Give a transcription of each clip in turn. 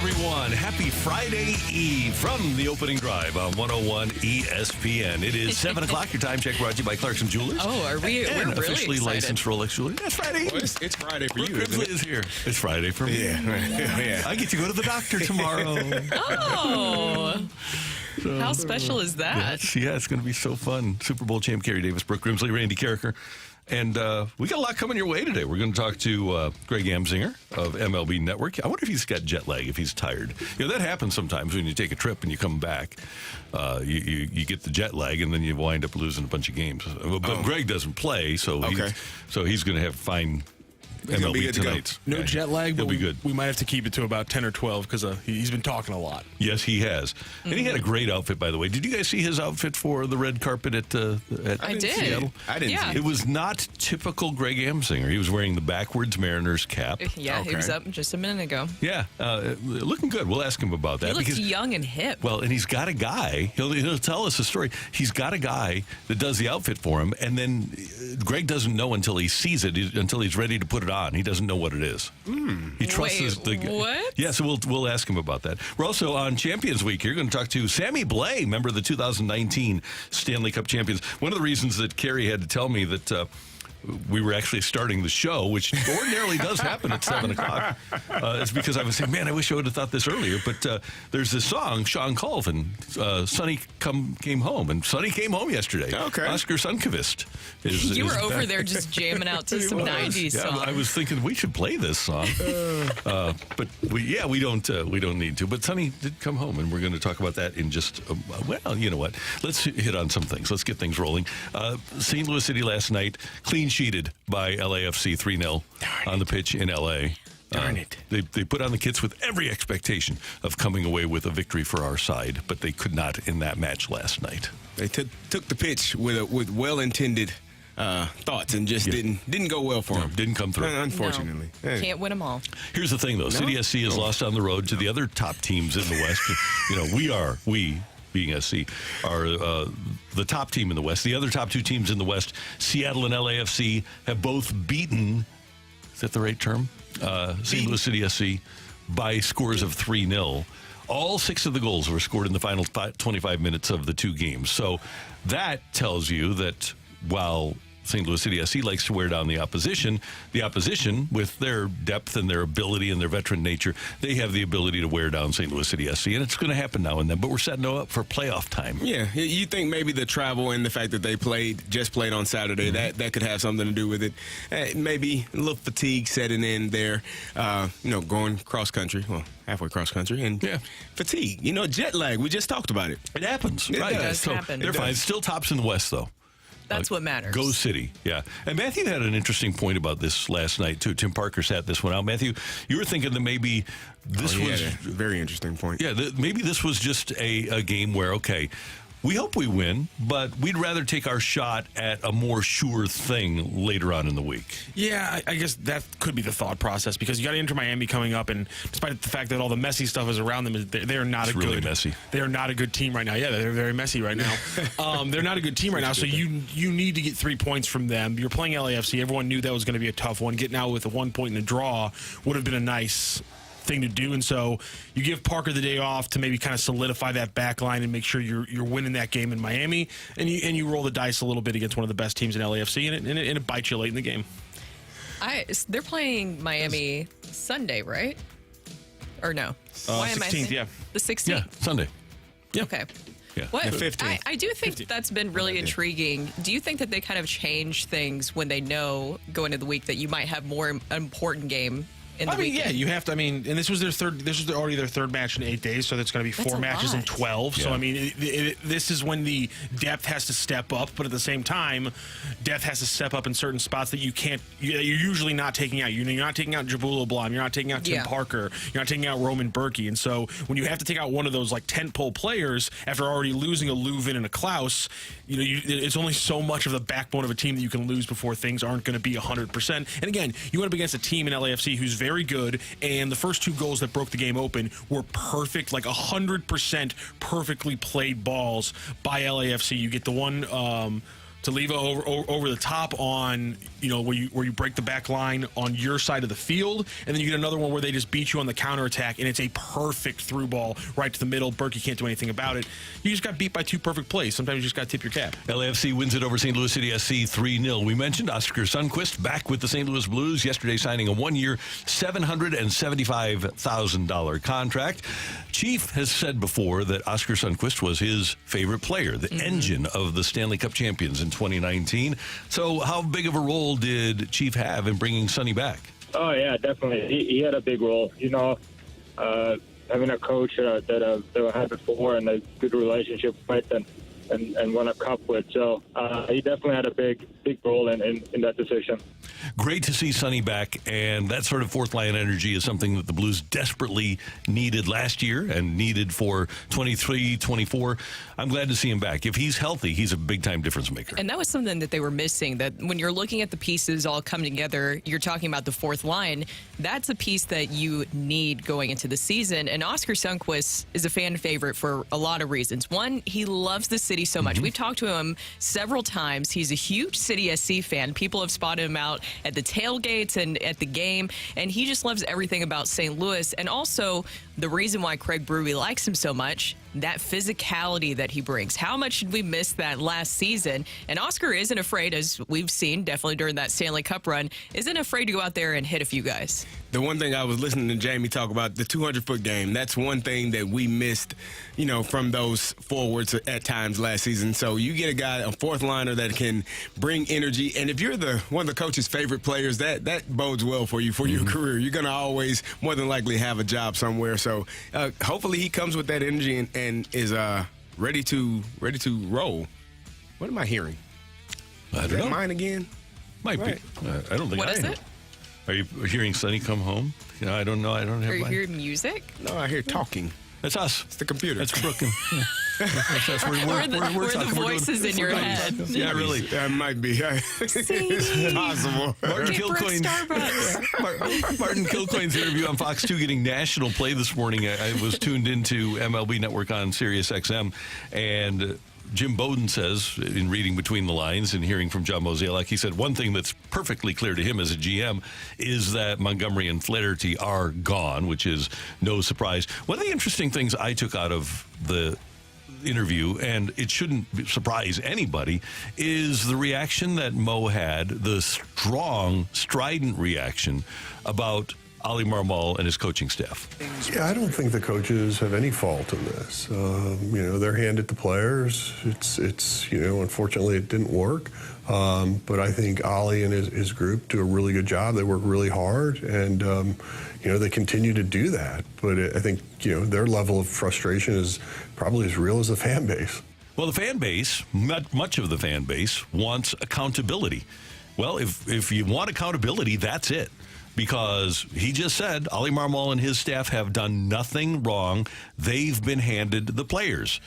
everyone. Happy Friday Eve from the opening drive on 101 ESPN. It is 7 o'clock. Your time check brought to you by Clarkson Jewelers. Oh, are we? And We're really officially excited. licensed Rolex Jewelry. That's Friday. Well, it's Friday for you. Grimsley is here. It's Friday for me. Yeah. I get to go to the doctor tomorrow. Oh, how special is that? Yeah, it's going to be so fun. Super Bowl champ Kerry Davis, Brooke Grimsley, Randy Carricker. And we got a lot coming your way today. We're going to talk to Greg Amsinger of MLB Network. I wonder if he's got jet lag, if he's tired. You know, that happens sometimes when you take a trip and you come back. You get the jet lag, and then you wind up losing a bunch of games. But Greg doesn't play, so he's going to have fine MLB tonight. No jet lag, He'll but be good. We might have to keep it to about 10 or 12 because he's been talking a lot. Yes, he has. And he had a great outfit, by the way. Did you guys see his outfit for the red carpet at I did. Seattle? I didn't see it. It was not typical Greg Amsinger. He was wearing the backwards Mariners cap. Yeah, he was up just a minute ago. Yeah, looking good. We'll ask him about that. He looks young and hip. Well, and he's got a guy. He'll tell us a story. He's got a guy that does the outfit for him, and then Greg doesn't know until he sees it, until he's ready to put it on. He doesn't know what it is. He trusts the what? Yeah, so we'll ask him about that. We're also on Champions Week. You're going to talk to Sammy Blais, member of the 2019 Stanley Cup champions. One of the reasons that Kerry had to tell me that we were actually starting the show, which ordinarily does happen at 7 o'clock. It's because I was saying, man, I wish I would have thought this earlier. But there's this song, Sean Colvin, Sonny came home. And Sonny came home yesterday. Okay. Oscar Sunquist. You were over there just jamming out to some 90s songs. I was thinking we should play this song. But we don't need to. But Sonny did come home, and we're going to talk about that in just, well, you know what? Let's hit on some things. Let's get things rolling. St. Louis City last night, clean sheeted by LAFC 3-0 on the pitch in LA. Darn it. They put on the kits with every expectation of coming away with a victory for our side, but they could not in that match last night. They took the pitch with well-intended thoughts and just didn't go well for them. Didn't come through. Unfortunately. No. Yeah. Can't win them all. Here's the thing, though. CitySC has lost on the road to the other top teams in the West. You know, we being SC, are the top team in the West. The other top two teams in the West, Seattle and LAFC, have both beaten, is that the right term? St. Louis City SC by scores of 3-0. All 6 of the goals were scored in the final 25 minutes of the two games. So that tells you that while St. Louis City SC likes to wear down the opposition, with their depth and their ability and their veteran nature, they have the ability to wear down St. Louis City SC, and it's going to happen now and then, but we're setting up for playoff time. Yeah, you think maybe the travel and the fact that they just played on Saturday, that could have something to do with it. Maybe a little fatigue setting in there, going cross-country, halfway cross-country, and fatigue. Jet lag, we just talked about it. It happens. It does happen. They're fine. Still tops in the West, though. That's what matters. Go City, yeah. And Matthew had an interesting point about this last night, too. Tim Parker sat this one out. Matthew, you were thinking that maybe this was... a very interesting point. Yeah, maybe this was just a game where, okay, we hope we win, but we'd rather take our shot at a more sure thing later on in the week. Yeah, I guess that could be the thought process because you got Inter Miami coming up, and despite the fact that all the messy stuff is around them, they are not really messy. They are not a good team right now. Yeah, they're very messy right now. They're not a good team right now, so you need to get 3 points from them. You're playing LAFC. Everyone knew that was going to be a tough one. Getting out with a 1 point and a draw would have been a nice thing to do, and so you give Parker the day off to maybe kind of solidify that back line and make sure you're winning that game in Miami, and you roll the dice a little bit against one of the best teams in LAFC, and it bites you late in the game. They're playing Miami Sunday, right? Or no? Why am 16th, yeah. The 16th? Yeah, Sunday. Yeah. Okay. Yeah. What? 15th. I do think 15th. that's been really intriguing. Do you think that they kind of change things when they know going into the week that you might have more important game in the weekend? Yeah, you have to. And this was already their third match in 8 days, so that's going to be 4 matches in 12. Yeah. So this is when the depth has to step up, but at the same time, depth has to step up in certain spots that you're usually not taking out. You're not taking out Jabulo Blom, you're not taking out Tim Parker, you're not taking out Roman Berkey, and so when you have to take out one of those like tentpole players after already losing a Leuven and a Klaus, it's only so much of the backbone of a team that you can lose before things aren't going to be 100%. And again, you went up against a team in LAFC who's very good, and the first 2 goals that broke the game open were perfect, like 100% perfectly played balls by LAFC. You get the one to leave over the top on, where you break the back line on your side of the field, and then you get another one where they just beat you on the counterattack, and it's a perfect through ball right to the middle. Berkey can't do anything about it. You just got beat by 2 perfect plays. Sometimes you just got to tip your cap. LAFC wins it over St. Louis City SC 3-0. We mentioned Oscar Sundqvist back with the St. Louis Blues yesterday, signing a 1-year, $775,000 contract. Chief has said before that Oscar Sundqvist was his favorite player, the engine of the Stanley Cup champions in 2019. So how big of a role did Chief have in bringing Sonny back? Oh, yeah, definitely. He had a big role. Having a coach that I had before and a good relationship with and won a cup with. So he definitely had a big role in that decision. Great to see Sonny back, and that sort of fourth-line energy is something that the Blues desperately needed last year and needed for 23-24. I'm glad to see him back. If he's healthy, he's a big-time difference maker. And that was something that they were missing, that when you're looking at the pieces all come together, you're talking about the fourth line. That's a piece that you need going into the season. And Oscar Sundqvist is a fan favorite for a lot of reasons. One, he loves the city so much. We've talked to him several times. He's a huge City SC fan. People have spotted him out at the tailgates and at the game, and he just loves everything about St. Louis. And also, the reason why Craig Berube likes him so much, that physicality that he brings. How much did we miss that last season? And Oscar isn't afraid, as we've seen definitely during that Stanley Cup run, isn't afraid to go out there and hit a few guys. The one thing I was listening to Jamie talk about, the 200-foot game, that's one thing that we missed, from those forwards at times last season. So you get a guy, a fourth liner that can bring energy. And if you're one of the coach's favorite players, that bodes well for you, for your career. You're going to always more than likely have a job somewhere. So hopefully he comes with that energy and is ready to roll. What am I hearing? I don't know. Mine again? Might right. be. I don't think What I is am. it? Are you hearing Sonny come home? I don't know. I don't have Are you mine. hearing music? No, I hear talking. That's us. It's the computer. That's Brooklyn. Yeah. That's us. We're We're talking. the We're voices doing- in your we're doing- head. Yeah, really. That might be. It's possible. Martin Keep Brooke Kilcoyne, Starbucks. Martin Kilcoyne's interview on Fox 2 getting national play this morning. I was tuned into MLB Network on Sirius XM, and Jim Bowden says, in reading between the lines and hearing from John Mozeliak, he said one thing that's perfectly clear to him as a GM is that Montgomery and Flaherty are gone, which is no surprise. One of the interesting things I took out of the interview, and it shouldn't surprise anybody, is the reaction that Mo had, the strong, strident reaction about Ali Marmol and his coaching staff. Yeah, I don't think the coaches have any fault in this. They're handed to players. It's unfortunately it didn't work. But I think Ali and his group do a really good job. They work really hard, and they continue to do that. But I think their level of frustration is probably as real as the fan base. Well, the fan base, much of the fan base, wants accountability. Well, if you want accountability, that's it. Because he just said Ali Marmol and his staff have done nothing wrong. They've been handed the players.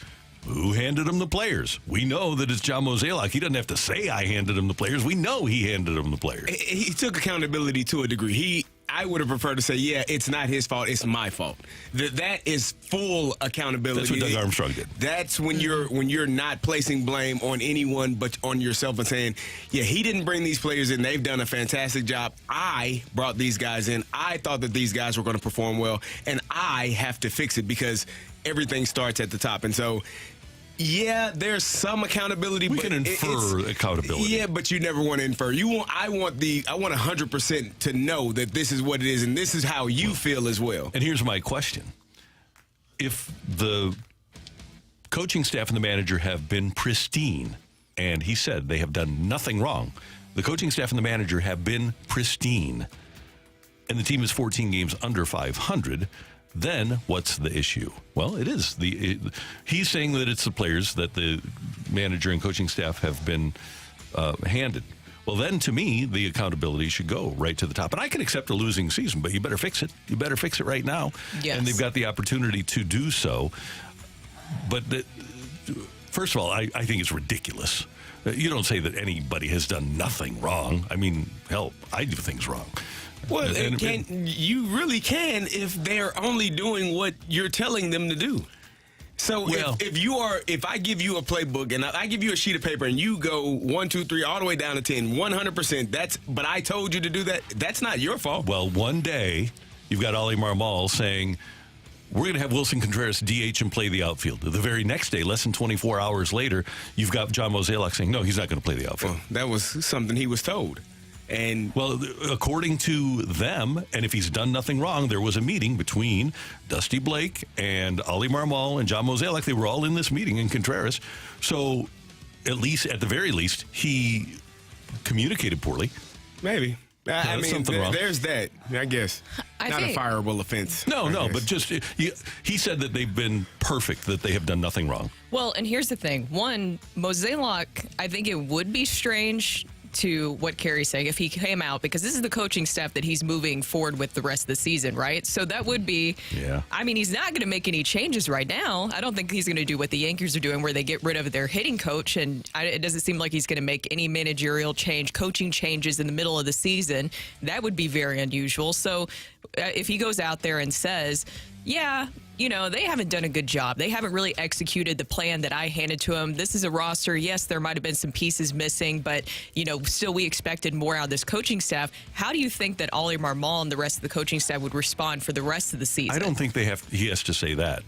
Who handed them the players? We know that it's John Mozeliak. He doesn't have to say, I handed him the players. We know he handed them the players. He took accountability to a degree. I would have preferred to say, yeah, it's not his fault, it's my fault. That is full accountability. That's what Doug Armstrong did. That's when you're not placing blame on anyone but on yourself and saying, yeah, he didn't bring these players in. They've done a fantastic job. I brought these guys in. I thought that these guys were going to perform well, and I have to fix it because everything starts at the top. And so, yeah, there's some accountability. We can infer accountability. Yeah, but you never want to infer. I want 100% to know that this is what it is, and this is how you feel as well. And here's my question. If the coaching staff and the manager have been pristine, and he said they have done nothing wrong, the coaching staff and the manager have been pristine, and the team is 14 games under 500, then what's the issue? Well, it is. He's saying that it's the players that the manager and coaching staff have been handed. Well, then to me, the accountability should go right to the top. And I can accept a losing season, but you better fix it. You better fix it right now. Yes. And they've got the opportunity to do so. But first of all, I think it's ridiculous. You don't say that anybody has done nothing wrong. I mean, hell, I do things wrong. Well, you really can if they're only doing what you're telling them to do. So if I give you a playbook and I give you a sheet of paper and you go 1, 2, 3 all the way down to 10, 100%. But I told you to do that. That's not your fault. Well, one day you've got Oli Marmol saying, we're going to have Wilson Contreras DH and play the outfield. The very next day, less than 24 hours later, you've got John Mozeliak saying, no, he's not going to play the outfield. Well, that was something he was told. And well, according to them, and if he's done nothing wrong, there was a meeting between Dusty Blake and Oli Marmol and John Mozeliak. They were all in this meeting in Contreras. So at the very least, he communicated poorly. Maybe. I mean, there's that, I guess. Not a fireable offense. No, but just he said that they've been perfect, that they have done nothing wrong. Well, and here's the thing. One, Mozeliak, I think it would be strange to what Carrie's saying if he came out, because this is the coaching staff that he's moving forward with the rest of the season, right? So that would be, I mean, he's not going to make any changes right now. I don't think he's going to do what the Yankees are doing where they get rid of their hitting coach, and it doesn't seem like he's going to make any managerial coaching changes in the middle of the season. That would be very unusual. So if he goes out there and says, they haven't done a good job. They haven't really executed the plan that I handed to them. This is a roster. Yes, there might have been some pieces missing, but, still we expected more out of this coaching staff. How do you think that Oli Marmol and the rest of the coaching staff would respond for the rest of the season? I don't think he has to say that,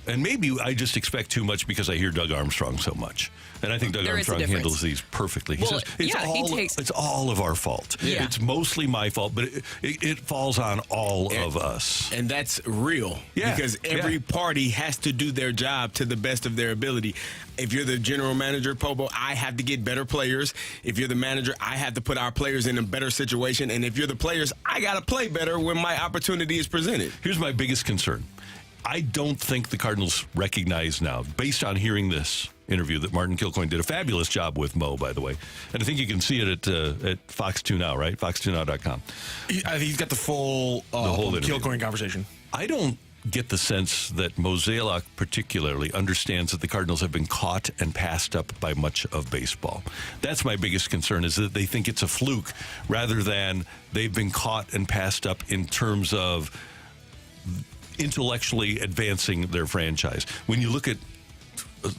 and maybe I just expect too much because I hear Doug Armstrong so much. And I think Doug Armstrong handles these perfectly. He says, it's all of our fault. Yeah. It's mostly my fault, but it falls on all of us. And that's real. Yeah. Because every party has to do their job to the best of their ability. If you're the general manager, Pobo, I have to get better players. If you're the manager, I have to put our players in a better situation. And if you're the players, I got to play better when my opportunity is presented. Here's my biggest concern. I don't think the Cardinals recognize now, based on hearing this interview that Martin Kilcoyne did a fabulous job with Mo, by the way. And I think you can see it at Fox 2 Now, right? Fox2now.com. I think he's got the whole Kilcoyne conversation. I don't get the sense that Mozeliak particularly understands that the Cardinals have been caught and passed up by much of baseball. That's my biggest concern, is that they think it's a fluke rather than they've been caught and passed up in terms of intellectually advancing their franchise. When you look at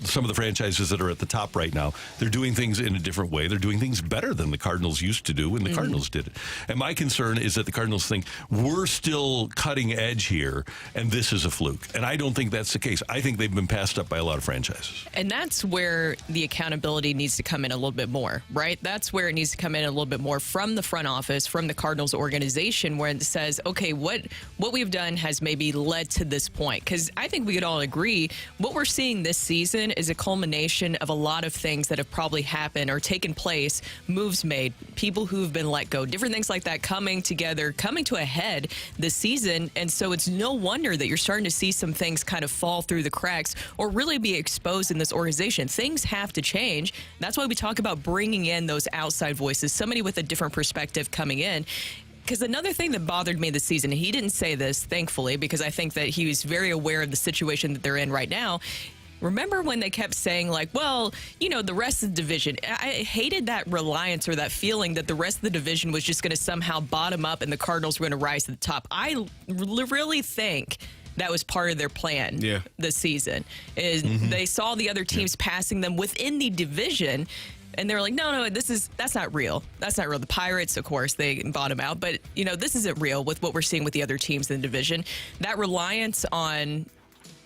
some of the franchises that are at the top right now, they're doing things in a different way. They're doing things better than the Cardinals used to do when the Cardinals did it. And my concern is that the Cardinals think we're still cutting edge here, and this is a fluke. And I don't think that's the case. I think they've been passed up by a lot of franchises. And that's where the accountability needs to come in a little bit more, right? That's where it needs to come in a little bit more from the front office, from the Cardinals organization, where it says, okay, what we've done has maybe led to this point. Because I think we could all agree what we're seeing this season is a culmination of a lot of things that have probably happened or taken place, moves made, people who've been let go, different things like that coming together, coming to a head this season. And so it's no wonder that you're starting to see some things kind of fall through the cracks or really be exposed in this organization. Things have to change. That's why we talk about bringing in those outside voices, somebody with a different perspective coming in. Because another thing that bothered me this season, and he didn't say this, thankfully, because I think that he was very aware of the situation that they're in right now. Remember when they kept saying, like, well, the rest of the division. I hated that reliance or that feeling that the rest of the division was just going to somehow bottom up and the Cardinals were going to rise to the top. I really think that was part of their plan this season. They saw the other teams passing them within the division, and they were like, no, that's not real. That's not real. The Pirates, of course, they bottom out. But, this isn't real with what we're seeing with the other teams in the division. That reliance on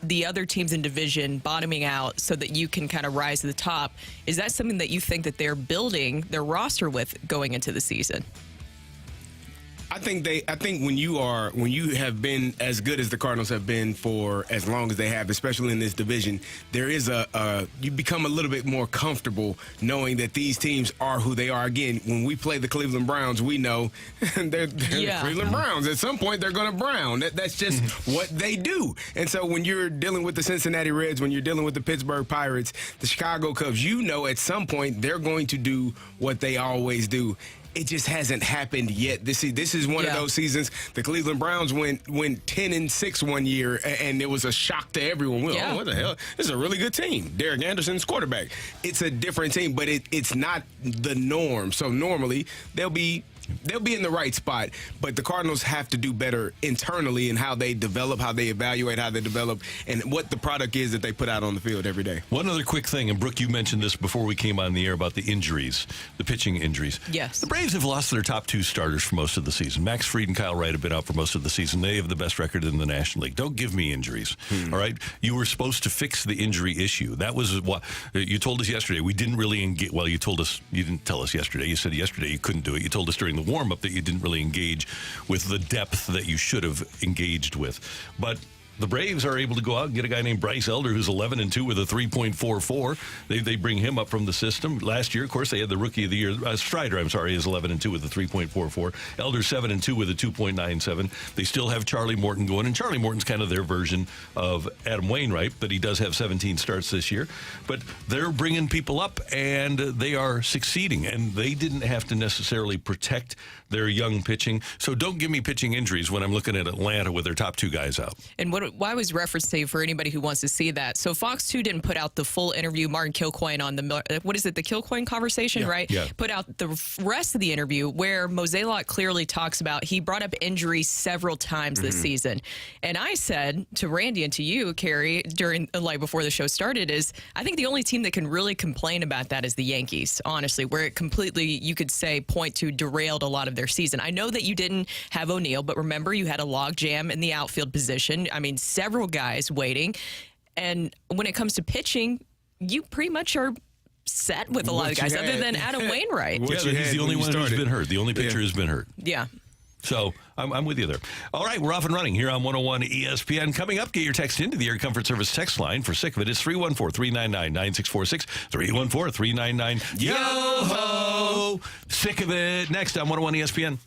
the other teams in division bottoming out so that you can kind of rise to the top, is that something that you think that they're building their roster with going into the season? I think when you have been as good as the Cardinals have been for as long as they have, especially in this division, there is you become a little bit more comfortable knowing that these teams are who they are. Again, when we play the Cleveland Browns, we know they're the Cleveland Browns. At some point, they're going to brown. That's just what they do. And so when you're dealing with the Cincinnati Reds, when you're dealing with the Pittsburgh Pirates, the Chicago Cubs, at some point they're going to do what they always do. It just hasn't happened yet. This is one of those seasons. The Cleveland Browns went 10-6 one year, and it was a shock to everyone. Oh, what the hell? This is a really good team. Derek Anderson's quarterback. It's a different team, but it's not the norm. So normally they'll be they'll be in the right spot, but the Cardinals have to do better internally in how they develop, how they evaluate, how they develop, and what the product is that they put out on the field every day. One other quick thing, and Brooke, you mentioned this before we came on the air about the injuries, the pitching injuries. Yes. The Braves have lost their top two starters for most of the season. Max Fried and Kyle Wright have been out for most of the season. They have the best record in the National League. Don't give me injuries, all right? You were supposed to fix the injury issue. That was what you told us yesterday. We didn't really engage. Well, you didn't tell us yesterday. You said yesterday you couldn't do it. You told us during the warm-up that you didn't really engage with the depth that you should have engaged with. But the Braves are able to go out and get a guy named Bryce Elder, who's 11-2 with a 3.44. They bring him up from the system. Last year, of course, they had the Rookie of the Year. Strider, is 11-2 with a 3.44. Elder 7-2 with a 2.97. They still have Charlie Morton going, and Charlie Morton's kind of their version of Adam Wainwright, but he does have 17 starts this year. But they're bringing people up, and they are succeeding, and they didn't have to necessarily protect their young pitching. So don't give me pitching injuries when I'm looking at Atlanta with their top two guys out. And what I was referencing for anybody who wants to see that. So Fox 2 didn't put out the full interview. Martin Kilcoyne on the, the Kilcoyne conversation, right? Yeah. Put out the rest of the interview where Mozeliak clearly talks about, he brought up injuries several times this season. And I said to Randy and to you, Carrie, before the show started, is I think the only team that can really complain about that is the Yankees, honestly, where it completely, you could say, point to derailed a lot of their season. I know that you didn't have O'Neill, but remember you had a log jam in the outfield position. I mean, several guys waiting. And when it comes to pitching, you pretty much are set with a lot of guys other than Adam Wainwright. He's the only one who's been hurt. The only pitcher who's been hurt. Yeah. So I'm with you there. All right, we're off and running here on 101 ESPN. Coming up, get your text into the Air Comfort Service text line. For sick of it, it's 314-399-9646. 314-399-YO-HO. Sick of it. Next on 101 ESPN.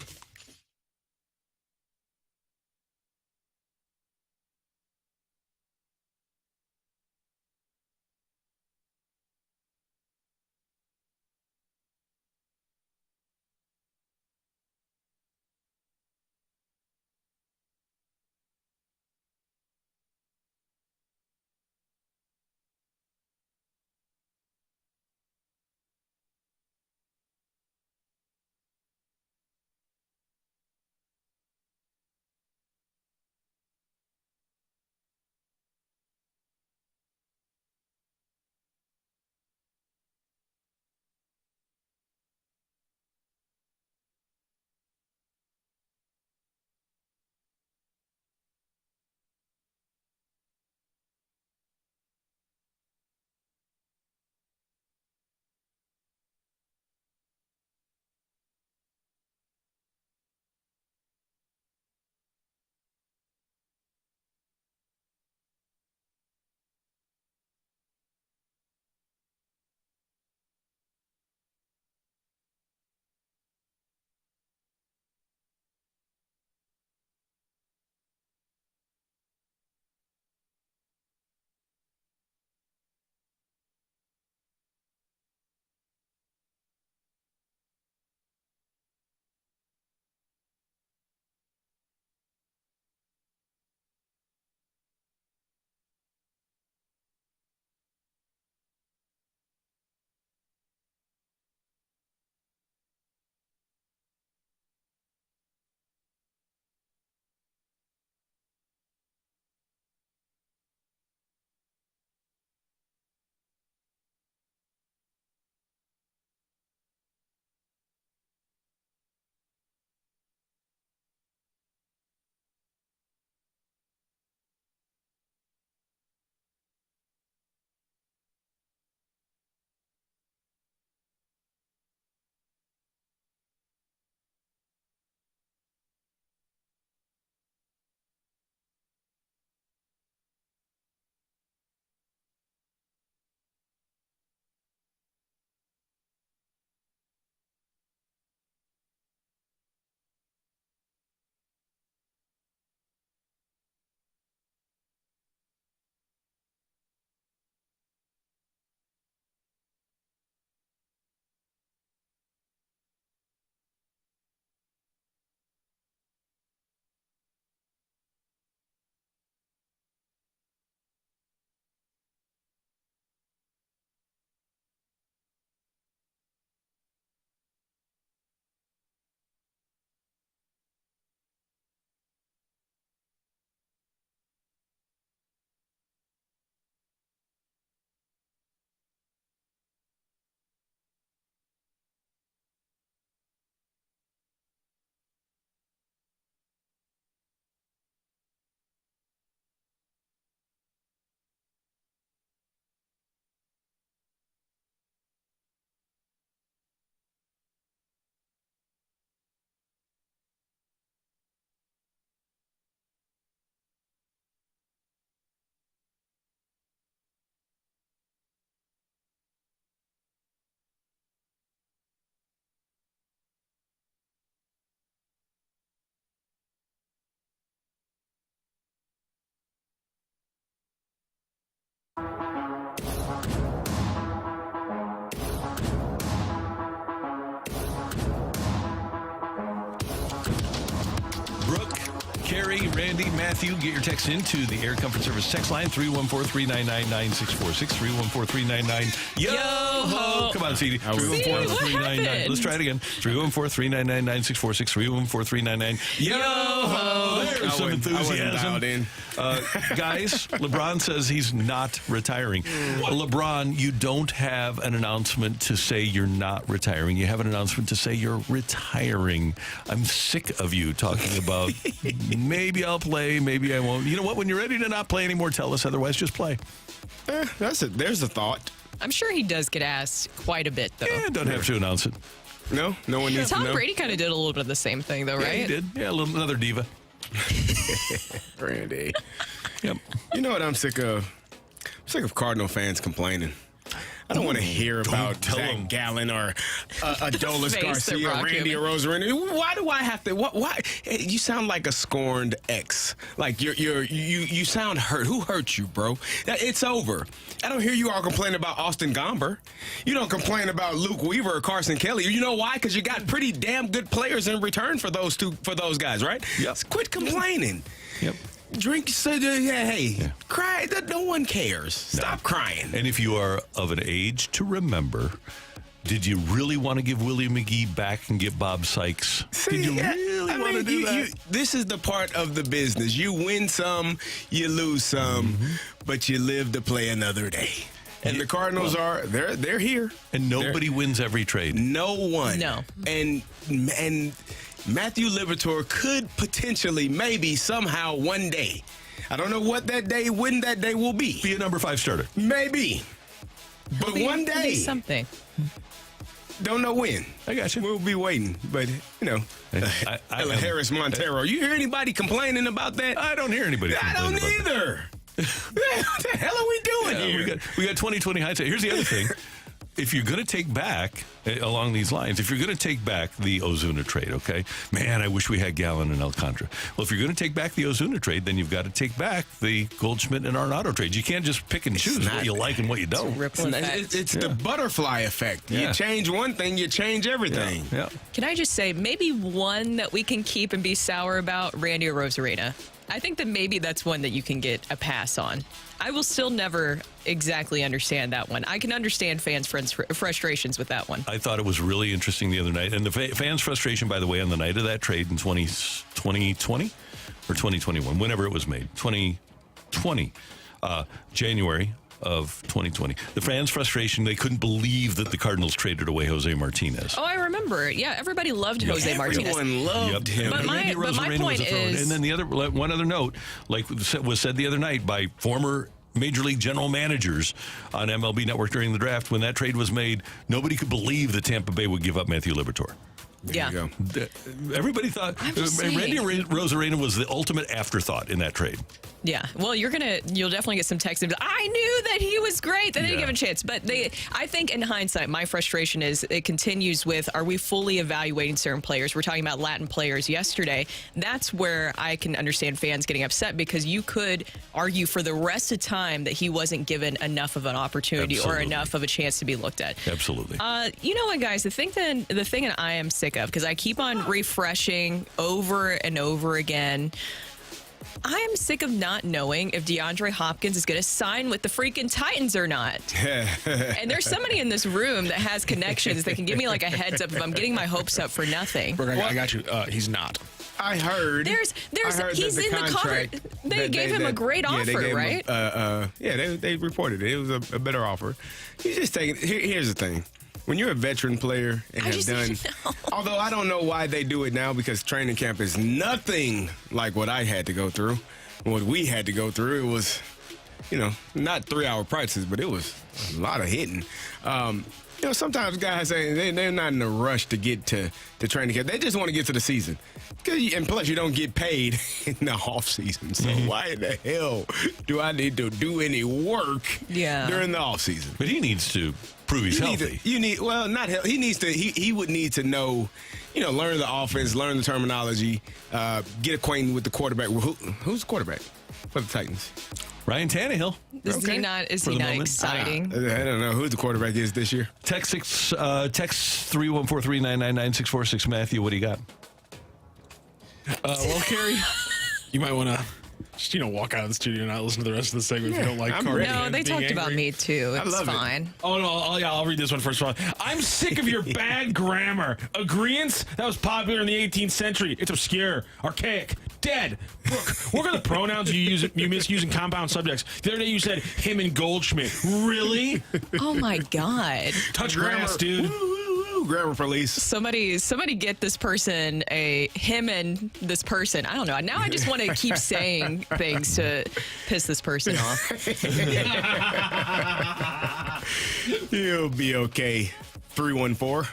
Randy, Matthew. Get your text into the Air Comfort Service text line, 314-399-9646, 314-399. Yo-ho! Come on, CD. 314-399. Let's try it again. 314-399-9646, 314-399. Yo-ho! There's some enthusiasm. Guys, LeBron says he's not retiring. LeBron, you don't have an announcement to say you're not retiring. You have an announcement to say you're retiring. I'm sick of you talking about maybe I'll play, maybe I won't. You know what? When you're ready to not play anymore, tell us. Otherwise, just play. That's it. There's a thought. I'm sure he does get asked quite a bit, though. Yeah, don't have to announce it. No one needs to know. Tom Brady kind of did a little bit of the same thing, though, right? Yeah, he did. Yeah, another diva. Randy. Yep. You know what I'm sick of? I'm sick of Cardinal fans complaining. I don't want to hear about Zach Gallen or Adolis Garcia, Randy Arozarena. Why do I have to? Why? You sound like a scorned ex. Like you sound hurt. Who hurt you, bro? It's over. I don't hear you all complaining about Austin Gomber. You don't complain about Luke Weaver or Carson Kelly. You know why? Because you got pretty damn good players in return for those guys, right? Yep. Quit complaining. Yep. Drink, cry. No one cares. Stop crying. And if you are of an age to remember, did you really want to give Willie McGee back and get Bob Sykes? Did you really want to do that? This is the part of the business. You win some, you lose some, but you live to play another day. And the Cardinals they're here. And nobody wins every trade. No one. No. And Matthew Liberatore could potentially, maybe, somehow, one day. I don't know when that day will be. Be a number 5 starter. Maybe. But one day. Something. Don't know when. I got you. We'll be waiting. But, Harris Montero. You hear anybody complaining about that? I don't hear anybody complaining about that. I don't either. What the hell are we doing here? We got 20/20 hindsight. Here's the other thing. If you're going to take back, along these lines, if you're going to take back the Ozuna trade, okay? Man, I wish we had Gallen and Alcantara. Well, if you're going to take back the Ozuna trade, then you've got to take back the Goldschmidt and Arenado trades. You can't just pick and choose what you like and what you don't. It's the butterfly effect. Yeah. You change one thing, you change everything. Yeah. Can I just say, maybe one that we can keep and be sour about, Randy Arozarena. I think that maybe that's one that you can get a pass on. I will still never exactly understand that one. I can understand fans' frustrations with that one. I thought it was really interesting the other night. And the fans' frustration, by the way, on the night of that trade in 2020 or 2021, whenever it was made, 2020, January of 2020. The fans' frustration, they couldn't believe that the Cardinals traded away Jose Martinez. Oh, I remember. Yeah, everybody loved Jose Martinez. Everyone loved him. But my point is... And then one other note, like was said the other night by former Major League general managers on MLB Network during the draft, when that trade was made, nobody could believe that Tampa Bay would give up Matthew Liberatore. There you go. Everybody thought Randy Arozarena was the ultimate afterthought in that trade. Yeah. Well, you'll definitely get some texts. I knew that he was great. They didn't give him a chance. But I think in hindsight, my frustration is it continues with, are we fully evaluating certain players? We're talking about Latin players yesterday. That's where I can understand fans getting upset, because you could argue for the rest of time that he wasn't given enough of an opportunity or enough of a chance to be looked at. Absolutely. You know what, guys? The thing that I am sick of, because I keep on refreshing over and over again, I am sick of not knowing if DeAndre Hopkins is going to sign with the freaking Titans or not. And there's somebody in this room that has connections that can give me like a heads up if I'm getting my hopes up for nothing. I got you. He's not. I heard. He's in the contract. They gave him a great offer, right? They reported it. It was a better offer. He's just taking. Here's the thing. When you're a veteran player and have done, although I don't know why they do it now, because training camp is nothing like what I had to go through. What we had to go through, it was, not 3-hour practices, but it was a lot of hitting. Sometimes guys say they're not in a rush to get to training camp. They just want to get to the season. And plus, you don't get paid in the off season. So why in the hell do I need to do any work during the off season? But he needs to prove he's healthy. Not healthy. He needs to. He would need to know, learn the offense, learn the terminology, get acquainted with the quarterback. Who's the quarterback for the Titans? Ryan Tannehill. Is he not exciting? I don't know who the quarterback is this year. Text 314-399-9646. Matthew, what do you got? Carrie. You might want to just, walk out of the studio and not listen to the rest of the segment if you don't like I'm Cardi ready. No, fans they being talked about angry. me too. It's love it. fine. Oh, no, I'll read this one first of all. I'm sick of your bad grammar. Agreeance? That was popular in the 18th century. It's obscure, archaic, dead. Look, what are the pronouns you misuse in compound subjects? The other day you said him and Goldschmidt. Really? Oh my God. Touch grass, dude. Grammar police. Somebody get this person him and this person. I don't know. Now I just want to keep saying things to piss this person off. You'll be okay. 314.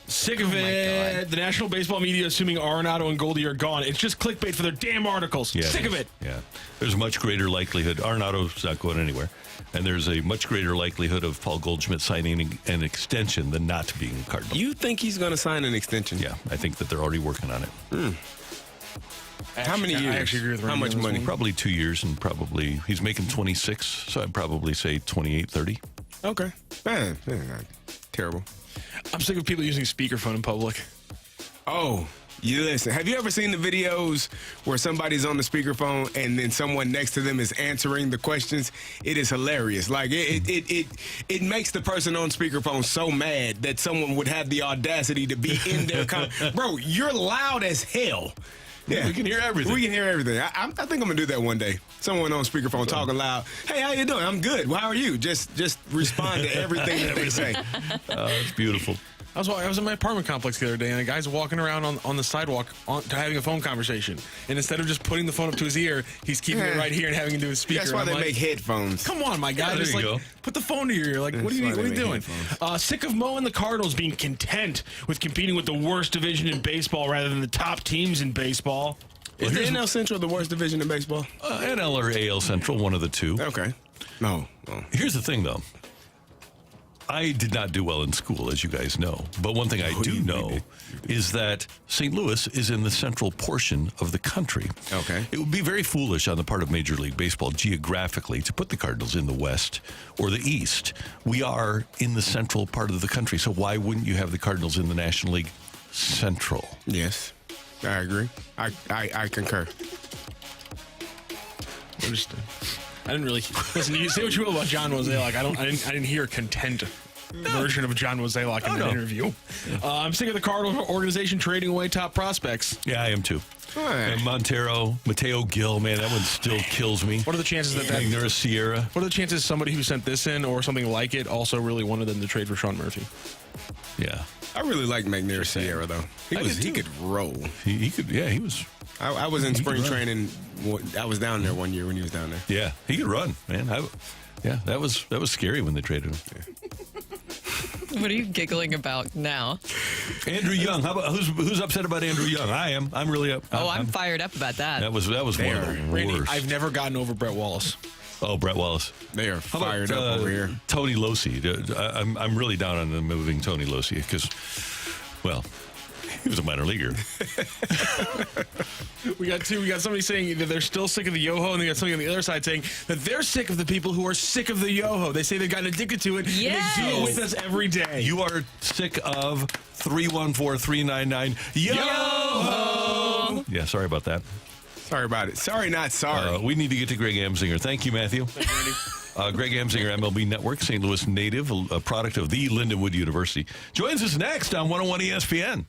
Sick of it. The national baseball media assuming Arenado and Goldie are gone. It's just clickbait for their damn articles. Yeah, Sick of it. Yeah. There's a much greater likelihood. Arenado's not going anywhere. And there's a much greater likelihood of Paul Goldschmidt signing an extension than not being a Cardinal. You think he's going to sign an extension? Yeah, I think that they're already working on it. How many years? I actually agree with How Randy much on this money? one. Probably 2 years, and probably he's making 26, so I'd probably say 28, 30. Okay. Man, not terrible. I'm sick of people using speakerphone in public. Oh, you listen. Have you ever seen the videos where somebody's on the speakerphone and then someone next to them is answering the questions? It is hilarious. Like it makes the person on speakerphone so mad that someone would have the audacity to be in their Bro, you're loud as hell. Yeah, We can hear everything. We can hear everything. I think I'm gonna do that one day. Someone on speakerphone talking loud. Hey, how you doing? I'm good. Well, how are you? Just respond to everything that they say. It's beautiful. I was in my apartment complex the other day, and a guy's walking around on the sidewalk having a phone conversation. And instead of just putting the phone up to his ear, he's keeping it right here and having it to his speaker. That's why And I'm they like, make headphones. Come on, my guy. Yeah, there just you go. put the phone to your ear. Like, what are you why they make doing? headphones. Sick of Mo and the Cardinals being content with competing with the worst division in baseball rather than the top teams in baseball. Is the NL Central the worst division in baseball? NL or AL Central, one of the two. Okay. No. Here's the thing, though. I did not do well in school, as you guys know. But one thing I do know is that St. Louis is in the central portion of the country. Okay. It would be very foolish on the part of Major League Baseball geographically to put the Cardinals in the West or the East. We are in the central part of the country, so why wouldn't you have the Cardinals in the National League Central? Yes. I agree. I concur. I didn't really listen. You say what you will about John Mozeliak. I didn't hear a content version of John Mozeliak in the interview. I'm sick of the Cardinals organization trading away top prospects. Yeah, I am too. All right. And Mateo Gil, man, that one still kills me. What are the chances that Magneuris Sierra. What are the chances somebody who sent this in or something like it also really wanted them to trade for Sean Murphy? Yeah. I really like McNair Sierra though. He could roll. He could, yeah, he was. I was in spring training. I was down there one year when he was down there. Yeah, he could run, man. That was scary when they traded him. What are you giggling about now? Andrew Young. How about who's upset about Andrew Young? I am. I'm really up. I'm fired up about that. That was one of the Randy, worst. I've never gotten over Brett Wallace. Oh, Brett Wallace. They are How about, fired up over here. Tony Losi. I'm really down on them moving Tony Losi because, well, he was a minor leaguer. We got somebody saying that they're still sick of the yo-ho, and they got somebody on the other side saying that they're sick of the people who are sick of the yo-ho. They say they've gotten addicted to it, Yes. and they deal with us every day. You are sick of 314-399 Yo-ho! Yeah, sorry about that. Sorry about it. Sorry, not sorry. We need to get to Greg Amsinger. Thank you, Matthew. Greg Amsinger, MLB Network, St. Louis native, a product of the Lindenwood University, joins us next on 101 ESPN.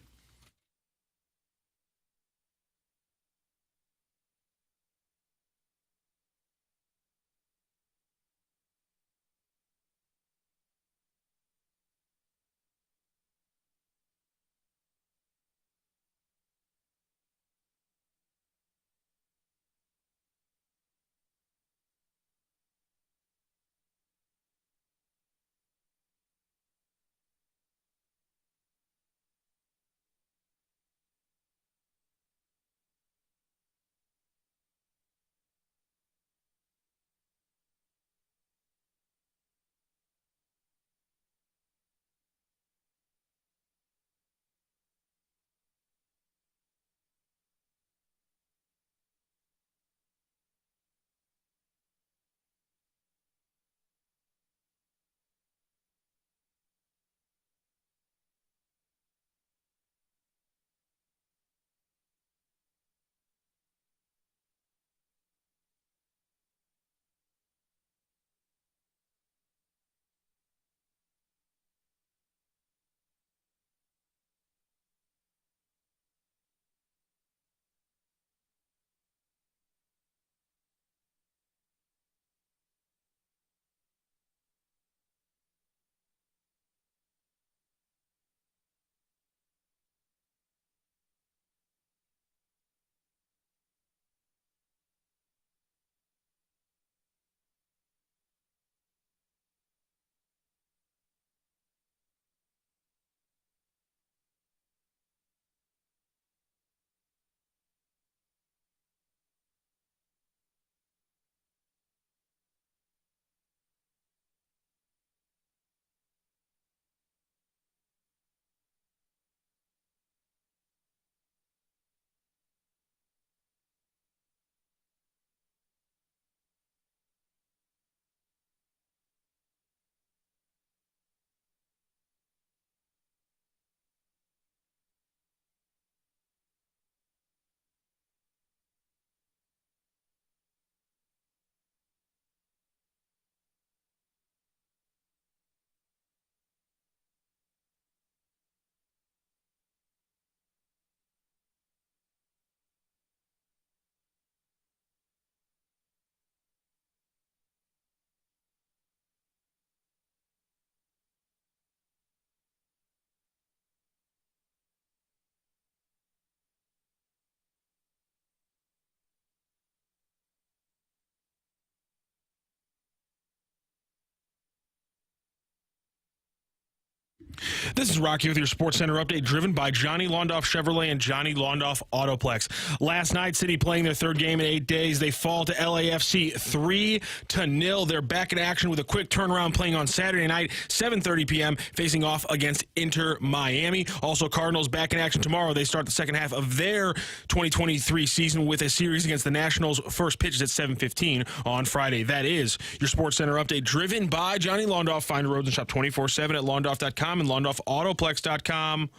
This is Rocc with your Sports Center update, driven by Johnny Londoff Chevrolet and Johnny Londoff Autoplex. Last night, City playing their third game in 8 days. They fall to LAFC 3-0. They're back in action with a quick turnaround, playing on Saturday night, 7:30 p.m., facing off against Inter Miami. Also, Cardinals back in action tomorrow. They start the second half of their 2023 season with a series against the Nationals. First pitch is at 7:15 on Friday. That is your Sports Center update, driven by Johnny Londoff. Find roads and shop 24/7 at londoff.com and londoffautoplex.com.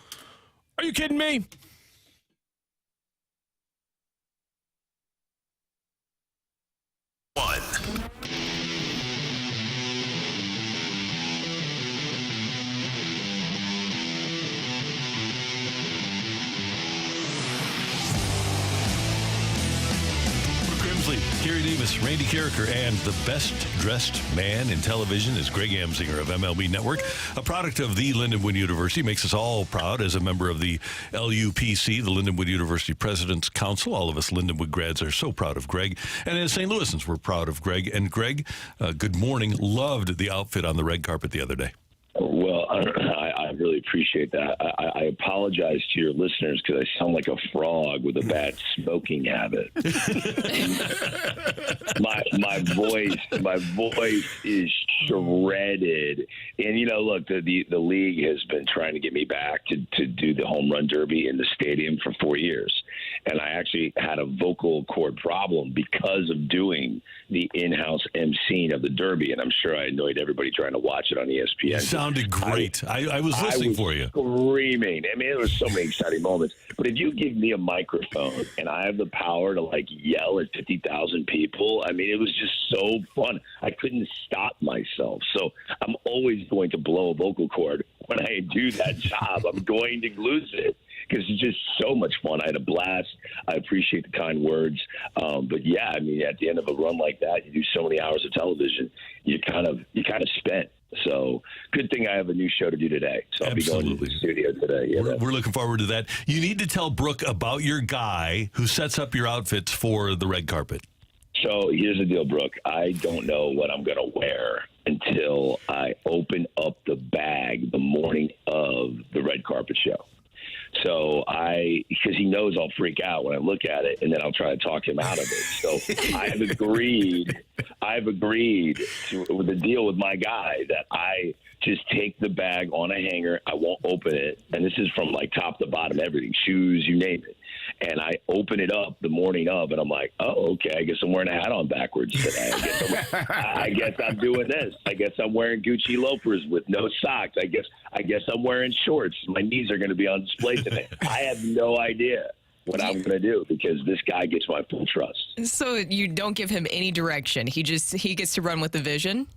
Are you kidding me? Kerry Davis, Randy Carricker, and the best-dressed man in television is Greg Amsinger of MLB Network, a product of the Lindenwood University. Makes us all proud as a member of the LUPC, the Lindenwood University President's Council. All of us Lindenwood grads are so proud of Greg. And as St. Louisans, we're proud of Greg. And Greg, good morning. Loved the outfit on the red carpet the other day. Well, I really appreciate that. I apologize to your listeners because I sound like a frog with a bad smoking habit. my voice is shredded. And look, the league has been trying to get me back to do the home run derby in the stadium for 4 years, and I actually had a vocal cord problem because of doing the in-house emceeing of the derby, and I'm sure I annoyed everybody trying to watch it on ESPN. You sounded great. I was listening for you. Screaming. I mean, there were so many exciting moments. But if you give me a microphone and I have the power to yell at 50,000 people, I mean, it was just so fun. I couldn't stop myself. So I'm always going to blow a vocal cord when I do that job. I'm going to lose it, because it's just so much fun. I had a blast. I appreciate the kind words. But yeah, I mean, at the end of a run like that, you do so many hours of television, you kind of spent. So good thing I have a new show to do today. So I'll be going to the studio today. Yeah, we're looking forward to that. You need to tell Brooke about your guy who sets up your outfits for the red carpet. So here's the deal, Brooke. I don't know what I'm going to wear until I open up the bag the morning of the red carpet show. So because he knows I'll freak out when I look at it, and then I'll try to talk him out of it. So I've agreed with the deal with my guy that I just take the bag on a hanger. I won't open it. And this is from top to bottom, everything, shoes, you name it. And I open it up the morning of, and I'm like, oh, okay, I guess I'm wearing a hat on backwards today. I guess I'm doing this. I guess I'm wearing Gucci loafers with no socks. I guess I'm wearing shorts. My knees are going to be on display today. I have no idea what I'm going to do, because this guy gets my full trust. So you don't give him any direction. He gets to run with the vision?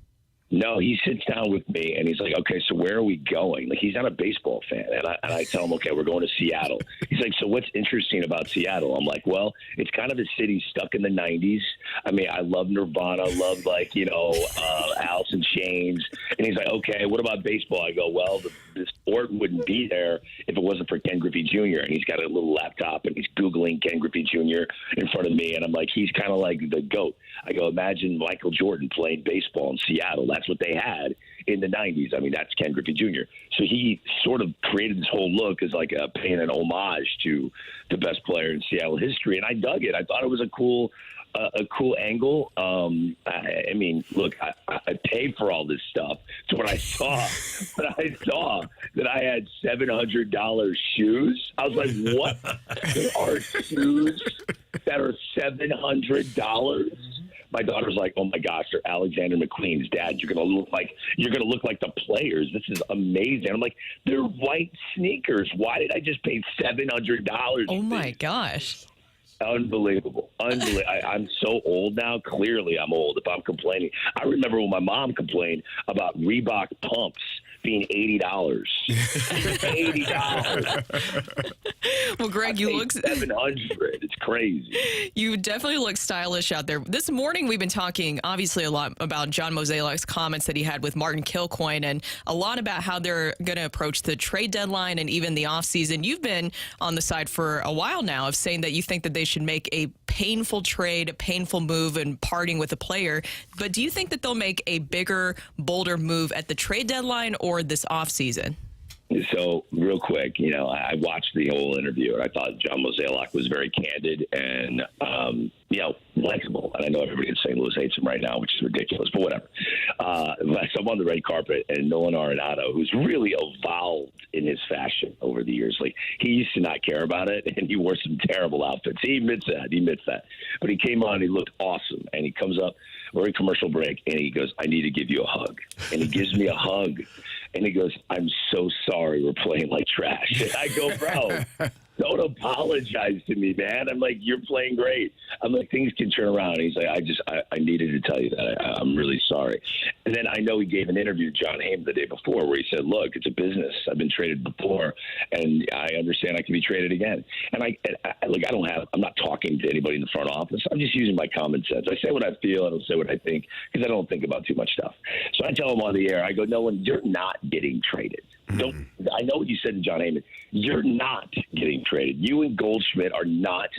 No, he sits down with me and he's like, okay, so where are we going? He's not a baseball fan. And I tell him, okay, we're going to Seattle. He's like, so what's interesting about Seattle? I'm like, well, it's kind of a city stuck in the 90s. I mean, I love Nirvana, love Alice in Chains. And he's like, okay, what about baseball? I go, well, the sport wouldn't be there if it wasn't for Ken Griffey Jr. And he's got a little laptop and he's Googling Ken Griffey Jr. in front of me. And I'm like, he's kind of like the GOAT. I go, imagine Michael Jordan playing baseball in Seattle. That's what they had in the 90s. I mean, that's Ken Griffey Jr. So he sort of created this whole look as paying an homage to the best player in Seattle history. And I dug it. I thought it was a cool angle. I mean, look, I paid for all this stuff. So when I saw that I had $700 shoes, I was like, what? There are shoes that are $700? My daughter's like, oh my gosh, they're Alexander McQueen's. Dad, you're gonna look like the players. This is amazing. I'm like, they're white sneakers. Why did I just pay $700? Oh my gosh. Unbelievable. I'm so old now. Clearly, I'm old if I'm complaining. I remember when my mom complained about Reebok pumps being $80. $80. Well, Greg, you look $700. It's crazy. You definitely look stylish out there. This morning, we've been talking obviously a lot about John Mozeliak's comments that he had with Martin Kilcoyne, and a lot about how they're going to approach the trade deadline and even the offseason. You've been on the side for a while now of saying that you think that they should make a painful trade, a painful move, and parting with a player. But do you think that they'll make a bigger, bolder move at the trade deadline or this offseason? So real quick, I watched the whole interview and I thought John Mozeliak was very candid and, likable. And I know everybody in St. Louis hates him right now, which is ridiculous, but whatever. So I'm on the red carpet and Nolan Arenado, who's really evolved in his fashion over the years. Like, he used to not care about it and he wore some terrible outfits. He admits that. But he came on, he looked awesome. And he comes up, we're in commercial break, and he goes, I need to give you a hug. And he gives me a hug. And he goes, I'm so sorry we're playing like trash. And I go, bro, don't apologize to me, man. I'm like, you're playing great. I'm like, things can turn around. He's like, I needed to tell you that. I'm really sorry. And then I know he gave an interview to John Hamm the day before where he said, look, it's a business. I've been traded before, and I understand I can be traded again. And I'm not talking to anybody in the front office. I'm just using my common sense. I say what I feel. I don't say what I think because I don't think about too much stuff. So I tell him on the air, I go, Nolan, you're not getting traded. I know what you said to John Heyman. You're not getting traded. You and Goldschmidt are not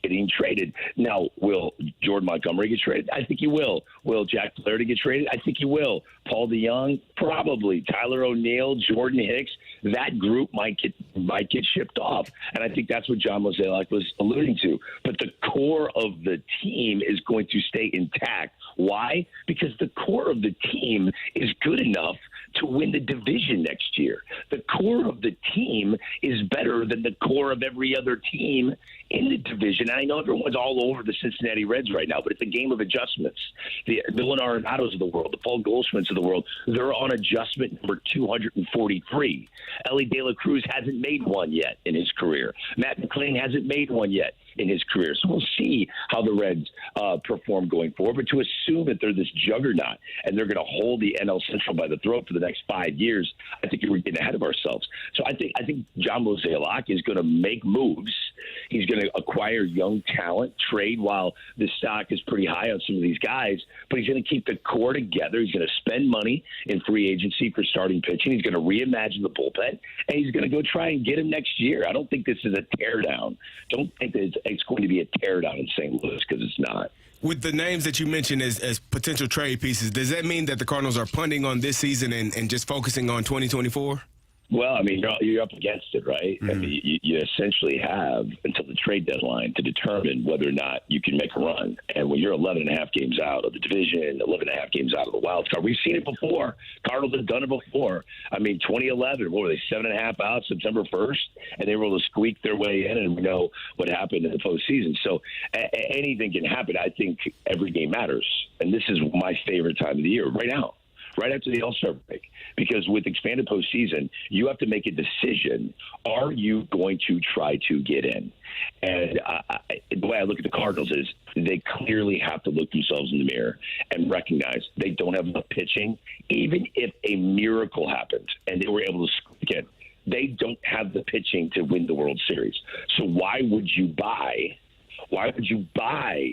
getting traded. Now, will Jordan Montgomery get traded? I think he will. Will Jack Flaherty get traded? I think he will. Paul DeYoung? Probably. Tyler O'Neill, Jordan Hicks, that group might get shipped off. And I think that's what John Mozeliak was alluding to. But the core of the team is going to stay intact. Why? Because the core of the team is good enough to win the division next year. The core of the team is better than the core of every other team in the division. And I know everyone's all over the Cincinnati Reds right now, but it's a game of adjustments. The Nolan Arenados of the world, the Paul Goldschmidts of the world, they're on adjustment number 243. Ellie De La Cruz hasn't made one yet in his career. Matt McLean hasn't made one yet in his career. So we'll see how the Reds perform going forward. But to assume that they're this juggernaut and they're going to hold the NL Central by the throat for the next 5 years, I think we're getting ahead of ourselves. So I think John Mozeliak is going to make moves. He's going to acquire young talent, trade while the stock is pretty high on some of these guys, but he's going to keep the core together. He's going to spend money in free agency for starting pitching. He's going to reimagine the bullpen, and he's going to go try and get him next year. I don't think this is a teardown. Don't think that it's going to be a teardown in St. Louis, because it's not. With the names that you mentioned as potential trade pieces, does that mean that the Cardinals are punting on this season and just focusing on 2024? Well, I mean, you're up against it, right? Mm-hmm. I mean, you essentially have until the trade deadline to determine whether or not you can make a run. And when you're 11 and a half games out of the division, 11 and a half games out of the wild card, we've seen it before. Cardinals have done it before. I mean, 2011, what were they, 7.5 out September 1st? And they were able to squeak their way in, and we know what happened in the postseason. So anything can happen. I think every game matters. And this is my favorite time of the year right now, right after the All-Star break. Because with expanded postseason, you have to make a decision. Are you going to try to get in? And the way I look at the Cardinals is they clearly have to look themselves in the mirror and recognize they don't have enough pitching. Even if a miracle happened and they were able to squeak in, they don't have the pitching to win the World Series. So why would you buy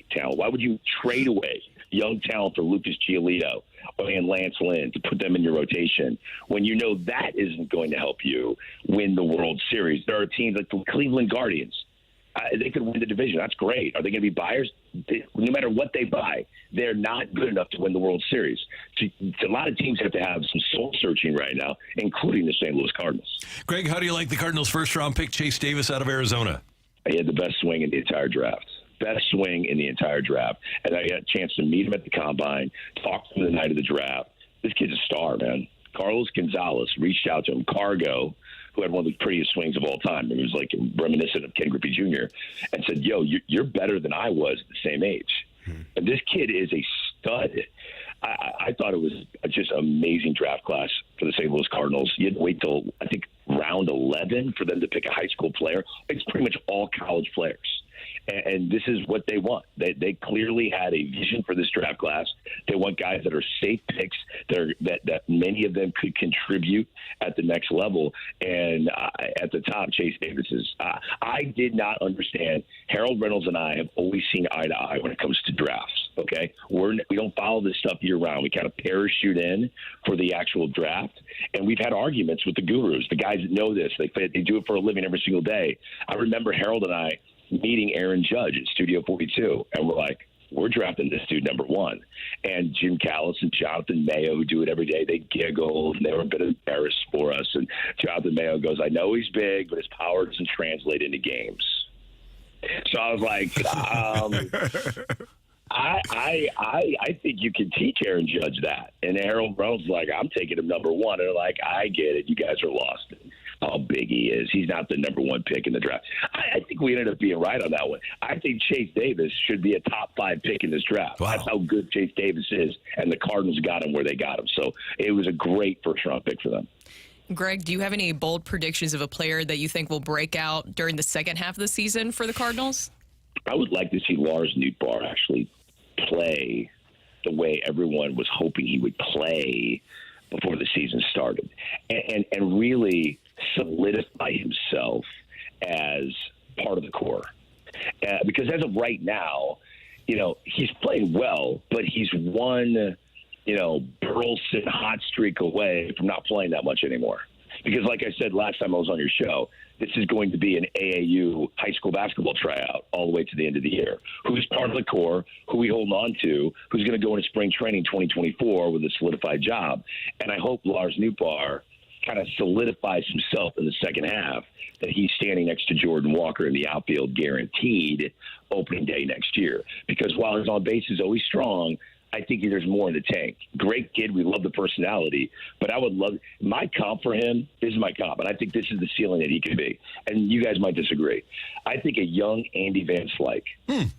talent? Why would you trade away young talent for Lucas Giolito and Lance Lynn to put them in your rotation when you know that isn't going to help you win the World Series? There are teams like the Cleveland Guardians. They could win the division. That's great. Are they going to be buyers? No matter what they buy, they're not good enough to win the World Series. A lot of teams have to have some soul-searching right now, including the St. Louis Cardinals. Greg, how do you like the Cardinals' first-round pick, Chase Davis, out of Arizona? He had the best swing in the entire draft. Best swing in the entire draft. And I got a chance to meet him at the Combine, talk to him the night of the draft. This kid's a star, man. Carlos Gonzalez reached out to him. Cargo, who had one of the prettiest swings of all time. It was like reminiscent of Ken Griffey Jr. and said, yo, you're better than I was at the same age. And this kid is a stud. I thought it was just an amazing draft class for the St. Louis Cardinals. You had to wait till, I think, round 11 for them to pick a high school player. It's pretty much all college players. And this is what they want. They clearly had a vision for this draft class. They want guys that are safe picks, that many of them could contribute at the next level. And at the top, Chase Davis is. I did not understand. Harold Reynolds and I have always seen eye to eye when it comes to drafts. Okay, we don't follow this stuff year round. We kind of parachute in for the actual draft, and we've had arguments with the gurus, the guys that know this. They do it for a living every single day. I remember Harold and I meeting Aaron Judge at Studio 42, and we're like, we're drafting this dude number 1. And Jim Callis and Jonathan Mayo, who do it every day, they giggle, and they were a bit embarrassed for us. And Jonathan Mayo goes, I know he's big, but his power doesn't translate into games. So I was like, I think you can teach Aaron Judge that. And Harold Brown's like, I'm taking him number 1. And they're like, I get it. You guys are lost in how big he is. He's not the number 1 pick in the draft. I think we ended up being right on that one. I think Chase Davis should be a top 5 pick in this draft. Wow. That's how good Chase Davis is. And the Cardinals got him where they got him. So it was a great first-round pick for them. Greg, do you have any bold predictions of a player that you think will break out during the second half of the season for the Cardinals? I would like to see Lars Nootbaar actually play the way everyone was hoping he would play before the season started, and really solidify himself as part of the core. Because as of right now, he's playing well, but he's one, Burleson hot streak away from not playing that much anymore. Because like I said last time I was on your show, this is going to be an AAU high school basketball tryout all the way to the end of the year. Who's part of the core, who we hold on to, who's going to go into spring training 2024 with a solidified job. And I hope Lars Nootbaar kind of solidifies himself in the second half, that he's standing next to Jordan Walker in the outfield guaranteed opening day next year. Because while his on base is always strong, I think there's more in the tank. Great kid. We love the personality. But I would love – my comp for him is my comp, and I think this is the ceiling that he could be. And you guys might disagree. I think a young Andy Van Slyke.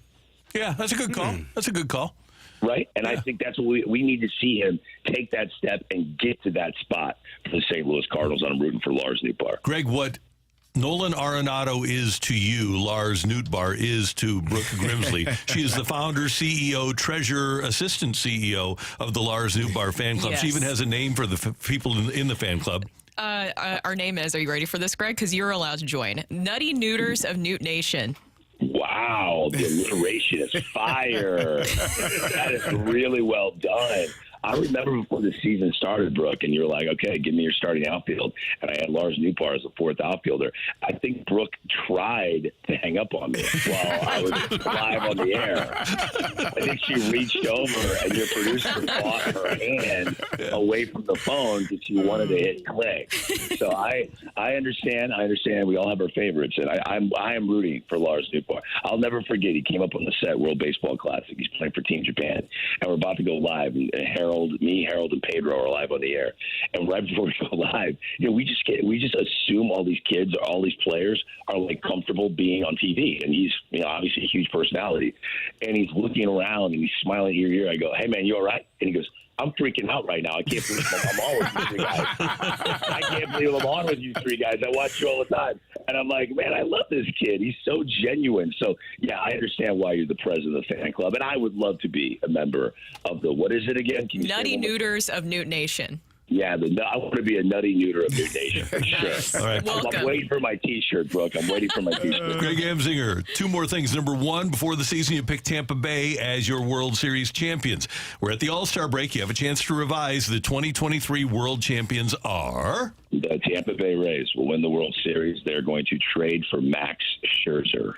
Yeah, that's a good call. That's a good call. Right? And I think that's what we need to see him take that step and get to that spot for the St. Louis Cardinals. I'm rooting for Lars Nootbaar. Greg, what Nolan Arenado is to you, Lars Nootbaar is to Brooke Grimsley. She is the founder, CEO, treasurer, assistant CEO of the Lars Nootbaar fan club. Yes. She even has a name for the people in the fan club. Our name is, are you ready for this, Greg? Because you're allowed to join. Nutty Neuters of Newt Nation. Wow, the alliteration is fire. That is really well done. I remember before the season started, Brooke, and you were like, okay, give me your starting outfield. And I had Lars Nootbaar as the 4th outfielder. I think Brooke tried to hang up on me while I was live on the air. I think she reached over, and your producer caught her hand away from the phone because she wanted to hit click. So I understand. We all have our favorites, and I am rooting for Lars Nootbaar. I'll never forget, he came up on the set, World Baseball Classic. He's playing for Team Japan, and we're about to go live, and Harold, and Pedro are live on the air. And right before we go live, we just assume all these kids, all these players are like comfortable being on TV. And he's, obviously a huge personality. And he's looking around and he's smiling ear to ear. I go, hey man, you all right? And he goes, I'm freaking out right now. I can't believe I'm on with you 3 guys. I can't believe I'm on with you 3 guys. I watch you all the time. And I'm like, man, I love this kid. He's so genuine. So, yeah, I understand why you're the president of the fan club. And I would love to be a member of the, what is it again? Nutty Neuters of Newt Nation. Yeah, I want to be a nutty neuter of Newt Nation for sure. Nice. All right. Welcome. I'm waiting for my T-shirt, Brooke. I'm waiting for my T-shirt. Greg Amsinger, 2 more things. Number 1, before the season, you picked Tampa Bay as your World Series champions. We're at the All-Star break. You have a chance to revise. The 2023 World Champions are? The Tampa Bay Rays will win the World Series. They're going to trade for Max Scherzer.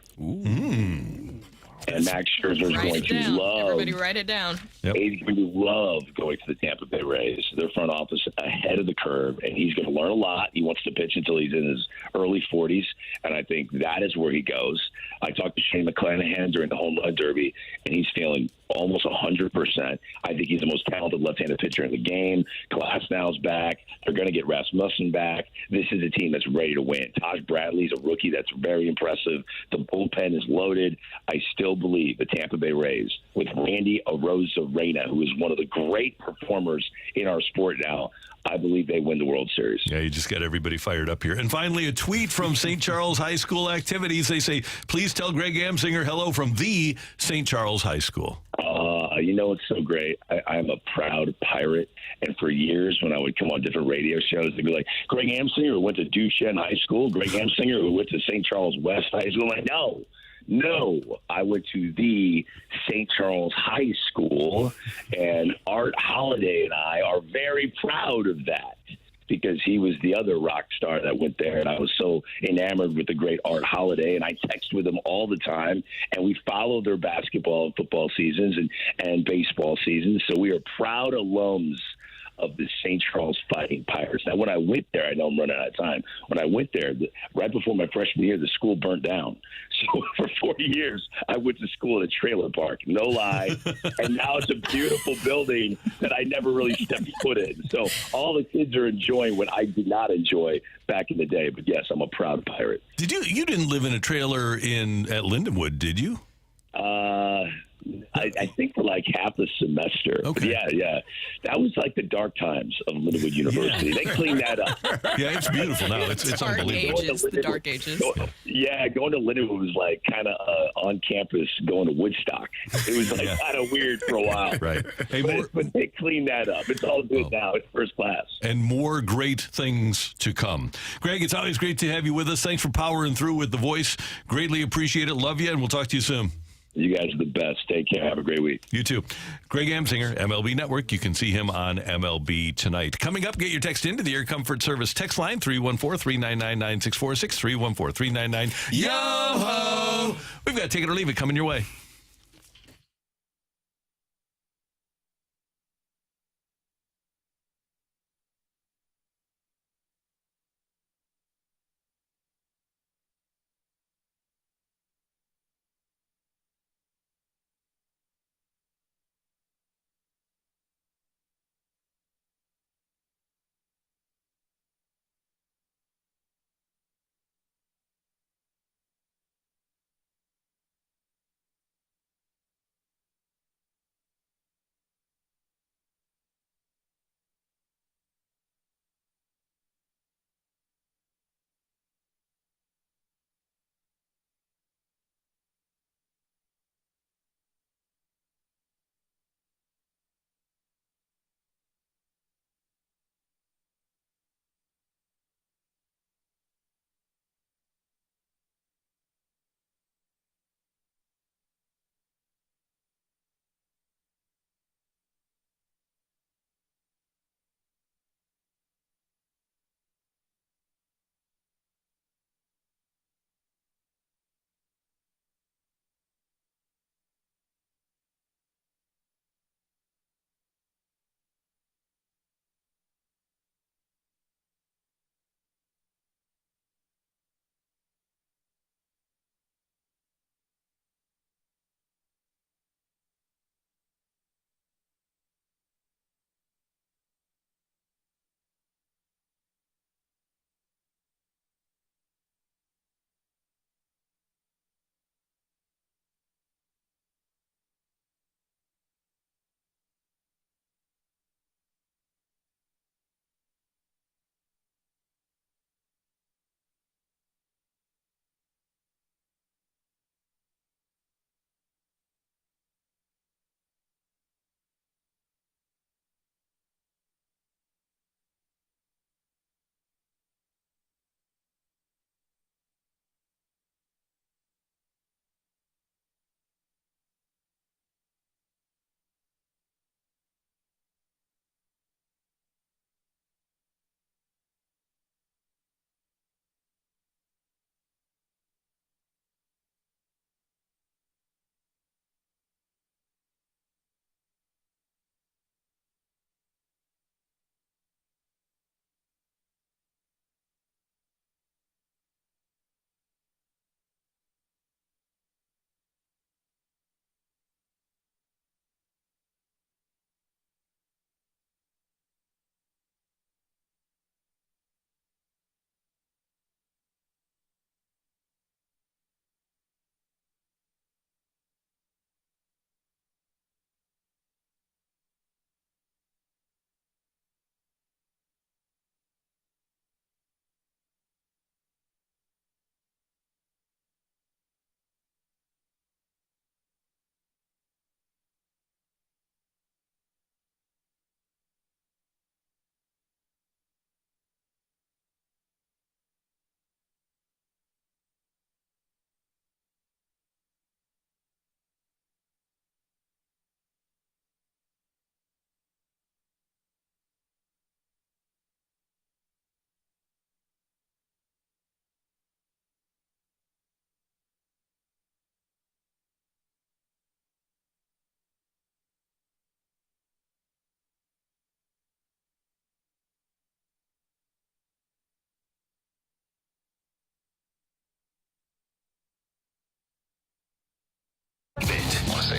And Max Scherzer is going to love. Everybody write it down. Yep. He's going to love going to the Tampa Bay Rays. Their front office ahead of the curve, and he's going to learn a lot. He wants to pitch until he's in his early 40s, and I think that is where he goes. I talked to Shane McClanahan during the Home Run Derby, and he's feeling almost 100%. I think he's the most talented left-handed pitcher in the game. Glasnow's back. They're going to get Rasmussen back. This is a team that's ready to win. Taj Bradley's a rookie that's very impressive. The bullpen is loaded. I still believe the Tampa Bay Rays, with Randy Arozarena, who is one of the great performers in our sport now, I believe they win the World Series. Yeah, you just got everybody fired up here. And finally, a tweet from St. Charles High School Activities. They say, please tell Greg Amsinger hello from the St. Charles High School. It's so great. I'm a proud pirate. And for years, when I would come on different radio shows, they'd be like, Greg Amsinger, who went to Duchesne High School. Greg Amsinger, who went to St. Charles West High School. I'm like, no, I went to the St. Charles High School, and Art Holliday and I are very proud of that, because because he was the other rock star that went there, and I was so enamored with the great Art Holiday, and I text with him all the time, and we followed their basketball and football seasons and baseball seasons. So we are proud alums of the St. Charles Fighting Pirates. Now, when I went there, I know I'm running out of time. When I went there, right before my freshman year, the school burnt down. So for 40 years, I went to school at a trailer park. No lie. And now it's a beautiful building that I never really stepped foot in. So all the kids are enjoying what I did not enjoy back in the day. But yes, I'm a proud Pirate. You didn't live in a trailer at Lindenwood, did you? I think for like half a semester. Okay. Yeah. That was like the dark times of Lindenwood University. They cleaned that up. Yeah, it's beautiful now. It's dark unbelievable. ages, the dark ages. Going to Lindenwood was like kind of on campus going to Woodstock. It was like kind of weird for a while. Right. Hey, but they cleaned that up. It's all good now. It's first class. And more great things to come. Greg, it's always great to have you with us. Thanks for powering through with the voice. Greatly appreciate it. Love you, and we'll talk to you soon. You guys are the best. Take care. Have a great week. You too. Greg Amsinger, MLB Network. You can see him on MLB Tonight. Coming up, get your text into the Air Comfort Service text line, 314-399-9646, 314-399-YO-HO. We've got Take It or Leave It coming your way.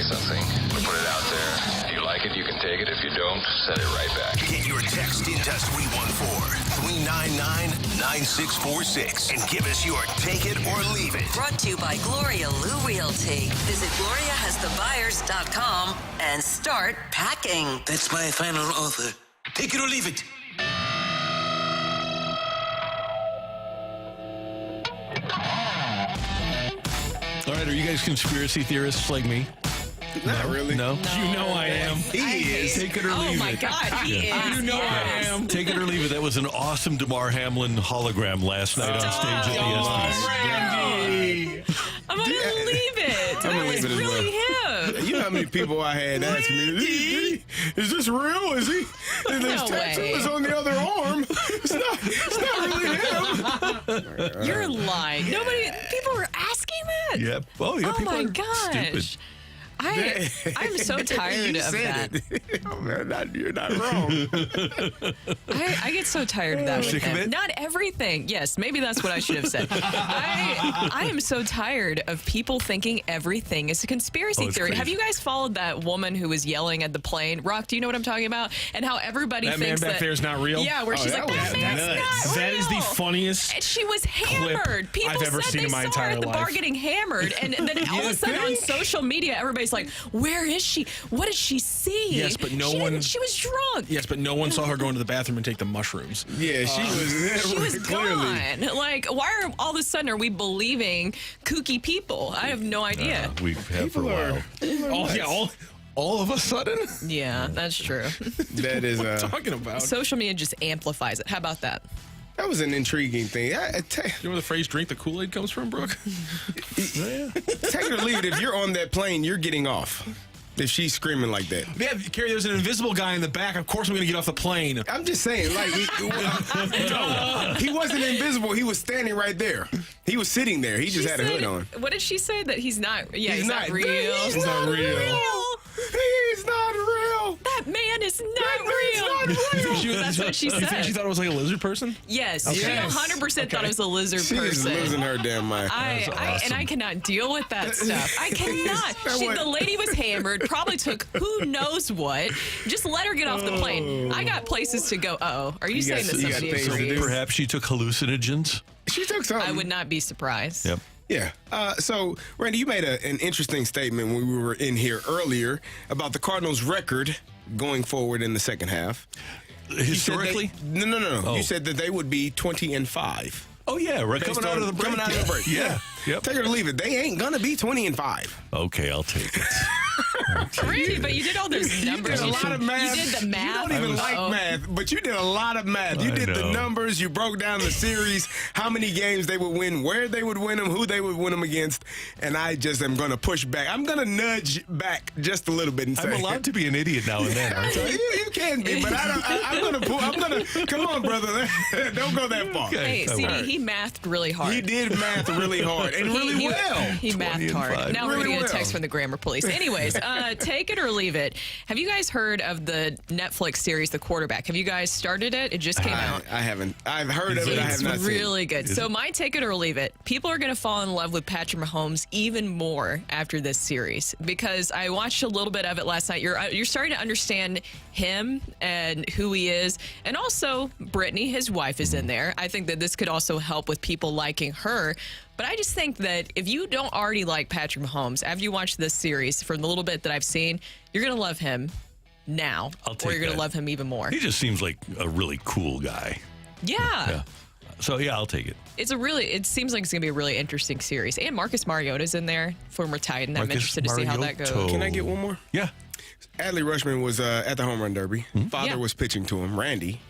something, put it out there. If you like it, you can take it. If you don't, send it right back. Get your text into 314-399-9646 and give us your take it or leave it. Brought to you by Gloria Lou Realty. Visit GloriaHasTheBuyers.com and start packing. That's my final offer. Take it or leave it. All right, are you guys conspiracy theorists like me? Not really. No? You know I am. He is. Take it or leave it. Oh, my God, he is. You know I am. Take it or leave it. That was an awesome DeMar Hamlin hologram last night on stage at the ESPN. Randy. I'm going to leave it. I'm gonna That was leave it as really him. You know how many people I had asking me, is this real? Is he? And this No tattoo way. is on the other arm. It's not really him. You're lying. People were asking that. Yep. Oh, yeah. Oh people my are gosh. stupid. I'm so tired You of said that. it. Oh, man, you're not wrong. I get so tired of that. Sick of it? Not everything. Yes, maybe that's what I should have said. I am so tired of people thinking everything is a conspiracy it's theory. crazy. Have you guys followed that woman who was yelling at the plane? Rocc, do you know what I'm talking about? And how everybody That man thinks back that there is not real? Yeah, where she's that like, was that man's nuts. not That real. is the funniest And she was hammered. People I've ever said seen they in my saw her entire at the life. bar getting hammered, and then all of a sudden on social media, everybody's like, "Where is she? What did she see?" Yes, but no one- She was drunk. Yes, but no one saw her go into the bathroom and take the mushrooms. Yeah, she was. She was clearly. gone. Like, why are all of a sudden are we believing kooky people? I have no idea. We have for a while. All of a sudden? Yeah, that's true. That is. Talking about. Social media just amplifies it. How about that? That was an intriguing thing. I tell you, You know where the phrase "drink the Kool-Aid" comes from, Brooke? take it or leave it. If you're on that plane, you're getting off. If she's screaming like that. Yeah, Kerry, there's an invisible guy in the back. Of course I'm going to get off the plane. I'm just saying, like, no, he wasn't invisible. He was standing right there. He was sitting there. He just had a hood on. What did she say? That he's not. Yeah, he's not real. He's He's not real. He's not real. That man is not That man's real. not real. That's what she You think said. she thought it was like a lizard person? Yes, she Yes. 100% thought it was a lizard She's person. losing her damn mind. And I cannot deal with that stuff. I cannot. What? The lady was hammered, probably took who knows what. Just let her get off the plane. I got places to go. Uh-oh. Are you saying that you got somebody things to agrees? do. Perhaps she took hallucinogens. She took something. I would not be surprised. Yep. Yeah. So, Randy, you made an interesting statement when we were in here earlier about the Cardinals' record going forward in the second half. Historically? You said no. Oh. You said that they would be 20-5. Oh, yeah. Right. Based Coming out on- of the break. Coming out of the break. Yeah. Yep. Take it or leave it. They ain't gonna be 20-5. Okay, I'll take it. Really? But you did all those numbers. You did a lot of math. You did the math. You don't even I like math, but you did a lot of math. You I did the know. numbers. You broke down the series, how many games they would win, where they would win them, who they would win them against, and I just am going to push back. I'm going to nudge back just a little bit and say, I'm allowed to be an idiot now and then, aren't I? You can be, but I'm going to pull. I'm going to come on, brother. Don't go that far. Okay. Hey, CD, he mathed really hard. He did math really hard and really well. He mathed 20 and hard. 5. Now we're Really going to get a well. text from the grammar police. Anyways, take it or leave it. Have you guys heard of the Netflix series, The Quarterback? Have you guys started it? It just came out. I haven't. I've heard of it. I have It's not seen it. really good. So my take it or leave it. People are going to fall in love with Patrick Mahomes even more after this series because I watched a little bit of it last night. You're starting to understand him and who he is, and also Brittany, his wife, is in there. I think that this could also help with people liking her. But I just think that if you don't already like Patrick Mahomes, after you watch this series, from the little bit that I've seen, you're going to love him now, I'll or take you're going that. to love him even more. He just seems like a really cool guy. Yeah. So, yeah, I'll take it. It seems like it's going to be a really interesting series. And Marcus Mariota's in there, former Titan. I'm interested to see how that goes. Mariota. Can I get one more? Yeah. Adley Rushman was at the home run derby. Father Yeah. was pitching to him, Randy.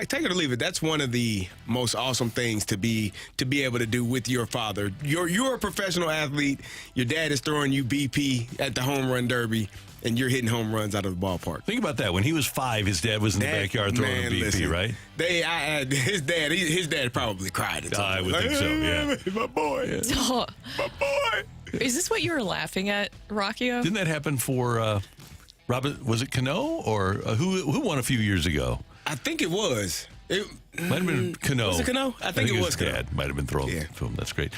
Take it or leave it. That's one of the most awesome things to be able to do with your father. You're a professional athlete. Your dad is throwing you BP at the home run derby, and you're hitting home runs out of the ballpark. Think about that. When he was 5, his dad was in the backyard throwing a BP, listen, right? His dad probably cried at some I point. would think so, yeah. My boy. Oh, My boy. is this what you were laughing at, Rockio? Didn't that happen for Robert? Was it Cano or who won a few years ago? I think it was. It Might have been Cano. Was it Cano? I think it was his Cano. dad might have been throwing Yeah. to him. That's great.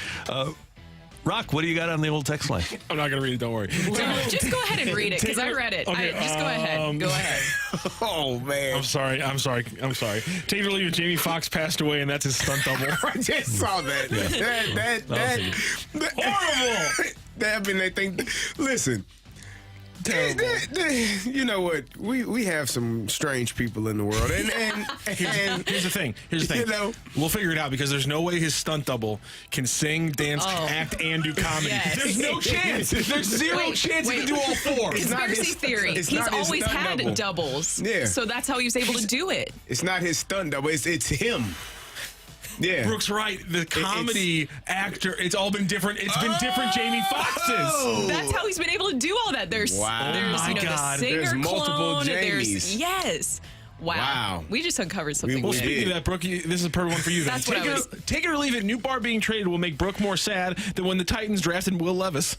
Rocc, what do you got on the old text line? I'm not going to read it. Don't worry. Just go ahead and read it because I read it. Okay, Just go ahead. Go ahead. Oh, man. I'm sorry. Take it or leave it. Jamie Foxx passed away, and that's his stunt double. I just saw that. That horrible. They think. Listen. You know what? We have some strange people in the world, and Here's the thing. You know, We'll figure it out because there's no way his stunt double can sing, dance, act, and do comedy. Yes. There's no chance. There's zero chance he can do all four. Conspiracy theory. He's always had doubles. Yeah. So that's how he was able to do it. It's not his stunt double. It's him. Yeah. Brooke's right. The comedy actor, it's all been different. It's been different Jamie Foxx's. That's how he's been able to do all that. There's Wow. there's Oh my God. the singer There's multiple clone. Jamies. Yes. Wow. We just uncovered something. We good. Speaking of that, Brooke, this is a perfect one for you. Then. That's what I was- Take it or leave it. Newt Bar being traded will make Brooke more sad than when the Titans drafted Will Levis.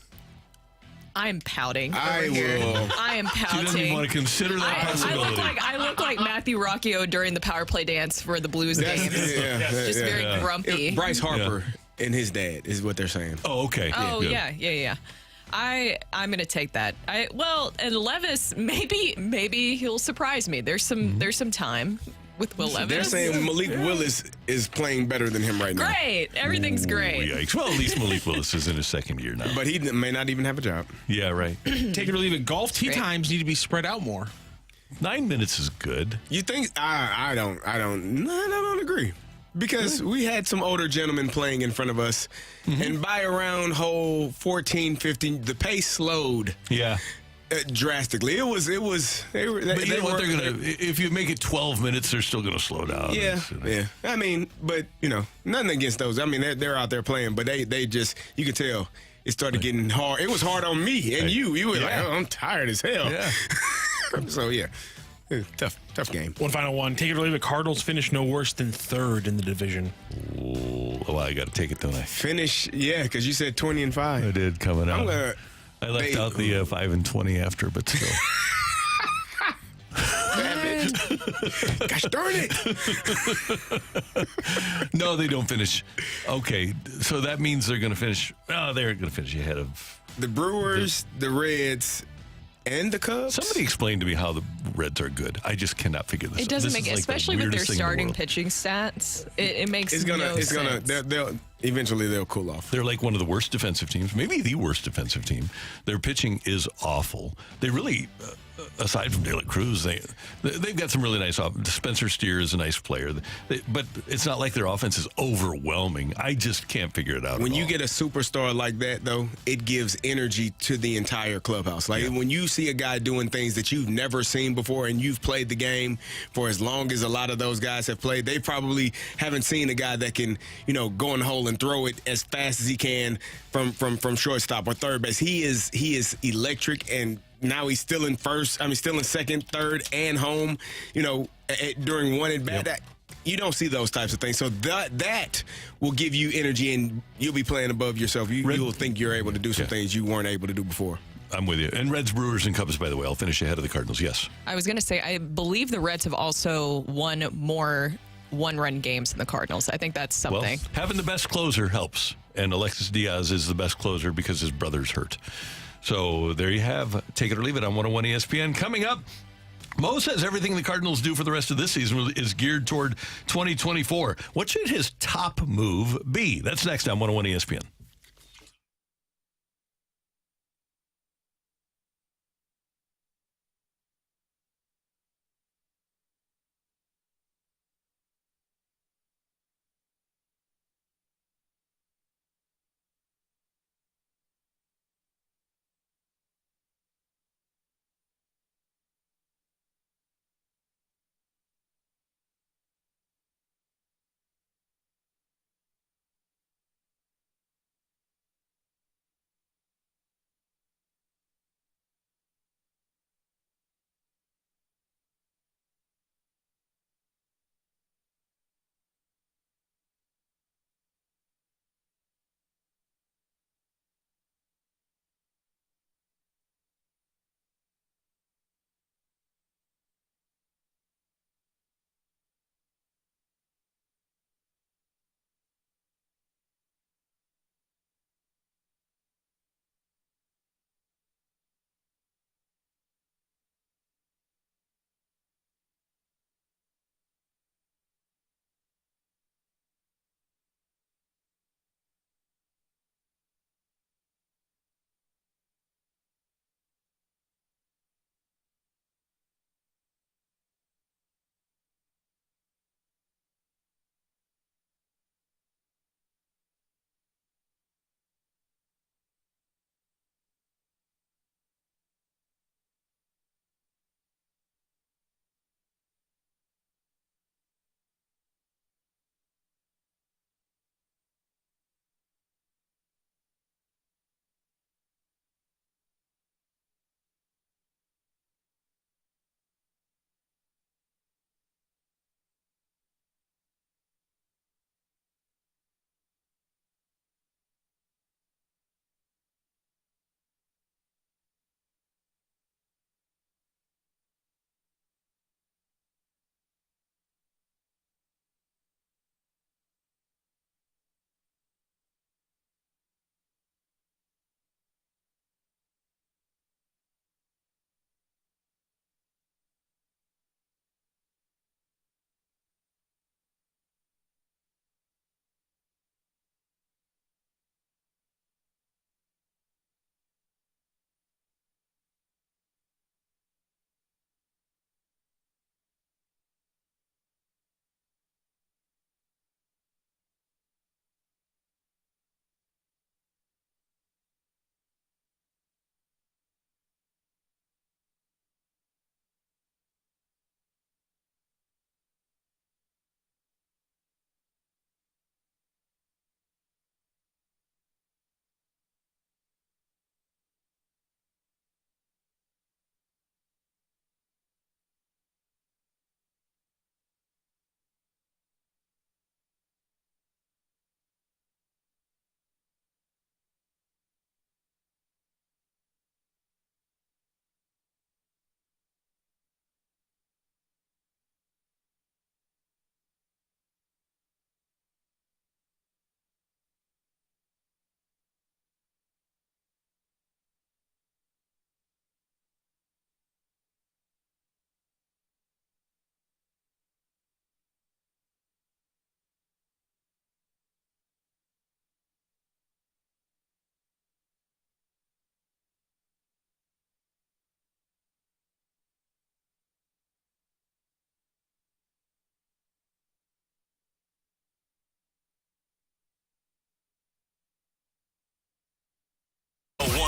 I'm pouting. I over here. will. I am She doesn't even pouting. want to consider that possibility. I look like Matthew Rocchio during the power play dance for the Blues games. Just very grumpy. Bryce Harper and his dad is what they're saying. Oh, okay. Oh Good. yeah. I'm gonna take that. And Levis, maybe he'll surprise me. There's some time with Will Levis. They're saying Malik Willis is playing better than him right now. Great, everything's great. Yikes. Well, at least Malik Willis is in his second year now. But he may not even have a job. Yeah, right. Take it or leave it. Golf tee times need to be spread out more. 9 minutes is good. You think? I don't agree. Because we had some older gentlemen playing in front of us, and by around hole 14, 15, the pace slowed. Yeah. Drastically. It was. They were. But you know what? They're gonna. If you make it 12 minutes, they're still gonna slow down. Yeah. I mean, but nothing against those. I mean, they're out there playing, but they just, you could tell it started getting hard. It was hard on me and you. You were like, oh, I'm tired as hell. Yeah. So yeah, tough game. One final one. Take it or leave it. Cardinals finish no worse than third in the division. Oh, well, I got to take it, don't I? Finish, yeah, because you said 20-5. I did coming out. I left they- out the 5 and 20 after, but still. Gosh darn it! No, they don't finish. Okay, so that means they're going to finish. Oh, they're going to finish ahead of. The Brewers, the Reds, and the Cubs. Somebody explained to me how the Reds are good. I just cannot figure this out. It doesn't This make, is like the especially with their weirdest thing in the starting world. pitching stats. It makes no sense. They'll eventually they'll cool off. They're like one of the worst defensive teams, maybe the worst defensive team. Their pitching is awful. They really, aside from De La Cruz, they've got some really nice. Spencer Steer is a nice player, but it's not like their offense is overwhelming. I just can't figure it out. When at you all. get a superstar like that, though, it gives energy to the entire clubhouse. Like when you see a guy doing things that you've never seen before, and you've played the game for as long as a lot of those guys have played, they probably haven't seen a guy that can, go in the hole and throw it as fast as he can from shortstop or third base. He is electric, and now he's still in second, third, and home. During one at bat. Yep. You don't see those types of things. So that will give you energy, and you'll be playing above yourself. You will think you're able to do some things you weren't able to do before. I'm with you. And Reds, Brewers, and Cubs, by the way, I'll finish ahead of the Cardinals. Yes. I was going to say, I believe the Reds have also won more one-run games than the Cardinals. I think that's something. Well, having the best closer helps. And Alexis Diaz is the best closer because his brother's hurt. So there you have. Take it or leave it on 101 ESPN. Coming up, Mo says everything the Cardinals do for the rest of this season is geared toward 2024. What should his top move be? That's next on 101 ESPN.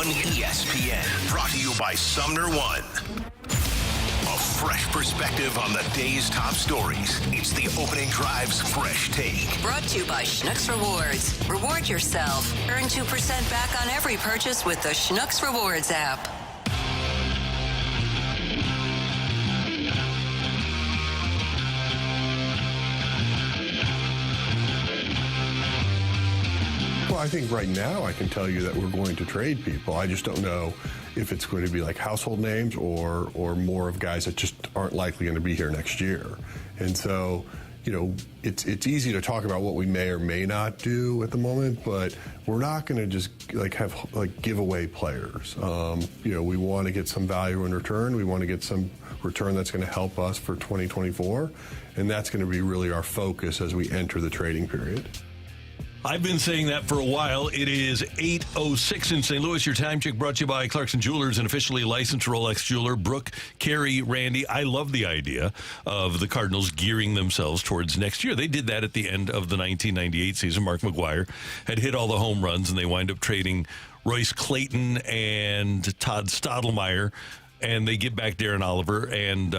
on ESPN. Brought to you by Sumner One. A fresh perspective on the day's top stories. It's the Opening Drive's Fresh Take. Brought to you by Schnucks Rewards. Reward yourself. Earn 2% back on every purchase with the Schnucks Rewards app. Well, I think right now I can tell you that we're going to trade people. I just don't know if it's going to be like household names or more of guys that just aren't likely going to be here next year. And so, you know, it's easy to talk about what we may or may not do at the moment, but we're not going to just give away players. You know, we want to get some value in return. We want to get some return that's going to help us for 2024, and that's going to be really our focus as we enter the trading period. I've been saying that for a while. It is 8:06 in St. Louis. Your time check brought to you by Clarkson Jewelers, an officially licensed Rolex jeweler. Brooke, Carrie, Randy, I love the idea of the Cardinals gearing themselves towards next year. They did that at the end of the 1998 season. Mark McGwire had hit all the home runs, and they wind up trading Royce Clayton and Todd Stottlemyre. And they get back Darren Oliver and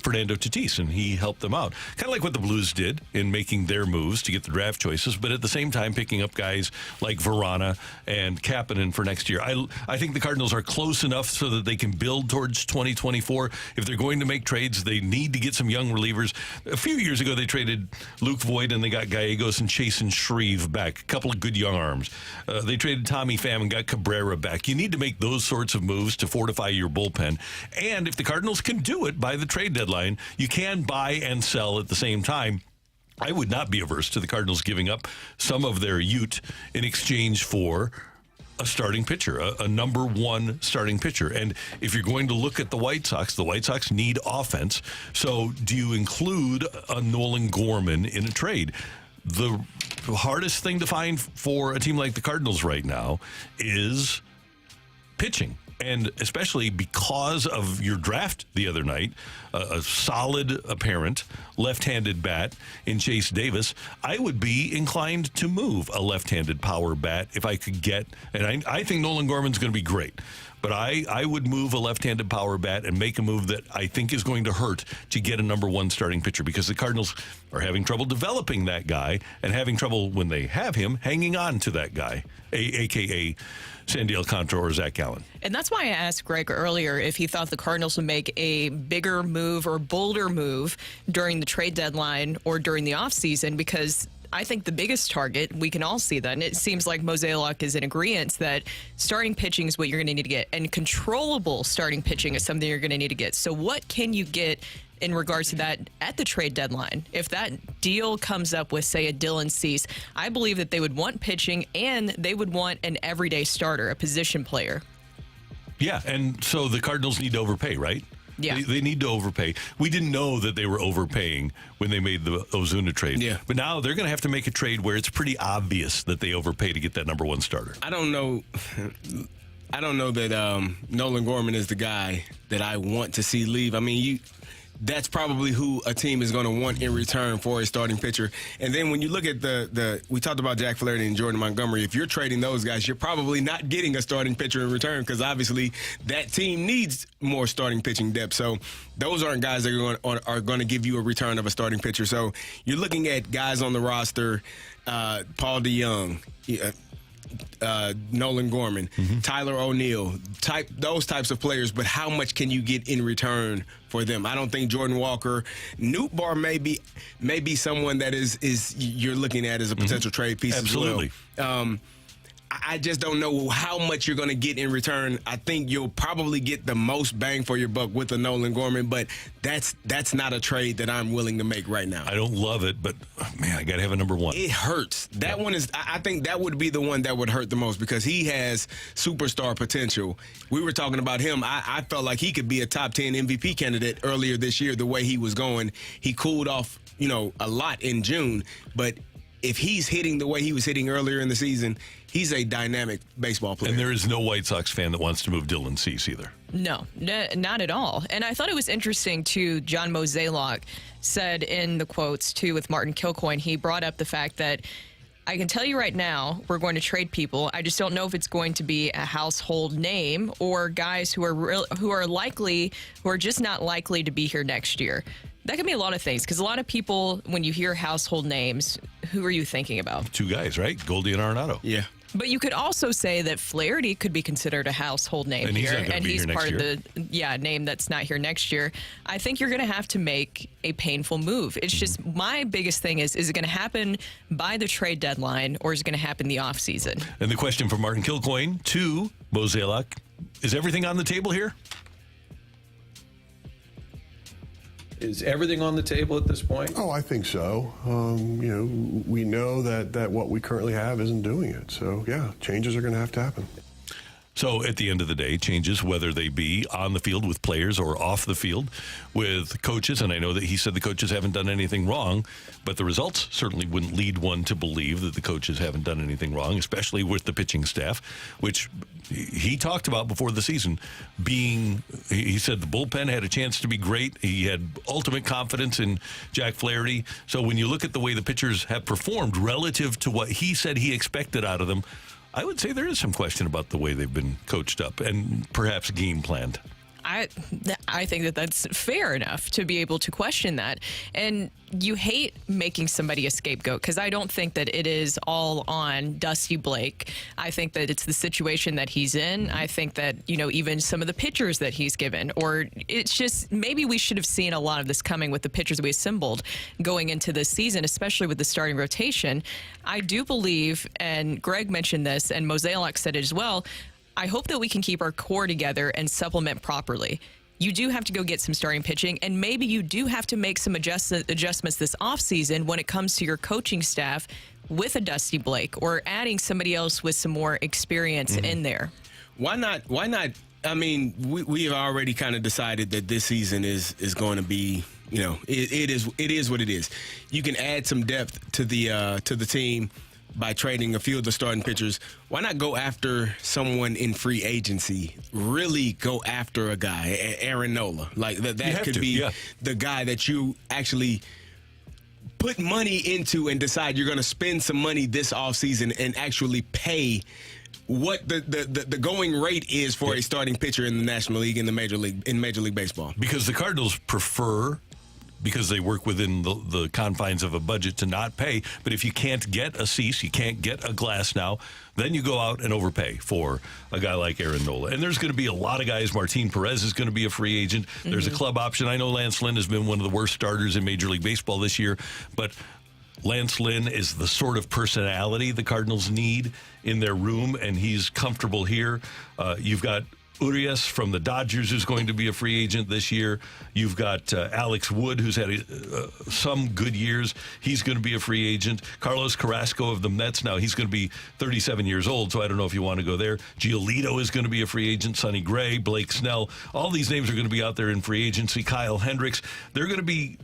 Fernando Tatis, and he helped them out. Kind of like what the Blues did in making their moves to get the draft choices, but at the same time picking up guys like Verana and Kapanen for next year. I think the Cardinals are close enough so that they can build towards 2024. If they're going to make trades, they need to get some young relievers. A few years ago, they traded Luke Voigt, and they got Gallegos and Chasen Shreve back. A couple of good young arms. They traded Tommy Pham and got Cabrera back. You need to make those sorts of moves to fortify your bullpen. And if the Cardinals can do it by the trade deadline, you can buy and sell at the same time. I would not be averse to the Cardinals giving up some of their youth in exchange for a starting pitcher, a number one starting pitcher. And if you're going to look at the White Sox need offense. So do you include a Nolan Gorman in a trade? The hardest thing to find for a team like the Cardinals right now is pitching. And especially because of your draft the other night, a solid apparent left-handed bat in Chase Davis, I would be inclined to move a left-handed power bat if I could get, and I think Nolan Gorman's going to be great, but I would move a left-handed power bat and make a move that I think is going to hurt to get a number one starting pitcher, because the Cardinals are having trouble developing that guy and having trouble, when they have him, hanging on to that guy, a.k.a. Sandy Alcantara or Zach Gallen. And that's why I asked Greg earlier if he thought the Cardinals would make a bigger move or bolder move during the trade deadline or during the offseason, because I think the biggest target, we can all see that, and it seems like Mozeliak is in agreement that starting pitching is what you're going to need to get, and controllable starting pitching is something you're going to need to get. So what can you get in regards to that at the trade deadline? If that deal comes up with, say, a Dylan Cease, I believe that they would want pitching and they would want an everyday starter, a position player. Yeah, and so the Cardinals need to overpay, right? Yeah. They need to overpay. We didn't know that they were overpaying when they made the Ozuna trade. Yeah. But now they're going to have to make a trade where it's pretty obvious that they overpay to get that number one starter. I don't know that Nolan Gorman is the guy that I want to see leave. I mean, that's probably who a team is going to want in return for a starting pitcher. And then when you look at we talked about Jack Flaherty and Jordan Montgomery. If you're trading those guys, you're probably not getting a starting pitcher in return, because obviously that team needs more starting pitching depth. So those aren't guys that are going to give you a return of a starting pitcher. So you're looking at guys on the roster, Paul DeYoung, Nolan Gorman, Tyler O'Neill, those types of players, but how much can you get in return for them? I don't think Jordan Walker, Nootbaar may be someone that is you're looking at as a potential trade piece. Absolutely. As well. I just don't know how much you're going to get in return. I think you'll probably get the most bang for your buck with a Nolan Gorman, but that's not a trade that I'm willing to make right now. I don't love it, but man, I got to have a number one. It hurts. That one is, I think that would be the one that would hurt the most, because he has superstar potential. We were talking about him. I felt like he could be a top 10 MVP candidate earlier this year, the way he was going. He cooled off, a lot in June, but if he's hitting the way he was hitting earlier in the season, he's a dynamic baseball player. And there is no White Sox fan that wants to move Dylan Cease either. No, not at all. And I thought it was interesting, too, John Mozeliak said in the quotes, too, with Martin Kilcoyne, he brought up the fact that I can tell you right now, we're going to trade people. I just don't know if it's going to be a household name or guys who are just not likely to be here next year. That could be a lot of things, because a lot of people, when you hear household names, who are you thinking about? Two guys, right? Goldie and Arenado. Yeah. But you could also say that Flaherty could be considered a household name and here, and he's here part next of the name that's not here next year. I think you're going to have to make a painful move. It's just my biggest thing is it going to happen by the trade deadline, or is it going to happen the offseason? And the question from Martin Kilcoyne to Mozeliak, is everything on the table here? Is everything on the table at this point? Oh, I think so. We know that what we currently have isn't doing it. So, yeah, changes are going to have to happen. So at the end of the day, changes, whether they be on the field with players or off the field with coaches. And I know that he said the coaches haven't done anything wrong, but the results certainly wouldn't lead one to believe that the coaches haven't done anything wrong, especially with the pitching staff, which he talked about before the season he said the bullpen had a chance to be great. He had ultimate confidence in Jack Flaherty. So when you look at the way the pitchers have performed relative to what he said he expected out of them, I would say there is some question about the way they've been coached up and perhaps game planned. I think that that's fair enough to be able to question that. And you hate making somebody a scapegoat, because I don't think that it is all on Dusty Blake. I think that it's the situation that he's in. I think that, even some of the pitchers that he's given, or it's just maybe we should have seen a lot of this coming with the pitchers we assembled going into this season, especially with the starting rotation. I do believe, and Greg mentioned this, and Mozeliak said it as well, I hope that we can keep our core together and supplement properly. You do have to go get some starting pitching, and maybe you do have to make some adjustments this offseason when it comes to your coaching staff with a Dusty Blake, or adding somebody else with some more experience in there. Why not? I mean, we have already kind of decided that this season is going to be, it is what it is. You can add some depth to the team by trading a few of the starting pitchers. Why not go after someone in free agency? Really go after a guy, Aaron Nola. Like that could be the guy that you actually put money into and decide you're going to spend some money this offseason and actually pay what the going rate is for a starting pitcher in the National League, in Major League Baseball. Because the Cardinals prefer, because they work within the confines of a budget, to not pay. But if you can't get a Cease, you can't get a Glass now, then you go out and overpay for a guy like Aaron Nola. And there's going to be a lot of guys. Martin Perez is going to be a free agent. There's a club option. I know Lance Lynn has been one of the worst starters in Major League Baseball this year, but Lance Lynn is the sort of personality the Cardinals need in their room, and he's comfortable here. You've got Urias from the Dodgers, who's going to be a free agent this year. You've got Alex Wood, who's had some good years. He's going to be a free agent. Carlos Carrasco of the Mets, now he's going to be 37 years old, so I don't know if you want to go there. Giolito is going to be a free agent. Sonny Gray, Blake Snell. All these names are going to be out there in free agency. Kyle Hendricks. They're going to be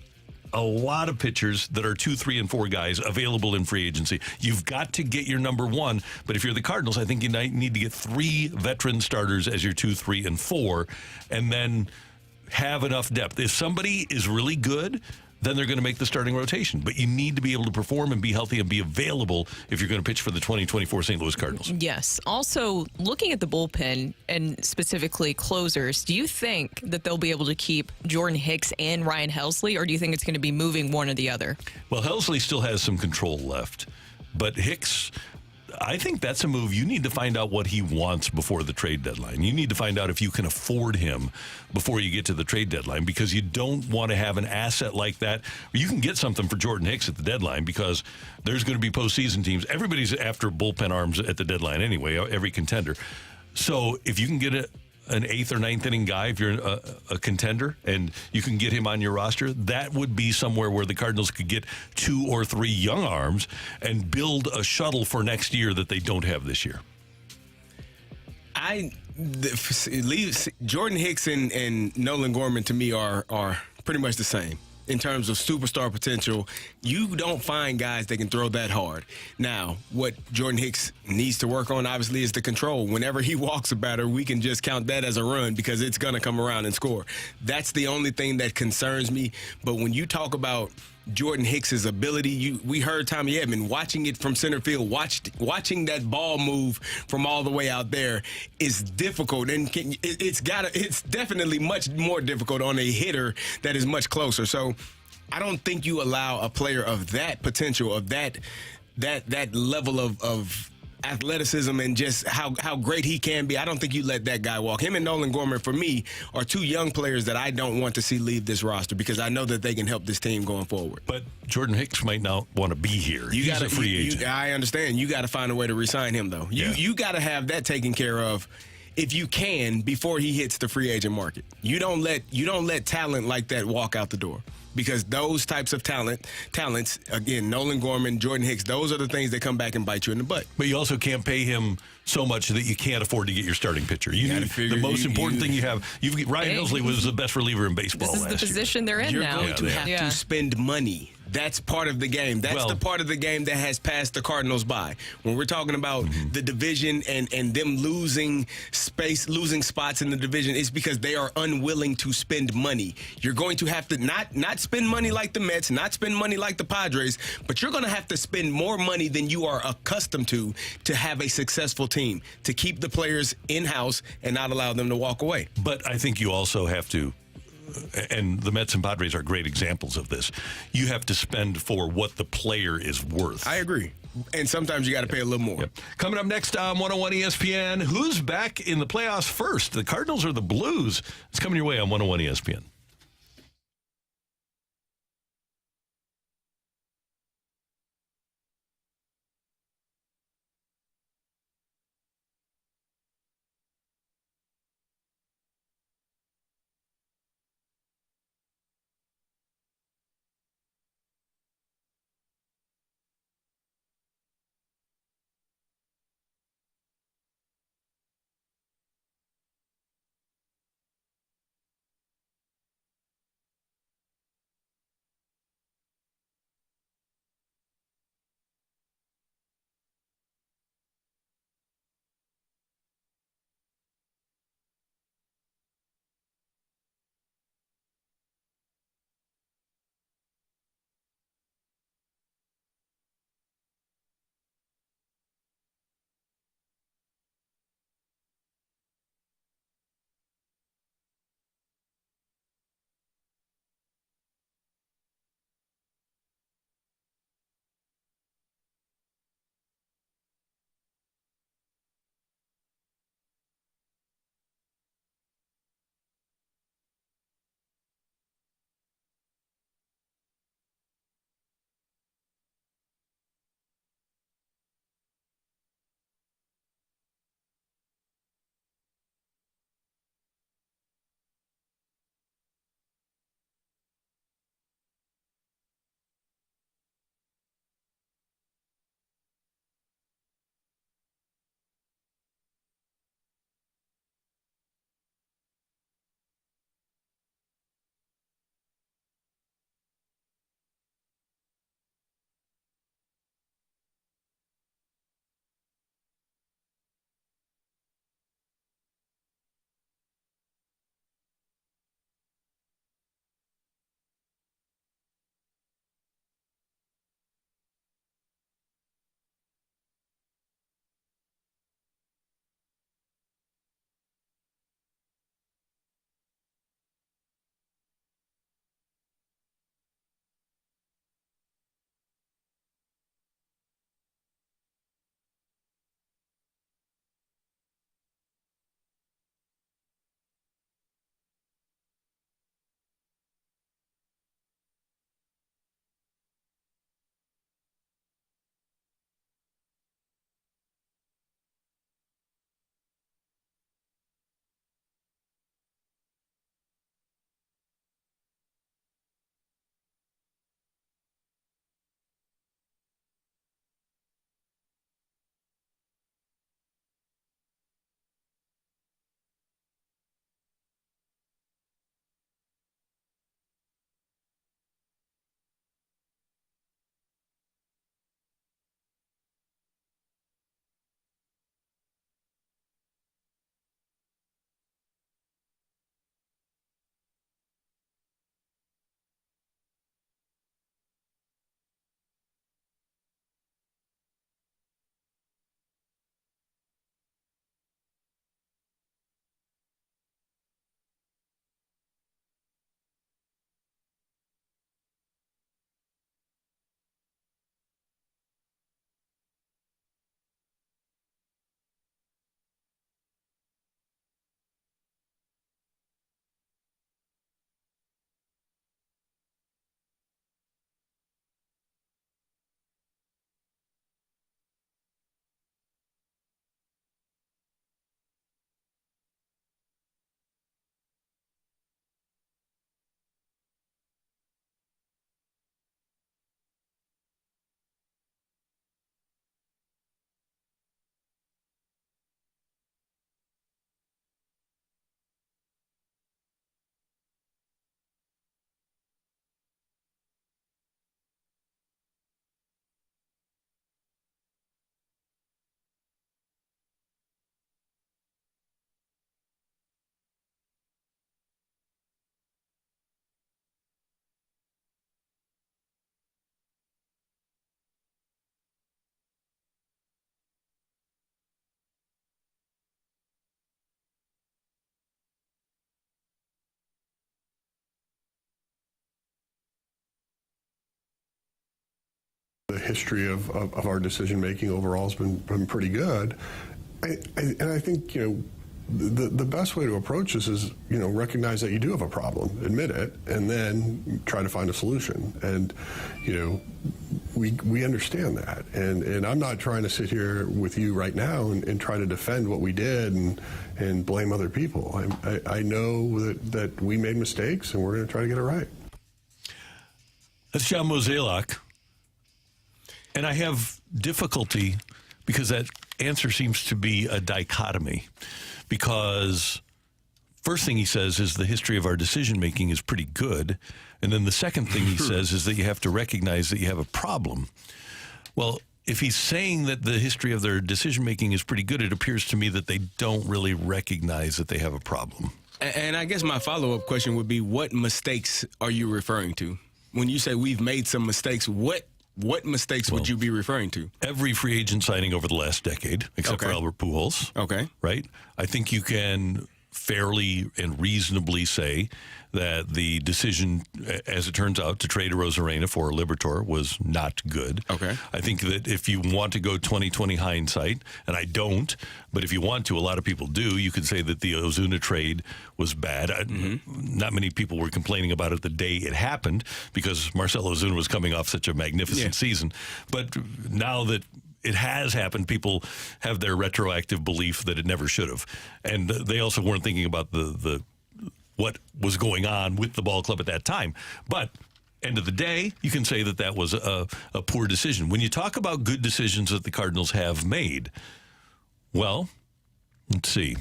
a lot of pitchers that are 2, 3, and 4 guys available in free agency. You've got to get your number one, but if you're the Cardinals, I think you need to get 3 veteran starters as your 2, 3, and 4, and then have enough depth. If somebody is really good, then they're going to make the starting rotation. But you need to be able to perform and be healthy and be available if you're going to pitch for the 2024 St. Louis Cardinals. Yes. Also, looking at the bullpen and specifically closers, do you think that they'll be able to keep Jordan Hicks and Ryan Helsley, or do you think it's going to be moving one or the other? Well, Helsley still has some control left, but Hicks, I think that's a move. You need to find out what he wants before the trade deadline. You need to find out if you can afford him before you get to the trade deadline, because you don't want to have an asset like that. You can get something for Jordan Hicks at the deadline, because there's going to be postseason teams. Everybody's after bullpen arms at the deadline anyway, every contender. So if you can get an 8th or 9th inning guy, if you're a contender, and you can get him on your roster, that would be somewhere where the Cardinals could get 2 or 3 young arms and build a shuttle for next year that they don't have this year. Jordan Hicks and Nolan Gorman, to me, are pretty much the same in terms of superstar potential. You don't find guys that can throw that hard. Now, what Jordan Hicks needs to work on, obviously, is the control. Whenever he walks a batter, we can just count that as a run, because it's going to come around and score. That's the only thing that concerns me. But when you talk about Jordan Hicks's ability. We heard Tommy Edman watching it from center field, watching that ball move from all the way out there is difficult, and it's definitely much more difficult on a hitter that is much closer. So I don't think you allow a player of that potential, of that level of athleticism and just how great he can be. I don't think you let that guy walk. Him and Nolan Gorman, for me, are two young players that I don't want to see leave this roster because I know that they can help this team going forward. But Jordan Hicks might not want to be here. He's a free agent. I understand. You got to find a way to re-sign him, though. You got to have that taken care of if you can before he hits the free agent market. You don't let talent like that walk out the door. Because those types of talents, again, Nolan Gorman, Jordan Hicks, those are the things that come back and bite you in the butt. But you also can't pay him so much that you can't afford to get your starting pitcher. You need the most important thing you have. Ryan Helsley was the best reliever in baseball last year. This is the position they're in now. You're going to have to spend money. That's part of the game. That's the part of the game that has passed the Cardinals by. When we're talking about the division and them losing spots in the division, it's because they are unwilling to spend money. You're going to have to not spend money like the Mets, not spend money like the Padres, but you're going to have to spend more money than you are accustomed to have a successful team, to keep the players in-house and not allow them to walk away. But I think you also have to, and the Mets and Padres are great examples of this, you have to spend for what the player is worth. I agree. And sometimes you got to pay a little more. Yep. Coming up next on 101 ESPN, who's back in the playoffs first, the Cardinals or the Blues? It's coming your way on 101 ESPN. history of our decision making overall has been pretty good. And I think, the best way to approach this is, recognize that you do have a problem, admit it, and then try to find a solution. And, we understand that. And I'm not trying to sit here with you right now and try to defend what we did and blame other people. I know that we made mistakes, and we're going to try to get it right. That's John Mozeliak. And I have difficulty because that answer seems to be a dichotomy. Because first thing he says is the history of our decision-making is pretty good. And then the second thing he says is that you have to recognize that you have a problem. Well, if he's saying that the history of their decision-making is pretty good, it appears to me that they don't really recognize that they have a problem. And I guess my follow-up question would be, what mistakes are you referring to? When you say we've made some mistakes, what mistakes would you be referring to? Every free agent signing over the last decade, except for Albert Pujols. Okay. Right? I think you can fairly and reasonably say that the decision, as it turns out, to trade Arozarena for Liberatore was not good. Okay. I think that if you want to go 20/20 hindsight, and I don't, but if you want to, a lot of people do, you could say that the Ozuna trade was bad. Not many people were complaining about it the day it happened because Marcell Ozuna was coming off such a magnificent season. But now that it has happened, people have their retroactive belief that it never should have. And they also weren't thinking about the what was going on with the ball club at that time. But end of the day, you can say that that was a poor decision. When you talk about good decisions that the Cardinals have made, well, let's see.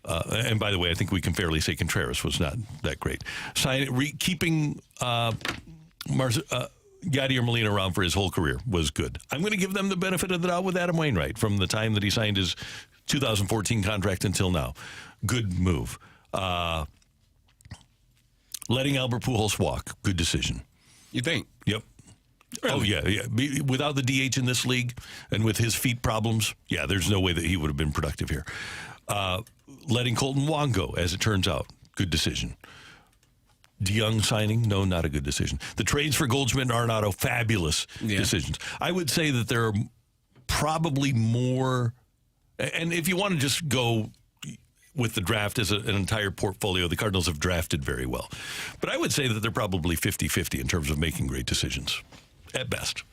And by the way, I think we can fairly say Contreras was not that great. Keeping Yadier Molina around for his whole career was good. I'm going to give them the benefit of the doubt with Adam Wainwright from the time that he signed his 2014 contract until now. Good move. Letting Albert Pujols walk, good decision. You think? Yep. Really? Oh, yeah. Without the DH in this league and with his feet problems, there's no way that he would have been productive here. Letting Colton Wong go, as it turns out, good decision. DeYoung signing, no, not a good decision. The trades for Goldschmidt and Arenado, fabulous decisions. I would say that there are probably more, and if you want to just go with the draft as an entire portfolio, the Cardinals have drafted very well. But I would say that they're probably 50-50 in terms of making great decisions, at best.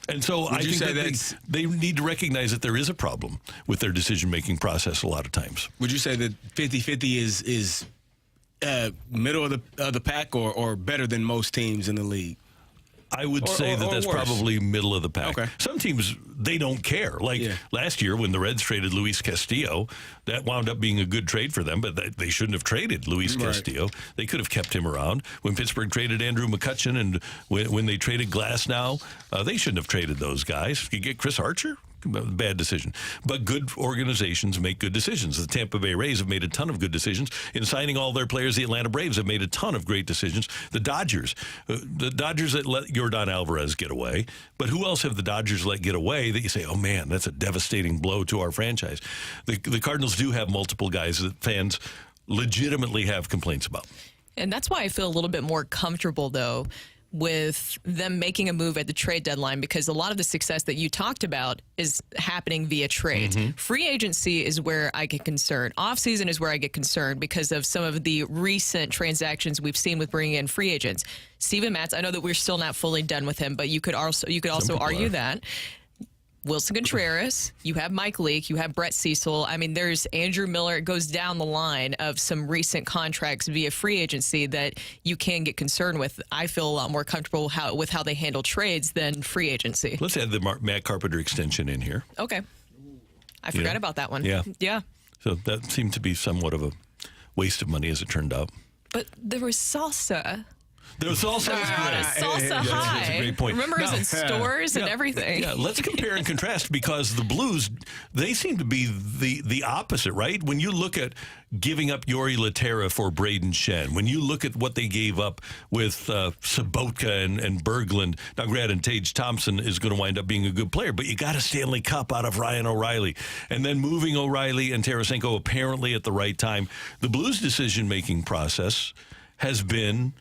And so I think that they need to recognize that there is a problem with their decision-making process a lot of times. Would you say that 50-50 is middle of the pack or better than most teams in the league? I would say that that's worse. Probably middle of the pack. Okay. Some teams, they don't care. Like last year when the Reds traded Luis Castillo, that wound up being a good trade for them, but they shouldn't have traded Luis Castillo. They could have kept him around. When Pittsburgh traded Andrew McCutchen and when they traded Glasnow, they shouldn't have traded those guys. You get Chris Archer? Bad decision. But good organizations make good decisions. The Tampa Bay Rays have made a ton of good decisions. In signing all their players, the Atlanta Braves have made a ton of great decisions. The Dodgers that let Yordan Alvarez get away. But who else have the Dodgers let get away that you say, oh, man, that's a devastating blow to our franchise? The Cardinals do have multiple guys that fans legitimately have complaints about. And that's why I feel a little bit more comfortable, though, with them making a move at the trade deadline, because a lot of the success that you talked about is happening via trades. Free agency is where I get concerned. Offseason is where I get concerned because of some of the recent transactions we've seen with bringing in free agents. Steven Matz, I know that we're still not fully done with him, but you could also argue that. Wilson Contreras, you have Mike Leake, you have Brett Cecil. I mean, there's Andrew Miller. It goes down the line of some recent contracts via free agency that you can get concerned with. I feel a lot more comfortable with how they handle trades than free agency. Let's add the Matt Carpenter extension in here. Okay. I forgot about that one. Yeah. So that seemed to be somewhat of a waste of money, as it turned out. But there was salsa. The salsa was great. Salsa high. That's a great point. Remember, it was in stores and everything. Yeah, let's compare and contrast, because the Blues, they seem to be the opposite, right? When you look at giving up Yori Laterra for Braden Shen, when you look at what they gave up with Sobotka and Berglund, now granted, Tage Thompson is going to wind up being a good player, but you got a Stanley Cup out of Ryan O'Reilly. And then moving O'Reilly and Tarasenko apparently at the right time. The Blues' decision-making process has been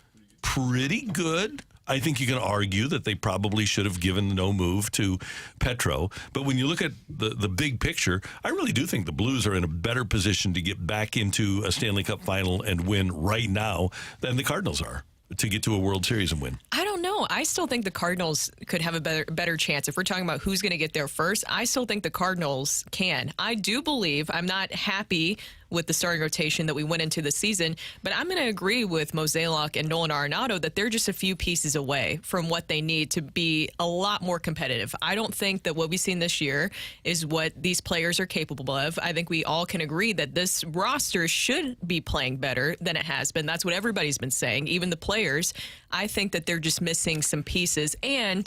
pretty good I think you can argue that they probably should have given no move to Petro. But when you look at the big picture, I really do think the Blues are in a better position to get back into a Stanley Cup final and win right now than the Cardinals are to get to a World Series and win. I don't know. I still think the Cardinals could have a better chance. If we're talking about who's going to get there first, I still think the Cardinals can. I do believe, I'm not happy with the starting rotation that we went into the season, but I'm going to agree with Mozeliak and Nolan Arenado that they're just a few pieces away from what they need to be a lot more competitive. I don't think that what we've seen this year is what these players are capable of. I think we all can agree that this roster should be playing better than it has been. That's what everybody's been saying, even the players. I think that they're just missing some pieces. And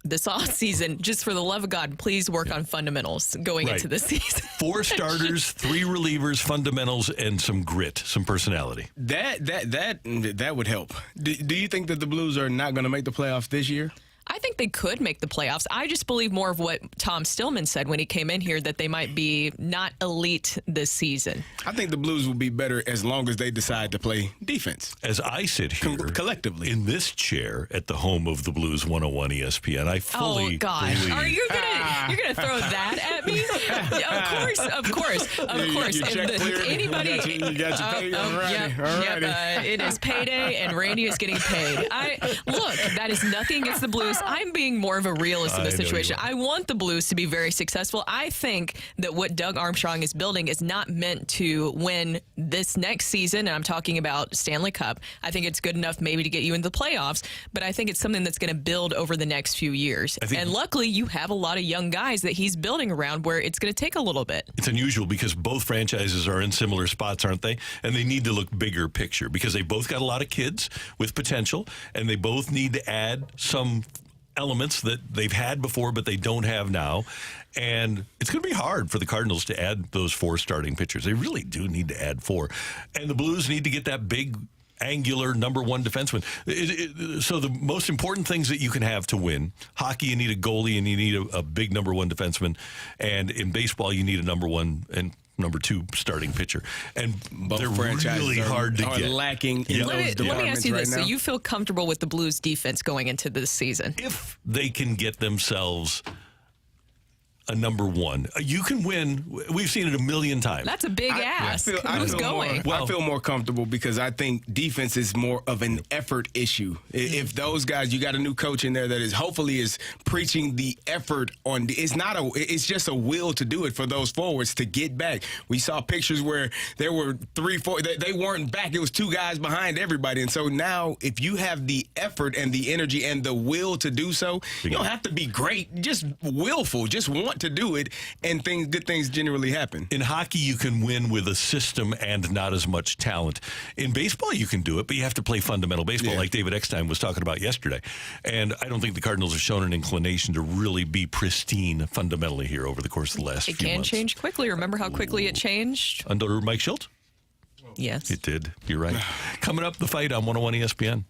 this offseason, just for the love of God, please work on fundamentals going into the season. 4 starters, 3 relievers, fundamentals, and some grit, some personality. That would help. Do you think that the Blues are not going to make the playoffs this year? I think they could make the playoffs. I just believe more of what Tom Stillman said when he came in here, that they might be not elite this season. I think the Blues will be better as long as they decide to play defense. As I sit here collectively in this chair at the home of the Blues 101 ESPN, I fully believe. Are you you're gonna throw that at me? Of course. Anybody? You got your pay. Alrighty. It is payday, and Randy is getting paid. Look, that is nothing against the Blues. I'm being more of a realist in this situation. I want the Blues to be very successful. I think that what Doug Armstrong is building is not meant to win this next season, and I'm talking about Stanley Cup. I think it's good enough maybe to get you into the playoffs, but I think it's something that's going to build over the next few years. And luckily, you have a lot of young guys that he's building around where it's going to take a little bit. It's unusual because both franchises are in similar spots, aren't they? And they need to look bigger picture because they both got a lot of kids with potential, and they both need to add some elements that they've had before but they don't have now. And it's going to be hard for the Cardinals to add those 4 starting pitchers. They really do need to add 4. And the Blues need to get that big, angular number 1 defenseman. So the most important things that you can have to win: hockey, you need a goalie and you need a big number 1 defenseman. And in baseball, you need a number 1 and number 2 starting pitcher. And both they're franchises really hard to get. Lacking in those departments. Let me ask you this. Right now? So you feel comfortable with the Blues defense going into this season? If they can get themselves a number 1, you can win. We've seen it a million times. That's a big ask. Who's going? I feel more comfortable because I think defense is more of an effort issue. If those guys, you got a new coach in there that is hopefully is preaching the effort on. It's just a will to do it for those forwards to get back. We saw pictures where there were 3, 4. They weren't back. It was 2 guys behind everybody. And so now, if you have the effort and the energy and the will to do so, you don't have to be great. Just willful. Just want to do it, and good things generally happen. In hockey, you can win with a system and not as much talent. In baseball, you can do it, but you have to play fundamental baseball, like David Eckstein was talking about yesterday. And I don't think the Cardinals have shown an inclination to really be pristine fundamentally here over the course of the last few months. It can change quickly. Remember how quickly it changed? Under Mike Schultz? Yes. It did. You're right. Coming up, the fight on 101 ESPN.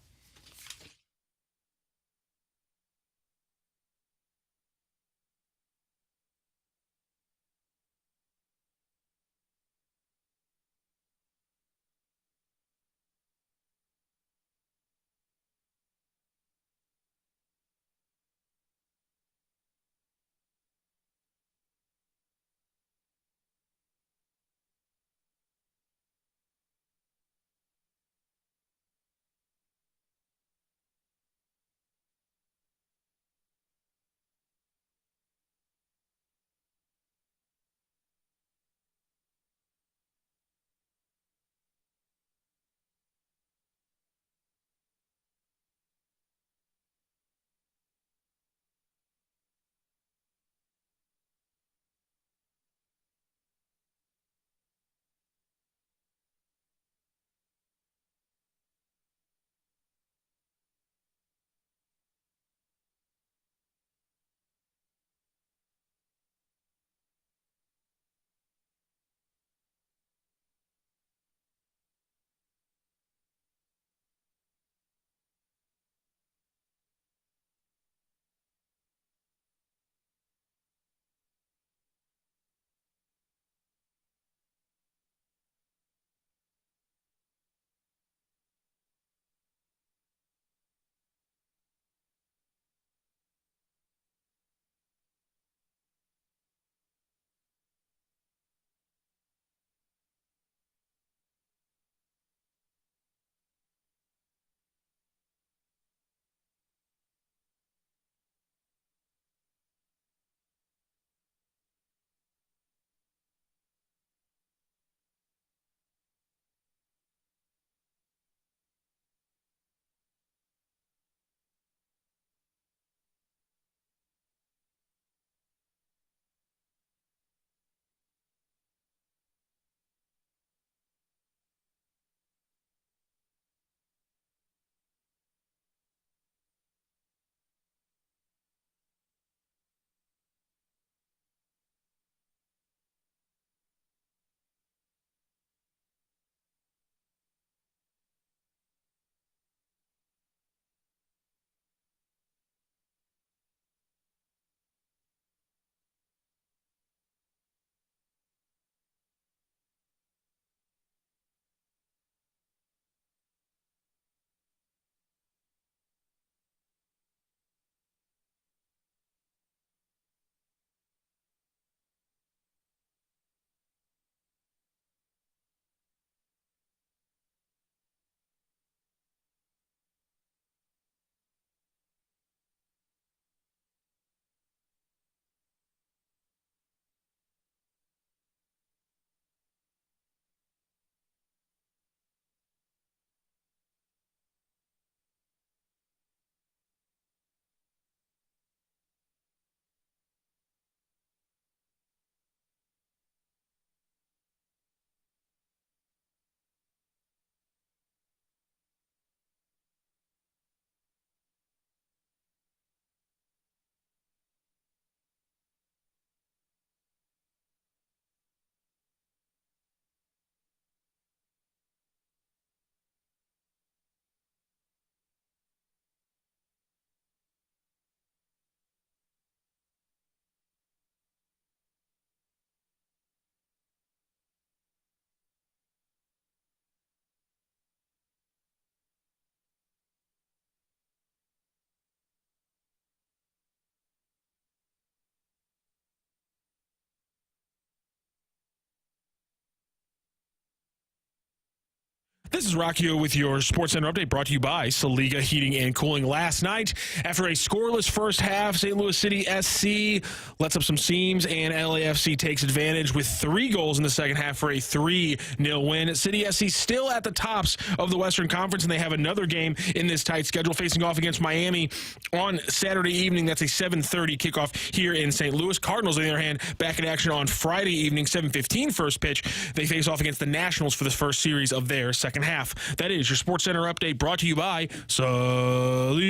This is Rocc with your SportsCenter update brought to you by Saliga Heating and Cooling. Last night, after a scoreless first half, St. Louis City SC lets up some seams, and LAFC takes advantage with 3 goals in the second half for a 3-0 win. City SC still at the tops of the Western Conference, and they have another game in this tight schedule, facing off against Miami on Saturday evening. That's a 7:30 kickoff here in St. Louis. Cardinals, on the other hand, back in action on Friday evening, 7:15 first pitch. They face off against the Nationals for the first series of their second half. That is your SportsCenter update brought to you by Saliga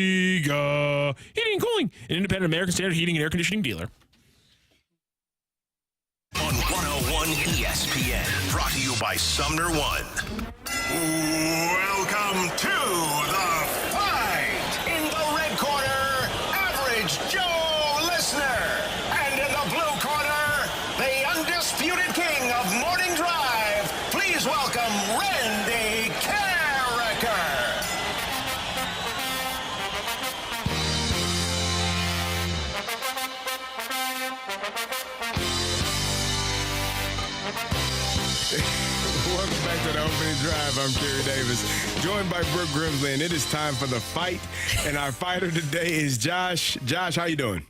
Heating and Cooling, an independent American Standard heating and air conditioning dealer. On 101 ESPN, brought to you by Sumner One. Welcome to the fight. In the red corner, Average Joe Listener. And in the blue corner, the undisputed king of morning drive. Please welcome Randy Carricker. Welcome back to the opening drive. I'm Kerry Davis, joined by Brooke Grimsley, and it is time for the fight. And our fighter today is Josh. Josh, how you doing?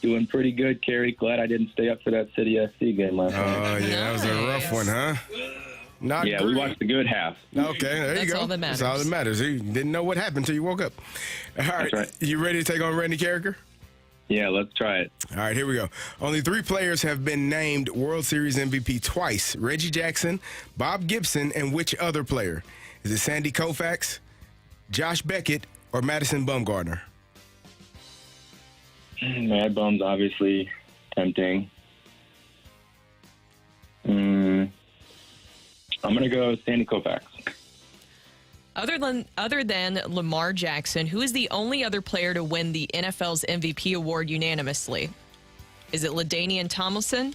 Doing pretty good, Kerry. Glad I didn't stay up for that City SC game last night. Oh, yeah, that was a rough one, huh? Not yeah, great. We watched the good half. Okay, there you go. That's all that matters. That's all that matters. You didn't know what happened until you woke up. All right. That's right. You ready to take on Randy Carricker? Yeah, let's try it. All right, here we go. Only 3 players have been named World Series MVP twice: Reggie Jackson, Bob Gibson, and which other player? Is it Sandy Koufax, Josh Beckett, or Madison Bumgarner? Mad Bum's obviously tempting. I'm going to go Sandy Koufax. Other than Lamar Jackson, who is the only other player to win the NFL's MVP award unanimously? Is it LaDainian Tomlinson,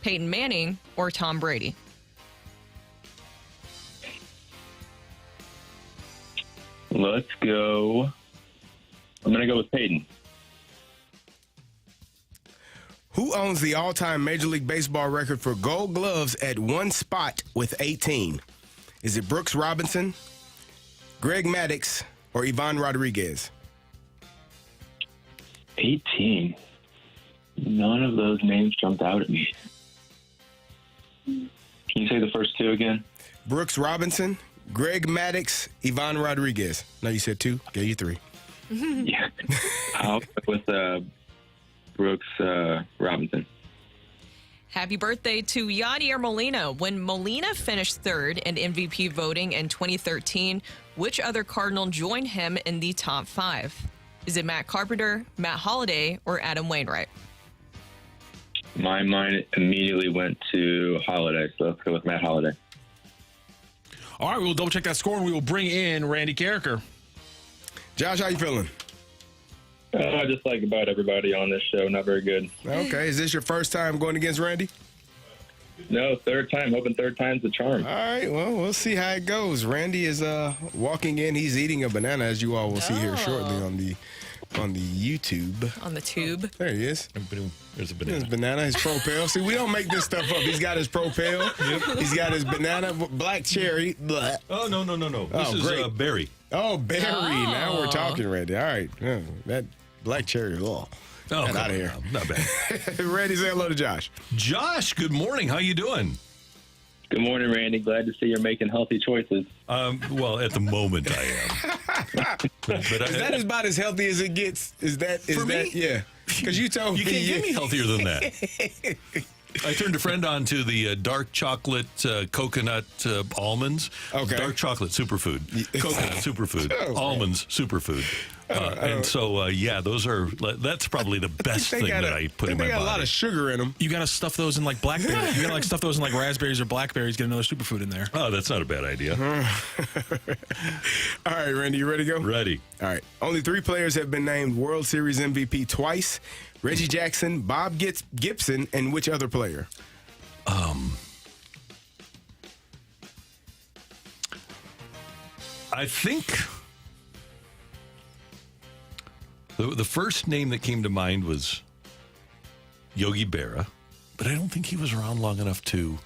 Peyton Manning, or Tom Brady? Let's go. I'm going to go with Peyton. Who owns the all-time Major League Baseball record for Gold Gloves at one spot with 18? Is it Brooks Robinson, Greg Maddux, or Ivan Rodriguez? 18. None of those names jumped out at me. Can you say the first 2 again? Brooks Robinson, Greg Maddux, Ivan Rodriguez. No, you said 2. Gave you 3. Yeah. I'll go with Brooks Robinson. Happy birthday to Yadier Molina. When Molina finished 3rd in MVP voting in 2013, which other Cardinal joined him in the top 5? Is it Matt Carpenter, Matt Holliday, or Adam Wainwright? My mind immediately went to Holliday, so let's go with Matt Holliday. All right, we'll double check that score, and we will bring in Randy Carricker. Josh, how you feeling? Just like about everybody on this show, not very good. Okay, is this your first time going against Randy? No, 3rd time. Hoping 3rd time's the charm. All right, well, we'll see how it goes. Randy is walking in. He's eating a banana, as you all will see here shortly on the YouTube. On the tube. There he is. There's a banana. His banana, his Propel. See, we don't make this stuff up. He's got his Propel. He's got his banana, black cherry. Blah. Oh, no. This is great. berry. Oh, berry. Now we're talking, Randy. All right. Yeah, that black cherry. Oh, get out of here. Not bad. Randy, say hello to Josh. Josh, good morning. How you doing? Good morning, Randy. Glad to see you're making healthy choices. Well, at the moment I am. but Is that about as healthy as it gets? Is that me? Yeah. Because you told me. You can't get me healthier than that. I turned a friend on to the dark chocolate coconut almonds. Okay. Dark chocolate superfood. Coconut superfood. Oh, almonds superfood. And so, that's probably the best thing that I put in my body. They got a lot of sugar in them. You got to stuff those in like blackberries. You got to stuff those in like raspberries or blackberries. Get another superfood in there. Oh, that's not a bad idea. All right, Randy, you ready to go? Ready. All right. Only 3 players have been named World Series MVP twice: Reggie Jackson, Bob Gibson, and which other player? I think the first name that came to mind was Yogi Berra, but I don't think he was around long enough to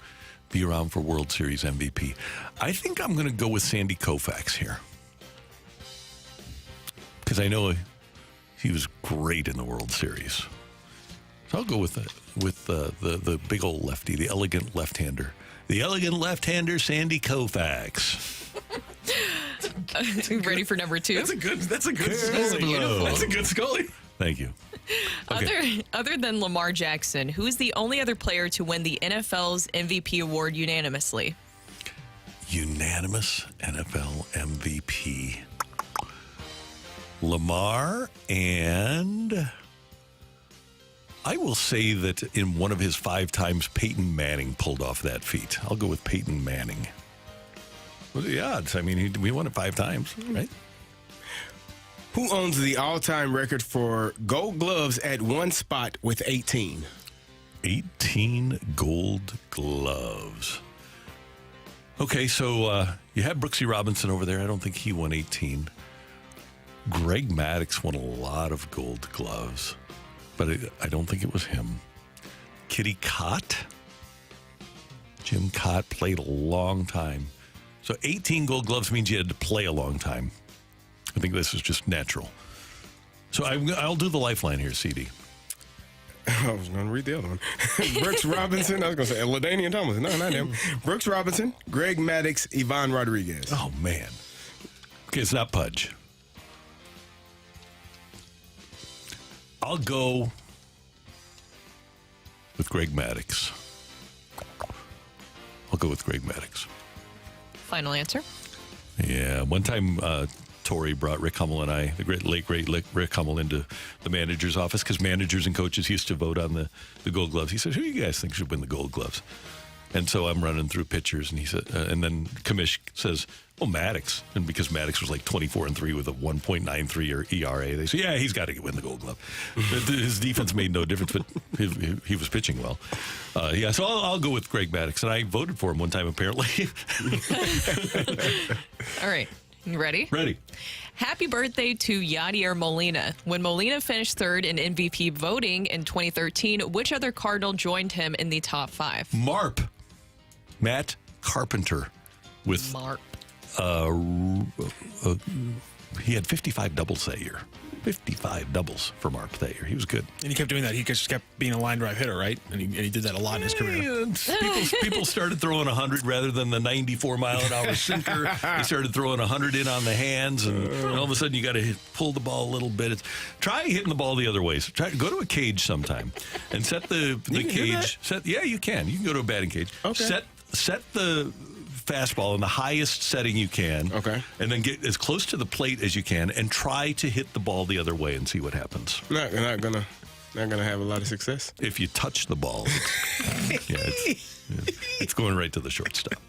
be around for World Series MVP. I think I'm going to go with Sandy Koufax here. Because I know he was great in the World Series. So I'll go with the big old lefty, the elegant left-hander. The elegant left-hander, Sandy Koufax. Ready for number 2? That's a good Scully. Beautiful. That's a good Scully. Thank you. Okay. Other than Lamar Jackson, who's the only other player to win the NFL's MVP award unanimously? Unanimous NFL MVP. Lamar, and I will say that in one of his 5 times, Peyton Manning pulled off that feat. I'll go with Peyton Manning. What are the odds? I mean, we won it 5 times, right? Who owns the all-time record for Gold Gloves at one spot with 18? 18 Gold Gloves. Okay, so you have Brooksy Robinson over there. I don't think he won 18. Greg Maddux won a lot of Gold Gloves, but I don't think it was him. Kitty Cott? Jim Cott played a long time. So 18 Gold Gloves means you had to play a long time. I think this is just natural. So I'll do the lifeline here, CD. I was going to read the other one. Brooks Robinson. I was going to say LaDainian Thomas. No, not him. Brooks Robinson, Greg Maddux, Yvonne Rodriguez. Oh, man. Okay, it's not Pudge. I'll go with Greg Maddux. I'll go with Greg Maddux. Final answer? Yeah. One time, Tori brought Rick Hummel and I, the late great Rick Hummel, into the manager's office because managers and coaches used to vote on the Gold Gloves. He said, "Who do you guys think should win the Gold Gloves?" And so I'm running through pictures, and he said, and then Kamish says, "Well, Maddux," and because Maddux was like 24-3 with a 1.93 ERA, they say, "Yeah, he's got to win the Gold Glove." His defense made no difference, but he was pitching well. Yeah, so I'll go with Greg Maddux, and I voted for him one time apparently. All right. You ready? Ready. Happy birthday to Yadier Molina. When Molina finished 3rd in MVP voting in 2013, which other Cardinal joined him in the top 5? Marp. Matt Carpenter with Marp. He had 55 doubles that year. 55 doubles for Marp that year. He was good. And he kept doing that. He just kept being a line drive hitter, right? And he did that a lot in his career. People started throwing 100 rather than the 94-mile-an-hour sinker. They started throwing 100 in on the hands, and all of a sudden you got to pull the ball a little bit. Try hitting the ball the other way. So go to a cage sometime and set the cage. Yeah, you can. You can go to a batting cage. Okay. Set the fastball in the highest setting you can. Okay. And then get as close to the plate as you can and try to hit the ball the other way and see what happens. Not gonna have a lot of success. If you touch the ball, it's going right to the shortstop.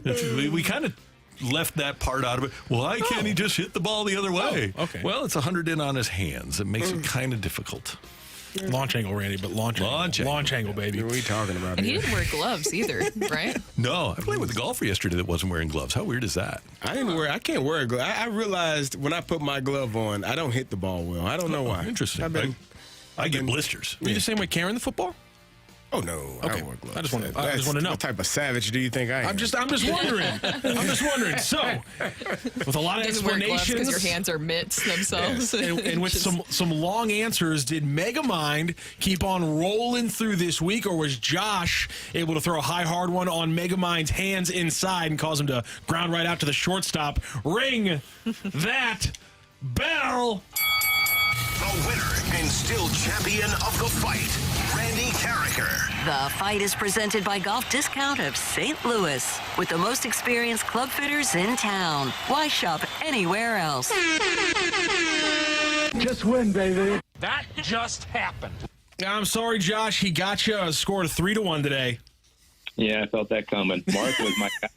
We kind of left that part out of it. Why can't he just hit the ball the other way? Oh, okay. Well, it's 100 in on his hands. It makes it kind of difficult. Launch angle, Randy, but launch angle, baby. What are we talking about And here? he didn't wear gloves either, right? No, I played with a golfer yesterday that wasn't wearing gloves. How weird is that? I can't wear a glove. I realized when I put my glove on, I don't hit the ball well. I don't know why. Interesting. I get blisters. Are you the same way Karen the football? Oh no! Okay. I don't wear gloves. I just want to know. What type of savage do you think I am? I'm just wondering. So, with a lot of Didn't wear gloves explanations, because your hands are mitts themselves. and with some long answers, did Megamind keep on rolling through this week, or was Josh able to throw a high hard one on Megamind's hands inside and cause him to ground right out to the shortstop? Ring that bell. The winner and still champion of the fight, Randy Carricker. The fight is presented by Golf Discount of St. Louis, with the most experienced club fitters in town. Why shop anywhere else? Just win, baby. That just happened. I'm sorry, Josh. He got you a score of 3-1 today. Yeah, I felt that coming. Mark was my guy.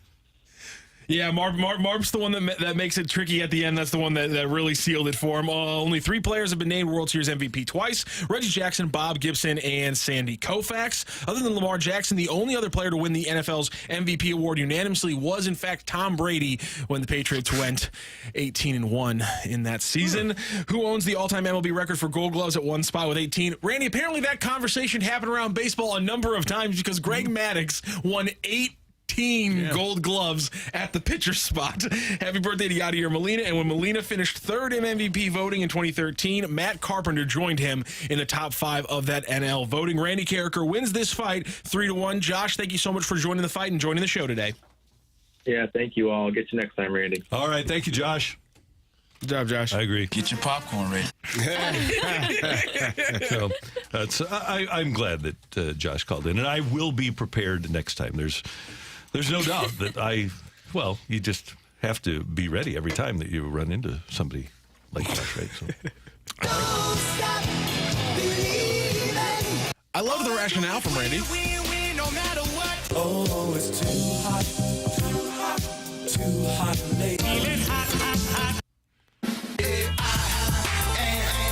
Yeah, Marv's the one that makes it tricky at the end. That's the one that really sealed it for him. Only 3 players have been named World Series MVP twice: Reggie Jackson, Bob Gibson, and Sandy Koufax. Other than Lamar Jackson, the only other player to win the NFL's MVP award unanimously was, in fact, Tom Brady when the Patriots went 18-1 in that season. Who owns the all-time MLB record for Gold Gloves at one spot with 18? Randy, apparently that conversation happened around baseball a number of times because Greg Maddux won 18 Gold Gloves at the pitcher spot. Happy birthday to Yadier Molina. And when Molina finished third in MVP voting in 2013, Matt Carpenter joined him in the top 5 of that NL voting. Randy Carricker wins this fight 3-1. Josh, thank you so much for joining the fight and joining the show today. Yeah, thank you all. I'll get you next time, Randy. All right. Thank you, Josh. Good job, Josh. I agree. Get your popcorn ready. So I'm glad that Josh called in, and I will be prepared next time. There's no doubt that you just have to be ready every time that you run into somebody like Josh, right? So. I love the rationale from Randy. Oh, it's too hot, lady. Feeling hot, hot, hot. Yeah, I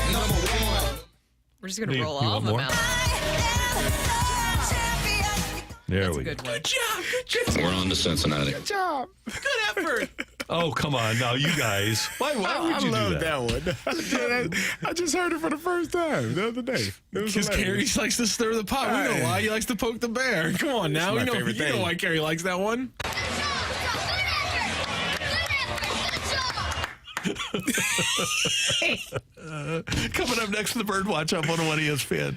am number 1. We're just going to roll all of them out. There That's we a good go. one. Good job. Good job. We're on to Cincinnati. Good job. Good effort. Oh, come on. Now, you guys. Why would you do that? one. I just heard it for the first time the other day. Because Carrie likes to stir the pot. We know why. He likes to poke the bear. Come on now. my You know favorite thing. why Carrie likes that one. Coming up next, the Birdwatch on 101 ESPN.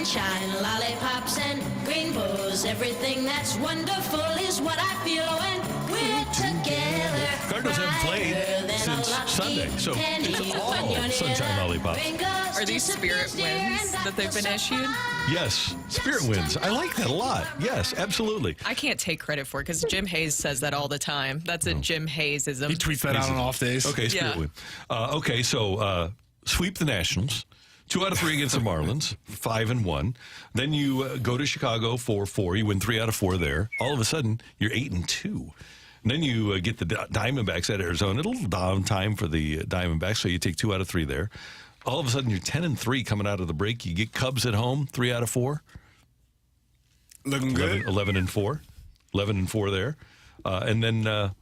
sunshine, lollipops, and rainbows. Everything that's wonderful is what I feel when we're together. Cardinals haven't played since Sunday, so it's all sunshine lollipops. Are these spirit wins that they've been issued? Yes, spirit wins. I like that a lot. Yes, absolutely. I can't take credit for it because Jim Hayes says that all the time. That's a Jim Hayesism. He tweets that out on off days. Okay, spirit win. Okay, so sweep the Nationals. 2 out of 3 against the Marlins, 5-1. Then you go to Chicago 4-4. You win 3 out of 4 there. All of a sudden, you're 8-2. And then you get the Diamondbacks at Arizona. A little down time for the Diamondbacks, so you take 2 out of 3 there. All of a sudden, you're 10-3 coming out of the break. You get Cubs at home, 3 out of 4. Looking good. 11-4. 11-4 there. And then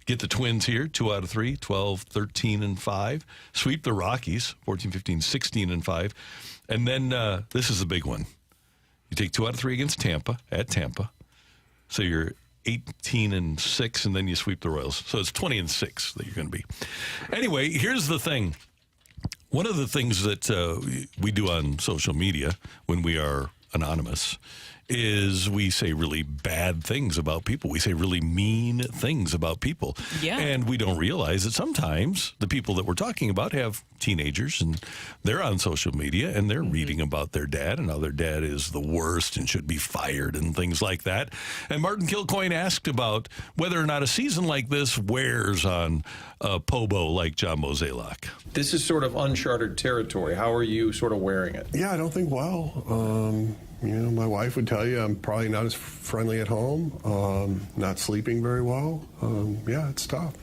get the Twins here, 2 out of 3, 12-13-5. Sweep the Rockies, 14-15, 16-5. And then this is the big one. You take 2 out of 3 against Tampa, at Tampa. So you're 18-6, and then you sweep the Royals. So it's 20-6 that you're going to be. Anyway, here's the thing. One of the things that we do on social media when we are anonymous is we say really bad things about people. We say really mean things about people. Yeah. And we don't realize that sometimes the people that we're talking about have teenagers and they're on social media and they're reading about their dad and how their dad is the worst and should be fired and things like that. And Martin Kilcoyne asked about whether or not a season like this wears on a Pobo like John Mozeliak. This is sort of uncharted territory. How are you sort of wearing it? Yeah, I don't think well. My wife would tell you I'm probably not as friendly at home, not sleeping very well. Yeah, it's tough.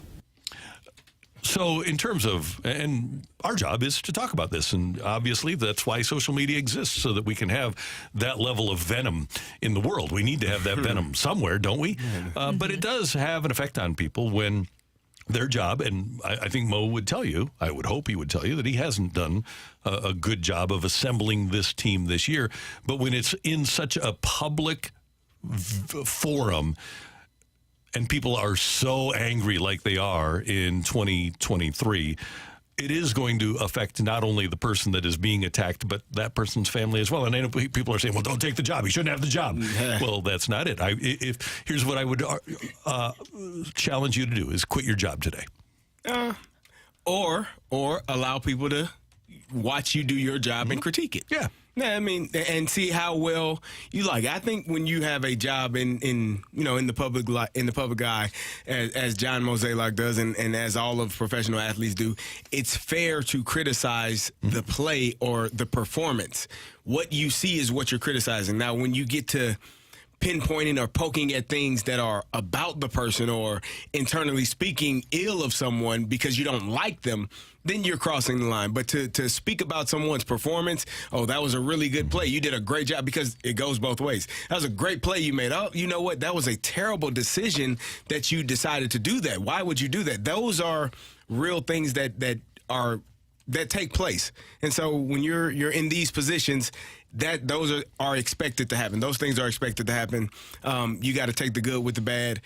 So in terms of, and our job is to talk about this, and obviously that's why social media exists, so that we can have that level of venom in the world. We need to have that venom somewhere, don't we? But it does have an effect on people when their job, and I think Mo would tell you, I would hope he would tell you, that he hasn't done a good job of assembling this team this year. But when it's in such a public forum, and people are so angry like they are in 2023, it is going to affect not only the person that is being attacked, but that person's family as well. And I know people are saying, well, don't take the job. You shouldn't have the job. Well, that's not it. Here's what I would challenge you to do is quit your job today. Or allow people to watch you do your job and critique it. Yeah. Yeah, I mean, and see how well you like. I think when you have a job in the public eye, as John Mozeliak does, and as all of professional athletes do, it's fair to criticize the play or the performance. What you see is what you're criticizing. Now, when you get to pinpointing or poking at things that are about the person or internally speaking ill of someone because you don't like them, then you're crossing the line. But to speak about someone's performance, oh, that was a really good play. You did a great job, because it goes both ways. That was a great play you made. Oh, you know what? That was a terrible decision that you decided to do that. Why would you do that? Those are real things that take place. And so when you're in these positions, those are expected to happen. Those things are expected to happen. You got to take the good with the bad.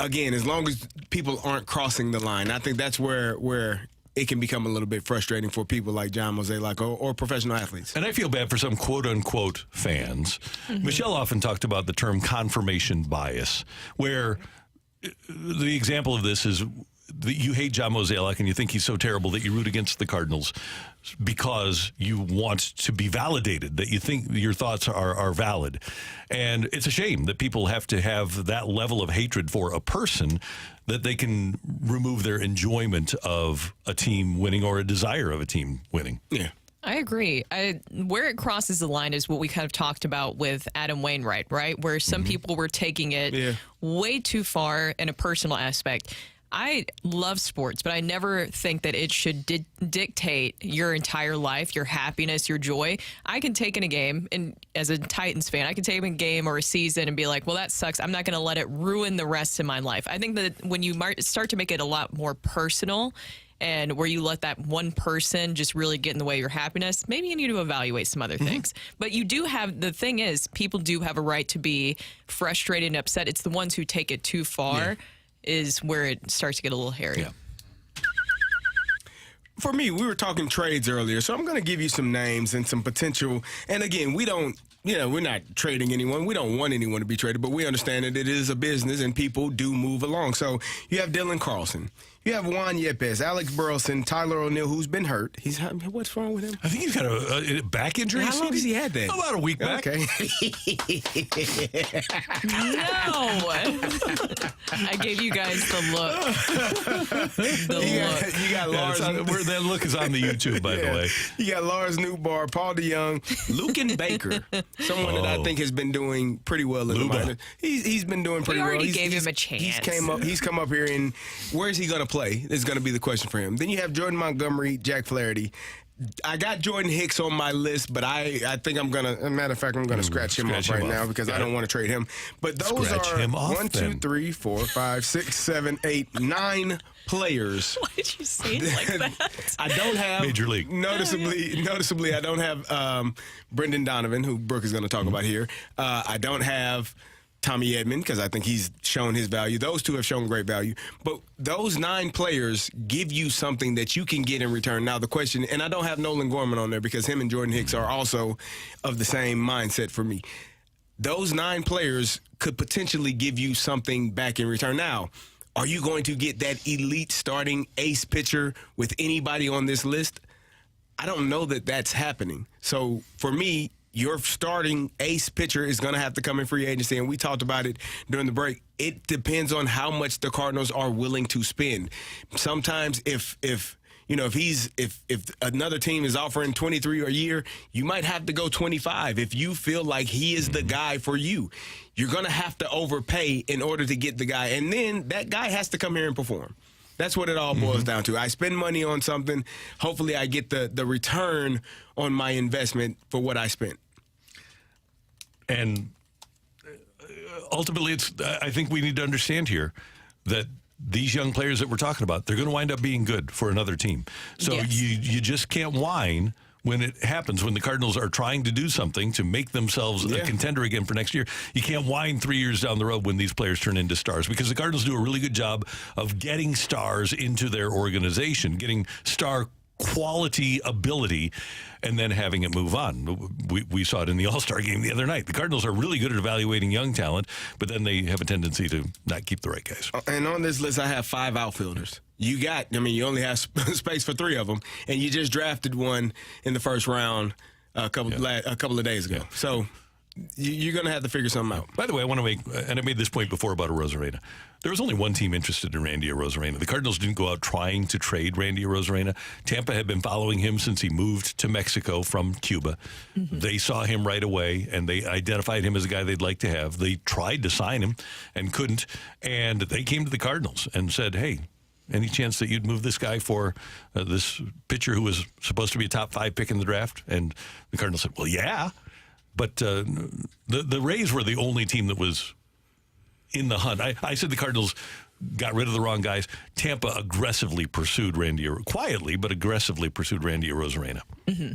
Again, as long as people aren't crossing the line, I think that's where it can become a little bit frustrating for people like John Mozeliak or professional athletes. And I feel bad for some quote-unquote fans. Michelle often talked about the term confirmation bias, where the example of this is that you hate John Mozeliak and you think he's so terrible that you root against the Cardinals because you want to be validated, that you think your thoughts are valid. And it's a shame that people have to have that level of hatred for a person that they can remove their enjoyment of a team winning or a desire of a team winning. Yeah. I agree. Where it crosses the line is what we kind of talked about with Adam Wainwright, right? Where some people were taking it way too far in a personal aspect. I love sports, but I never think that it should dictate your entire life, your happiness, your joy. I can take in a game, and as a Titans fan, I can take in a game or a season and be like, well, that sucks. I'm not going to let it ruin the rest of my life. I think that when you start to make it a lot more personal, and where you let that one person just really get in the way of your happiness, maybe you need to evaluate some other things. But you do have, the thing is, people do have a right to be frustrated and upset. It's the ones who take it too far is where it starts to get a little hairy. Yeah. For me, we were talking trades earlier, so I'm going to give you some names and some potential. And again, we don't we're not trading anyone. We don't want anyone to be traded, but we understand that it is a business and people do move along. So you have Dylan Carlson. You have Juan Yepes, Alex Burleson, Tyler O'Neill, who's been hurt. What's wrong with him? I think he's got a back injury. How long has he had that? About a week back. Okay. No. I gave you guys the look. You got Lars. That look is on the YouTube, by the way. You got Lars Newbar, Paul DeYoung, Lucan Baker, someone that I think has been doing pretty well in the minors. He's been doing pretty well. We already gave him a chance. He's come up here, and where is he going to play? Is going to be the question for him. Then you have Jordan Montgomery, Jack Flaherty. I got Jordan Hicks on my list, but I think I'm going to, as a matter of fact, I'm going to scratch him off right now because I don't want to trade him. But those are 1, 2, 3, 4, 5, 6, 7, 8, 9 players. Why did you say it like that? I don't have Major League. Noticeably, I don't have Brendan Donovan, who Brooke is going to talk about here. I don't have Tommy Edman, because I think he's shown his value. Those two have shown great value. But those 9 players give you something that you can get in return. Now, the question, and I don't have Nolan Gorman on there because him and Jordan Hicks are also of the same mindset for me. Those 9 players could potentially give you something back in return. Now, are you going to get that elite starting ace pitcher with anybody on this list? I don't know that that's happening. So, for me, your starting ace pitcher is going to have to come in free agency, and we talked about it during the break. It depends on how much the Cardinals are willing to spend. Sometimes if another team is offering 23 a year, you might have to go 25. If you feel like he is the guy for you, you're going to have to overpay in order to get the guy, and then that guy has to come here and perform. That's what it all boils down to. I spend money on something. Hopefully I get the return on my investment for what I spent. And ultimately, I think we need to understand here that these young players that we're talking about, they're going to wind up being good for another team. So you just can't whine when it happens, when the Cardinals are trying to do something to make themselves a contender again for next year. You can't whine 3 years down the road when these players turn into stars, because the Cardinals do a really good job of getting stars into their organization, getting star quality ability, and then having it move on. We saw it in the All-Star game the other night. The Cardinals are really good at evaluating young talent, but then they have a tendency to not keep the right guys. And on this list, I have 5 outfielders. You only have space for 3 of them, and you just drafted one in the first round a couple of days ago. So you're going to have to figure something out. By the way, I want to make, and I made this point before about Arozarena. There was only one team interested in Randy Arozarena. The Cardinals didn't go out trying to trade Randy Arozarena. Tampa had been following him since he moved to Mexico from Cuba. Mm-hmm. They saw him right away, and they identified him as a guy they'd like to have. They tried to sign him and couldn't, and they came to the Cardinals and said, hey, any chance that you'd move this guy for this pitcher who was supposed to be a top 5 pick in the draft? And the Cardinals said, well, yeah. But the Rays were the only team that was in the hunt. I said the Cardinals got rid of the wrong guys. Tampa aggressively pursued quietly, but aggressively pursued Randy Arozarena. Mm-hmm.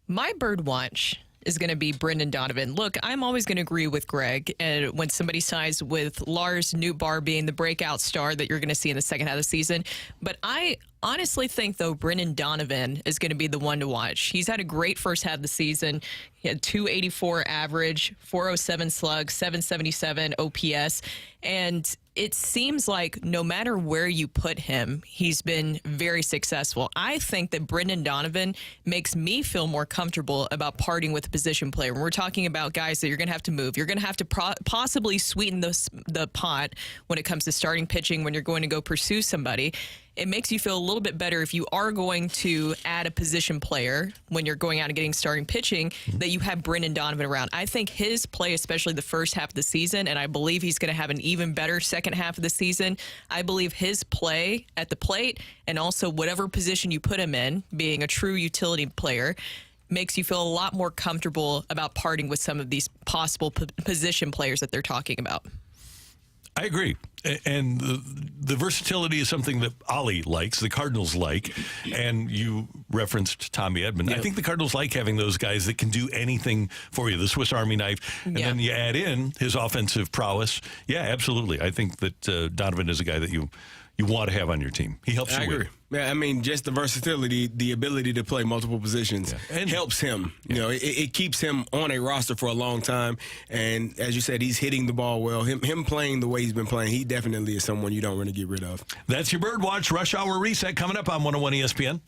My bird watch is going to be Brendan Donovan. Look, I'm always going to agree with Greg when somebody signs with Lars Newbar being the breakout star that you're going to see in the second half of the season. But I honestly think, though, Brendan Donovan is going to be the one to watch. He's had a great first half of the season. He had 284 average, 407 slug, 777 OPS. And it seems like no matter where you put him, he's been very successful. I think that Brendan Donovan makes me feel more comfortable about parting with a position player. When we're talking about guys that you're going to have to move, you're going to have to possibly sweeten the pot when it comes to starting pitching when you're going to go pursue somebody. It makes you feel a little bit better if you are going to add a position player when you're going out and getting starting pitching, that you have Brendan Donovan around. I think his play, especially the first half of the season, and I believe he's going to have an even better second half of the season. I believe his play at the plate and also whatever position you put him in, being a true utility player, makes you feel a lot more comfortable about parting with some of these possible position players that they're talking about. I agree. And the versatility is something that Ollie likes, the Cardinals like, and you referenced Tommy Edman. I think the Cardinals like having those guys that can do anything for you, the Swiss Army knife. And then you add in his offensive prowess. Yeah, absolutely. I think that Donovan is a guy that you want to have on your team. He helps you win. Yeah, I mean, just the versatility, the ability to play multiple positions helps him. You know, it keeps him on a roster for a long time. And as you said, he's hitting the ball well. Him playing the way he's been playing, he definitely is someone you don't want to get rid of. That's your Birdwatch Rush Hour Reset coming up on 101 ESPN.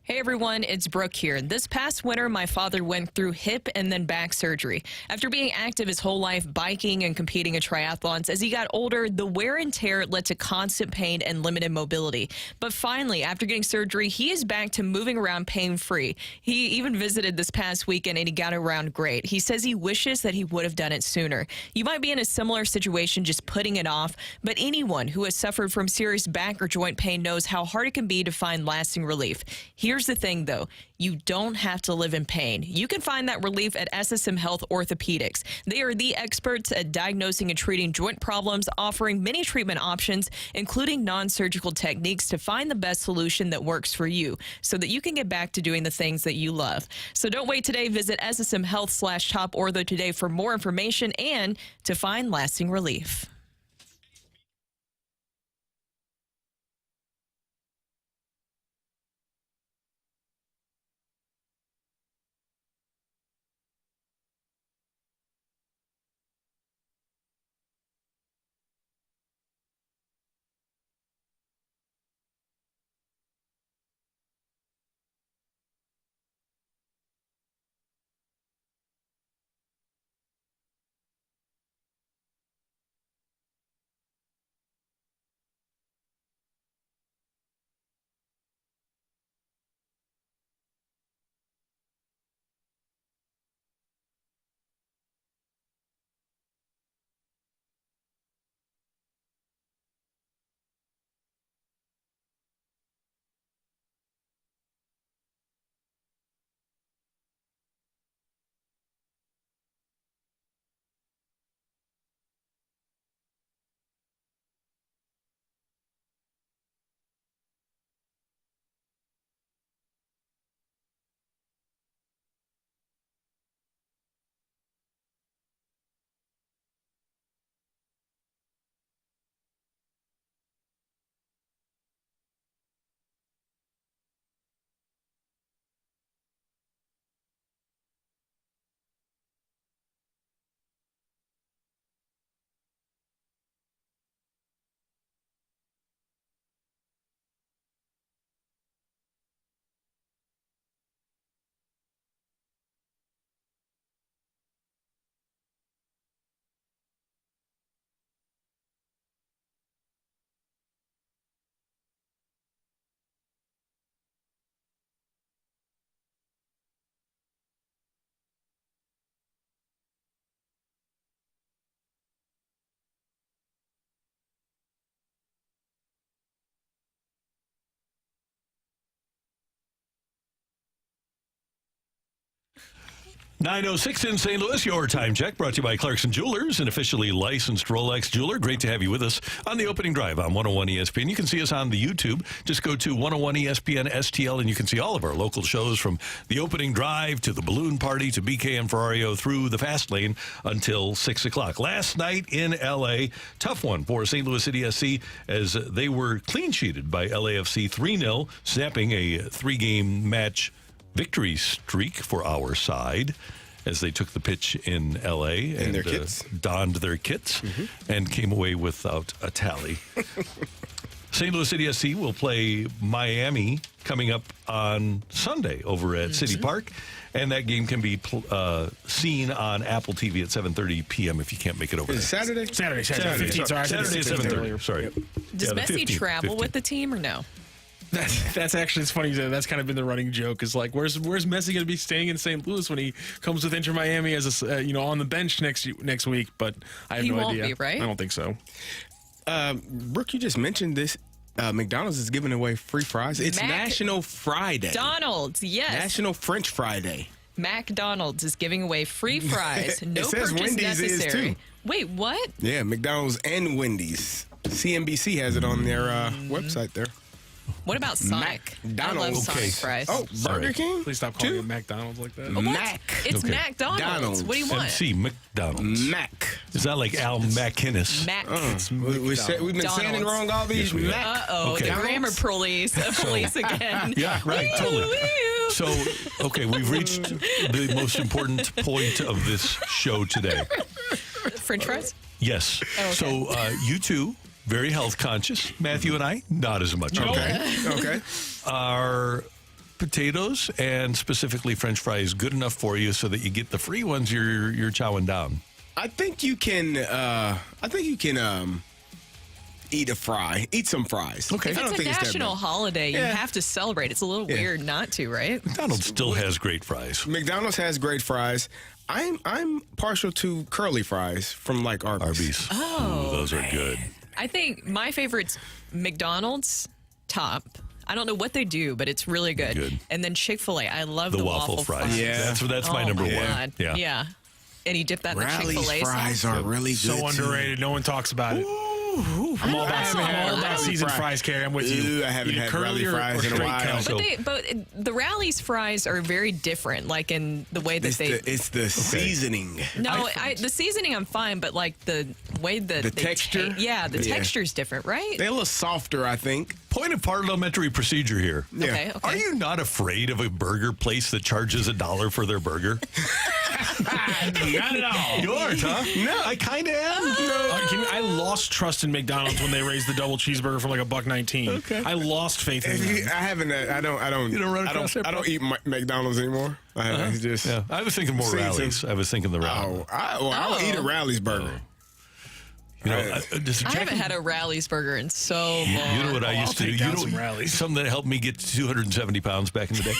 Hey everyone, it's Brooke here. This past winter, my father went through hip and then back surgery. After being active his whole life, biking and competing in triathlons, as he got older, the wear and tear led to constant pain and limited mobility. But finally, after getting surgery, he is back to moving around pain-free. He even visited this past weekend and he got around great. He says he wishes that he would have done it sooner. You might be in a similar situation just putting it off, but anyone who has suffered from serious back or joint pain knows how hard it can be to find lasting relief. Here's the thing, though. You don't have to live in pain. You can find that relief at SSM Health Orthopedics. They are the experts at diagnosing and treating joint problems, offering many treatment options, including non-surgical techniques to find the best solution that works for you so that you can get back to doing the things that you love. So don't wait today. Visit SSM Health/Top Ortho today for more information and to find lasting relief. 9:06 in St. Louis, your time check brought to you by Clarkson Jewelers, an officially licensed Rolex jeweler. Great to have you with us on the opening drive on 101 ESPN. You can see us on the YouTube. Just go to 101 ESPN STL, and you can see all of our local shows from the opening drive to the balloon party to BK and Ferrario through the fast lane until 6 o'clock. Last night in L.A., tough one for St. Louis City SC as they were clean-sheeted by LAFC 3-0, snapping a three-game match victory streak for our side as they took the pitch in L.A. and their kits. Donned their kits and came away without a tally. St. Louis City SC will play Miami coming up on Sunday over at City Park, and that game can be seen on Apple TV at 7:30 p.m. if you can't make it over there. Saturday? Saturday. 15th. Sorry, Saturday at 7:30. Sorry. Does the Messi 15th, travel 15th. with the team or no? That's actually, it's funny. That's kind of been the running joke. Is like, where's Messi going to be staying in St. Louis when he comes with Inter Miami as a on the bench next week? But I have He no won't idea. be, right? I don't think so. Brooke, you just mentioned this. McDonald's is giving away free fries. It's National Friday. McDonald's, yes. National French Friday. McDonald's is giving away free fries. No It says purchase Wendy's is, necessary. too. Wait, what? Yeah, McDonald's and Wendy's. CNBC has it on their website there. What about Sonic? McDonald's. I love Sonic Okay. fries. Oh, Burger King? Please stop calling it McDonald's like that. What? Mac. It's Okay. McDonald's. What do you want? MC McDonald's. Mac. Is that like Al McInnes? Mac. We've been saying it wrong all these. Yes, we have. Mac. Uh-oh, Okay. the grammar police again. Yeah, right, totally. Woo-woo. So, okay, we've reached the most important point of this show today. French fries? Yes. okay. So, you two, very health conscious. Matthew and I, not as much. Okay. Are potatoes and specifically French fries good enough for you so that you get the free ones you're chowing down? I think you can. Eat a fry. Eat some fries. Okay. If I don't it's a think it's that national bad. holiday, you Yeah. have to celebrate. It's a little weird not to, right? McDonald's still has great fries. McDonald's has great fries. I'm partial to curly fries from like Arby's. Arby's. Oh, Ooh, those are good. I think my favorite's McDonald's top. I don't know what they do, but it's really good. Good. And then Chick-fil-A. I love The the waffle fries. Yeah. That's my Oh number my one. God. Yeah. And you dip that in the Rally's Chick-fil-A fries sauce. are really good. So underrated. No one talks about it. I'm all about seasoned fries, Carrie. I'm with you. Ooh, I haven't Either had curly Rally or fries in a straight while. cut. So- But the Rally's fries are very different, like in the way that It's the seasoning. No, the seasoning I'm fine, but like the way that The they texture? the texture's different, right? They're a little softer, I think. Point of parliamentary procedure here. Yeah. Okay. Are you not afraid of a burger place that charges $1 for their burger? Not at all. You aren't, huh? No, I kind of am. I lost trust in McDonald's when they raised the double cheeseburger from like $1.19. Okay. I lost faith in them. I haven't. I don't. You don't run I across don't. that I don't eat McDonald's anymore. I just. Yeah, I was thinking more Season. rallies. I was thinking the rally. I'll eat a Rally's burger. You know, I haven't had a Rally's burger in so long. You know what I used to do? take down some Rallies. Something that helped me get to 270 pounds back in the day.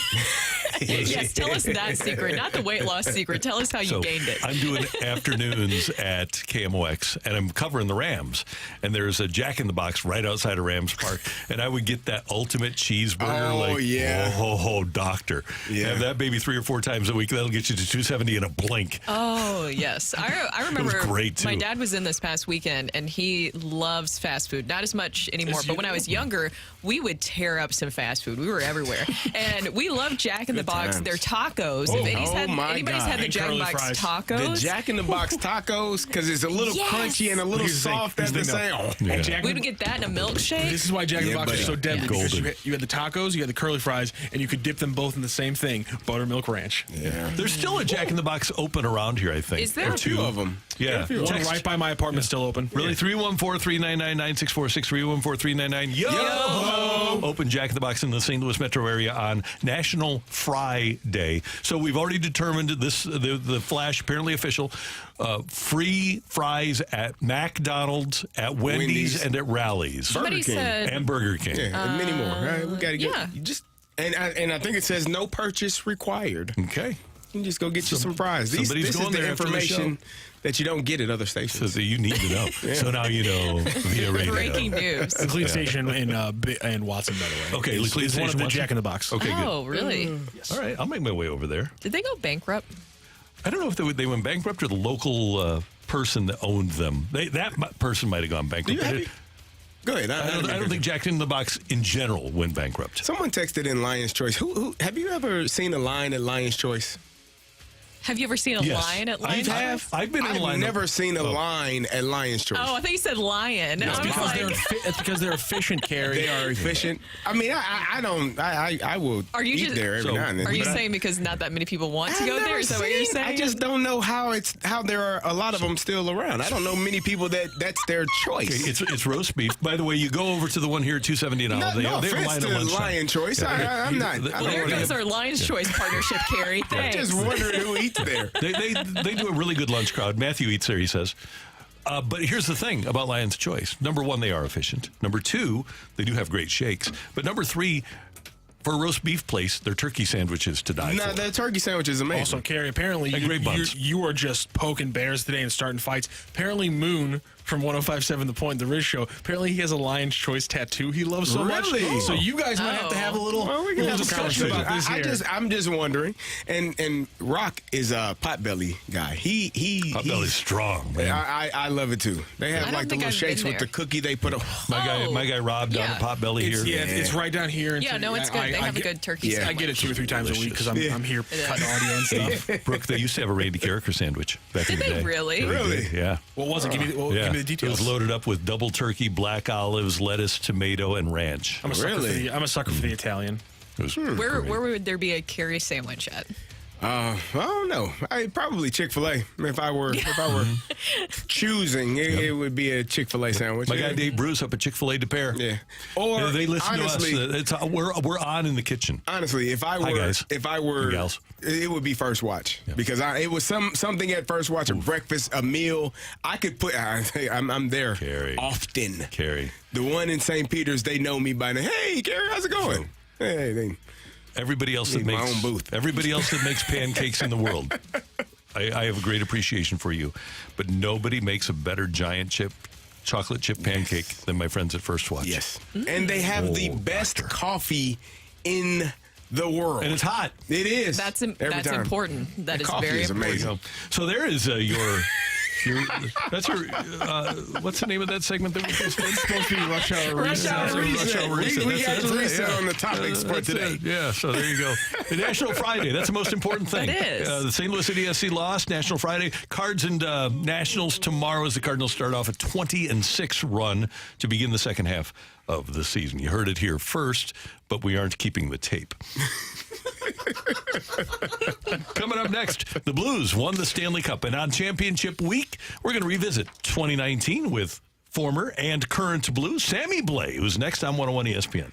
Yes, tell us that secret, not the weight loss secret. Tell us how you gained it. I'm doing afternoons at KMOX, and I'm covering the Rams. And there's a Jack in the Box right outside of Rams Park, and I would get that ultimate cheeseburger. Oh, yeah. Oh, doctor. Yeah. Have that baby 3 or 4 times a week. That'll get you to 270 in a blink. Oh, yes. I remember It was great, too. my dad was in this past weekend, and he loves fast food. Not as much anymore, but when I was younger, we would tear up some fast food. We were everywhere. And we loved Jack in the Box, times. their tacos. If anybody's had the And Jack in the curly Box fries. tacos, The Jack in the Box tacos, because it's a little Yes. crunchy and a little Here's the thing. soft at Here's the the same. thing. Yeah. Jack we in would get that in a milkshake. This is why Jack in the Yeah, Box is buddy. so deadly. Yeah. Because Golden. you had the tacos, you had the curly fries, and you could dip them both in the same thing, buttermilk ranch. Yeah. There's still a Jack in the Box open around here, I think. Is there? Or A two few of them. Yeah. One Text- right by my apartment still open. Really? 314-399-9646, 314-399. Yo! Open Jack in the Box in the St. Louis metro area on National Fry Day. So we've already determined this, the flash, apparently official, free fries at McDonald's, at Wendy's, and at Rally's. Somebody Burger King. said, And Burger King. Yeah, and many more. Right? We got to get yeah. you just. And I think it says no purchase required. You Okay. can just go get you some fries. somebody's This is going the there after the information that you don't get at other So stations. that you need to know. So now you know via radio. breaking news. The Clean Station in Watson, by the way. Okay, It's Clean one of Station the Watson? Jack in the Box. Okay, Oh, really? good. All right, I'll make my way over there. Did they go bankrupt? I don't know if they went bankrupt or the local person that owned them. That person might have gone bankrupt. Go ahead. I don't think Jack in the Box in general went bankrupt. Someone texted in Lion's Choice. Who have you ever seen a lion at Lion's Choice? Have you ever seen a lion at Lion's Choice? I've been in a lion. I've never seen a lion at Lion's Choice. Oh, I thought you said lion. It's because they're efficient, Carrie. They are efficient. I mean, I will eat there every now and then. Are you saying because not that many people want to go there? Is that what you're saying? I just don't know how there are a lot of them still around. I don't know many people that's their choice. Okay, it's roast beef. By the way, you go over to the one here at 270 and No, they have a offense line to at Lion Choice. I'm not. Well, there goes our Lion's Choice partnership, Carrie. Thanks. I'm just wondering who eats there. They do a really good lunch crowd. Matthew eats there, he says. But here's the thing about Lion's Choice. Number one, they are efficient. Number two, they do have great shakes. But number three, for a roast beef place, their turkey sandwiches to die for. That turkey sandwich is amazing. Also, Carrie, apparently you are just poking bears today and starting fights. Apparently, Moon from 105.7 The Point, the Riz Show, apparently he has a Lion's Choice tattoo he loves so much. Really? So you guys might have to have a little, we can have a discussion about this here. I'm just wondering. And Rocc is a potbelly guy. Potbelly's strong, man. I love it too. They have like the little shakes with the cookie they put on. My guy Rob down at Potbelly here. It's right down here. Yeah, no, it's good. They have a good turkey sandwich. I get it 2 or 3 times a week because I'm here cutting audio and stuff. Brooke, they used to have a Randy Carricker sandwich back in the day. Did they really? Really? Yeah. What was it? Give me the details. It was loaded up with double turkey, black olives, lettuce, tomato, and ranch. I'm a sucker for the Italian. Where would there be a Carrie sandwich at? I don't know. Probably Chick-fil-A. If I were choosing, it would be a Chick-fil-A sandwich. My guy Dave Bruce up at Chick-fil-A DePere. Yeah. Or they listen honestly, to us. We're on in the kitchen. Honestly, if I were, gals. It would be First Watch because it was something at First Watch, a breakfast, a meal. I could put. I'm there often. Carrie, the one in St. Peter's, they know me by name. Hey, Carrie, how's it going? Hey, everybody else that makes my own booth. Everybody else that makes pancakes in the world. I have a great appreciation for you, but nobody makes a better chocolate chip pancake than my friends at First Watch. Yes, and they have the best coffee in the world, and it's hot. It is. That's important. That is very amazing. So there is that's your what's the name of that segment that we're supposed to be Rush Hour Reset? We had to reset on the topics for today. Yeah, so there you go. The National Friday, that's the most important thing. That is. The St. Louis City SC lost, National Friday. Cards and Nationals tomorrow as the Cardinals start off a 20-6 run to begin the second half of the season. You heard it here first, but we aren't keeping the tape. Coming up next, the Blues won the Stanley Cup, and on championship week, we're going to revisit 2019 with former and current Blues Sammy Blais, who's next on 101 ESPN.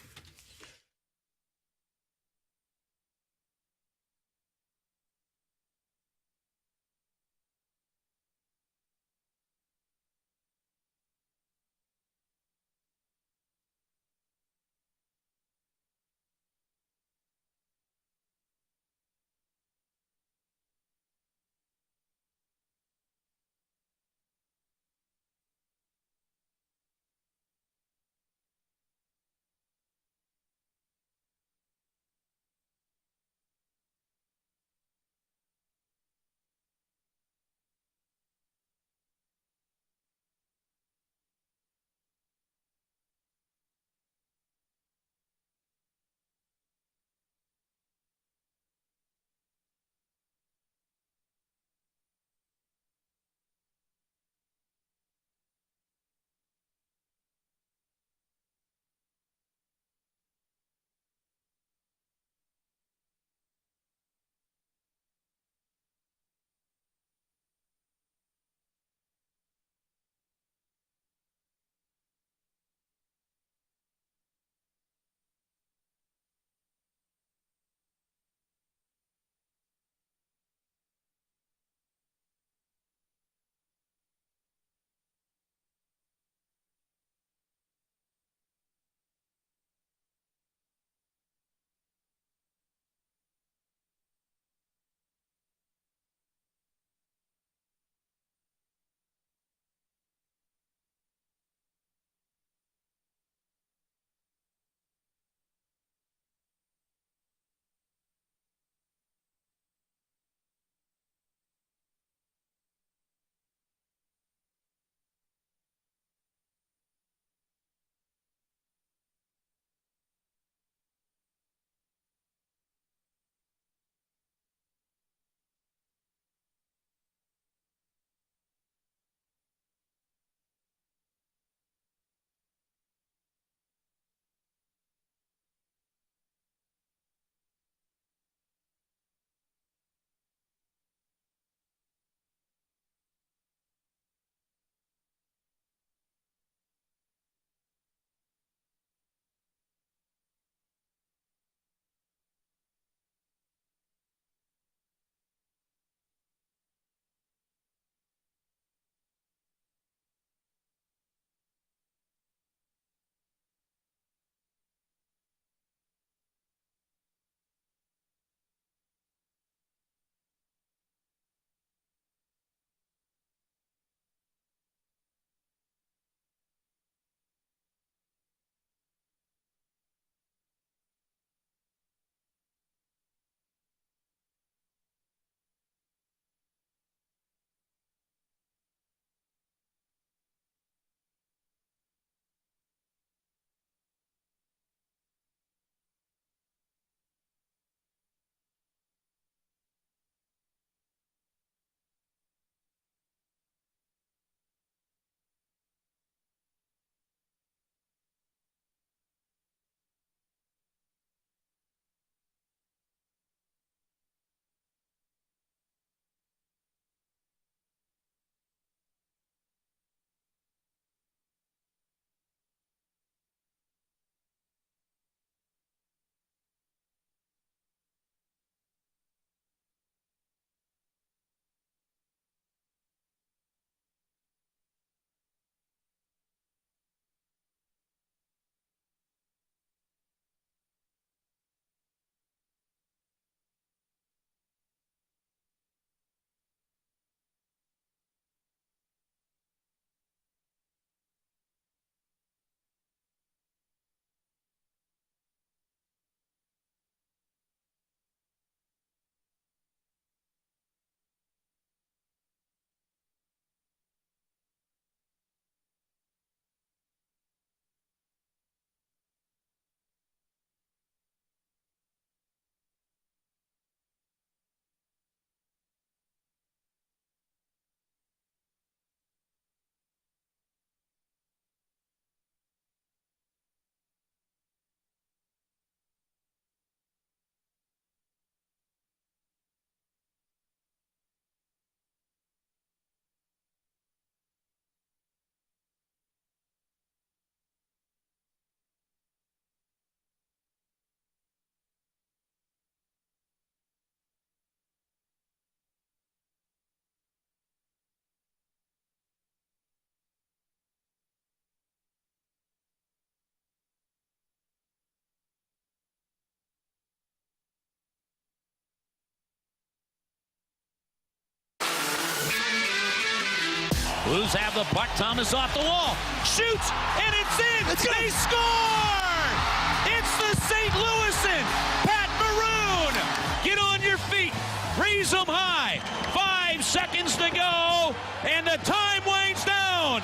Blues have the puck. Thomas off the wall. Shoots, and it's in. They score! It's the St. Louisan. Pat Maroon. Get on your feet. Raise them high. 5 seconds to go, and the time winds down.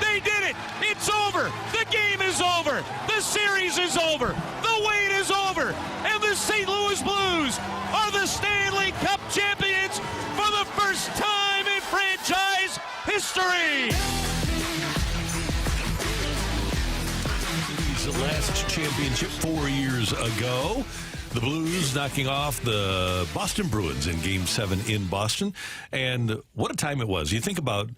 They did it. It's over. The game is over. The series is over. The wait is over. And the St. Louis Blues are the Stanley Cup champions for the first time in franchise history. The last championship 4 years ago. The Blues knocking off the Boston Bruins in Game 7 in Boston. And what a time it was. You think about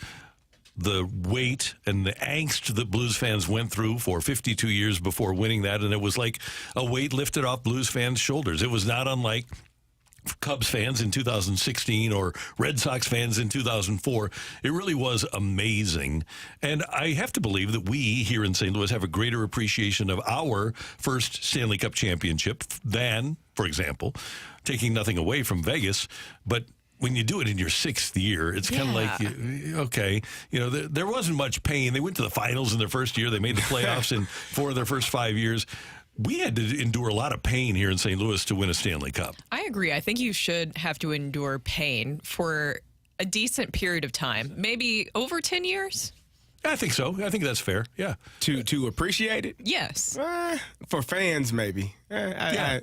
the weight and the angst that Blues fans went through for 52 years before winning that, and it was like a weight lifted off Blues fans' shoulders. It was not unlike Cubs fans in 2016 or Red Sox fans in 2004. It really was amazing. And I have to believe that we here in St. Louis have a greater appreciation of our first Stanley Cup championship than, for example, taking nothing away from Vegas, but when you do it in your 6th year, it's kind of like, okay, you know, there wasn't much pain. They went to the finals in their first year. They made the playoffs in 4 of their first 5 years. We had to endure a lot of pain here in St. Louis to win a Stanley Cup. I agree. I think you should have to endure pain for a decent period of time, maybe over 10 years. I think so. I think that's fair. Yeah. To appreciate it? Yes. For fans, maybe. Okay.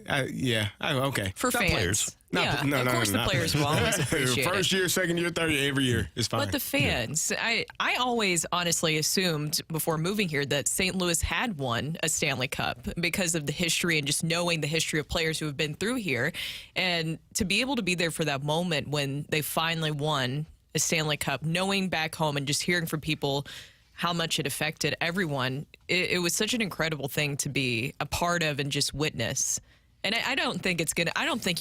For fans. Players. Of course the players will always appreciate First year, second year, third year, every year is fine. But the fans, I always honestly assumed before moving here that St. Louis had won a Stanley Cup because of the history and just knowing the history of players who have been through here. And to be able to be there for that moment when they finally won a Stanley Cup, knowing back home and just hearing from people how much it affected everyone, it was such an incredible thing to be a part of and just witness. And I don't think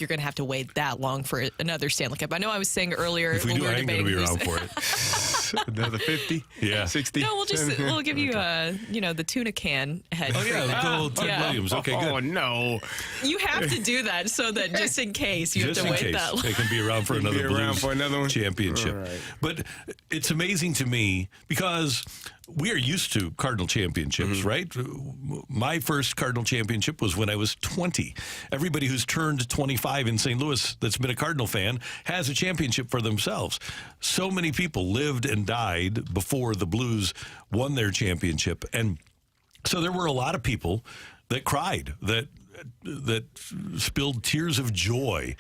you're gonna have to wait that long for another Stanley Cup. I know I was saying earlier if we do, I ain't gonna be around for it. Another 50, 60. No, we'll give you the tuna can head. Oh yeah, the little Ted Williams. Okay, good. Oh no, you have to do that so that just in case you have to wait that long. They can be around for another Blues championship. Right. But it's amazing to me because we are used to Cardinal championships, right? My first Cardinal championship was when I was 20. Everybody who's turned 25 in St. Louis that's been a Cardinal fan has a championship for themselves. So many people lived and died before the Blues won their championship. And so there were a lot of people that cried, that spilled tears of joy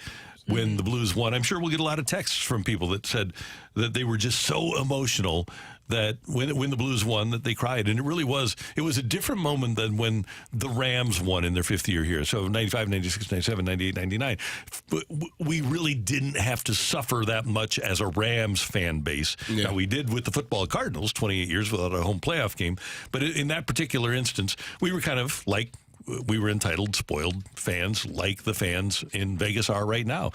when the Blues won. I'm sure we'll get a lot of texts from people that said that they were just so emotional that when the Blues won, that they cried. And it was a different moment than when the Rams won in their 5th year here. So 95, 96, 97, 98, 99. We really didn't have to suffer that much as a Rams fan base. Yeah. Now, we did with the football Cardinals, 28 years without a home playoff game. But in that particular instance, we were kind of like, we were entitled, spoiled fans like the fans in Vegas are right now.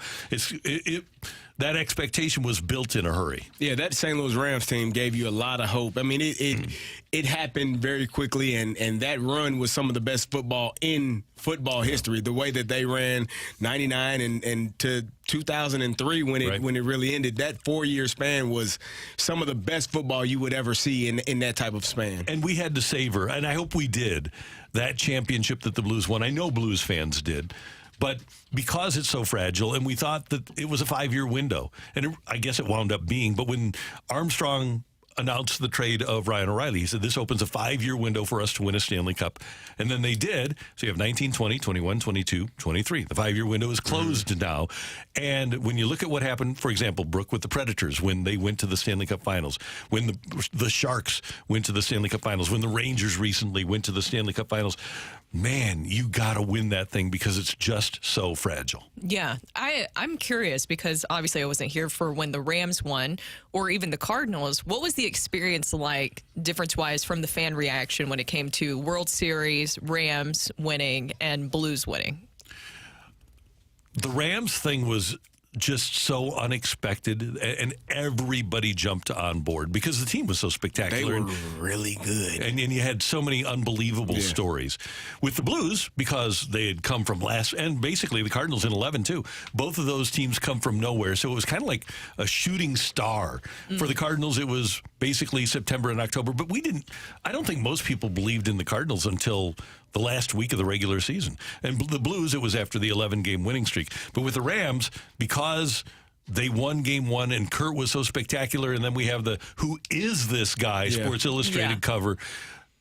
That expectation was built in a hurry. Yeah, that St. Louis Rams team gave you a lot of hope. I mean, it happened very quickly, and that run was some of the best football in football history. The way that they ran 99 and to 2003 when it really ended, that 4-year span was some of the best football you would ever see in that type of span. And we had to savor, and I hope we did, that championship that the Blues won. I know Blues fans did. But because it's so fragile, and we thought that it was a 5-year window, and I guess it wound up being, but when Armstrong announced the trade of Ryan O'Reilly, he said this opens a 5-year window for us to win a Stanley Cup. And then they did. So you have 19, 20, 21, 22, 23. The 5-year window is closed now. And when you look at what happened, for example, Brooke, with the Predators, when they went to the Stanley Cup Finals, when the Sharks went to the Stanley Cup Finals, when the Rangers recently went to the Stanley Cup Finals, man, you got to win that thing because it's just so fragile. Yeah, I'm curious because obviously I wasn't here for when the Rams won or even the Cardinals. What was the experience like, difference-wise, from the fan reaction when it came to World Series, Rams winning, and Blues winning? The Rams thing was just so unexpected, and everybody jumped on board because the team was so spectacular. They were really good. And you had so many unbelievable stories. With the Blues, because they had come from last, and basically the Cardinals in 11 too, both of those teams come from nowhere. So it was kind of like a shooting star. For the Cardinals, it was basically September and October. But I don't think most people believed in the Cardinals until the last week of the regular season. And the Blues, it was after the 11-game winning streak. But with the Rams, because they won game one and Kurt was so spectacular, and then we have the "Who is this guy?" Sports Illustrated cover.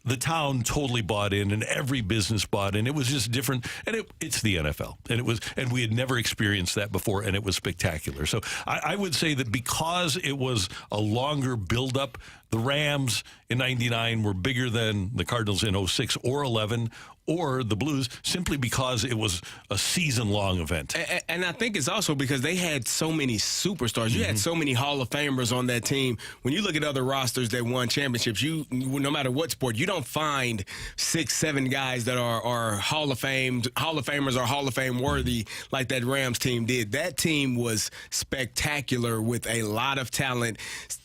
The town totally bought in, and every business bought in. It was just different, and it's the NFL, and we had never experienced that before, and it was spectacular. So I would say that because it was a longer buildup, the Rams in '99 were bigger than the Cardinals in 06 or 11 or the Blues, simply because it was a season-long event. And I think it's also because they had so many superstars. You had so many Hall of Famers on that team. When you look at other rosters that won championships, no matter what sport, you don't find 6, 7 guys that are Hall of Famers or Hall of Fame worthy like that Rams team did. That team was spectacular with a lot of talent,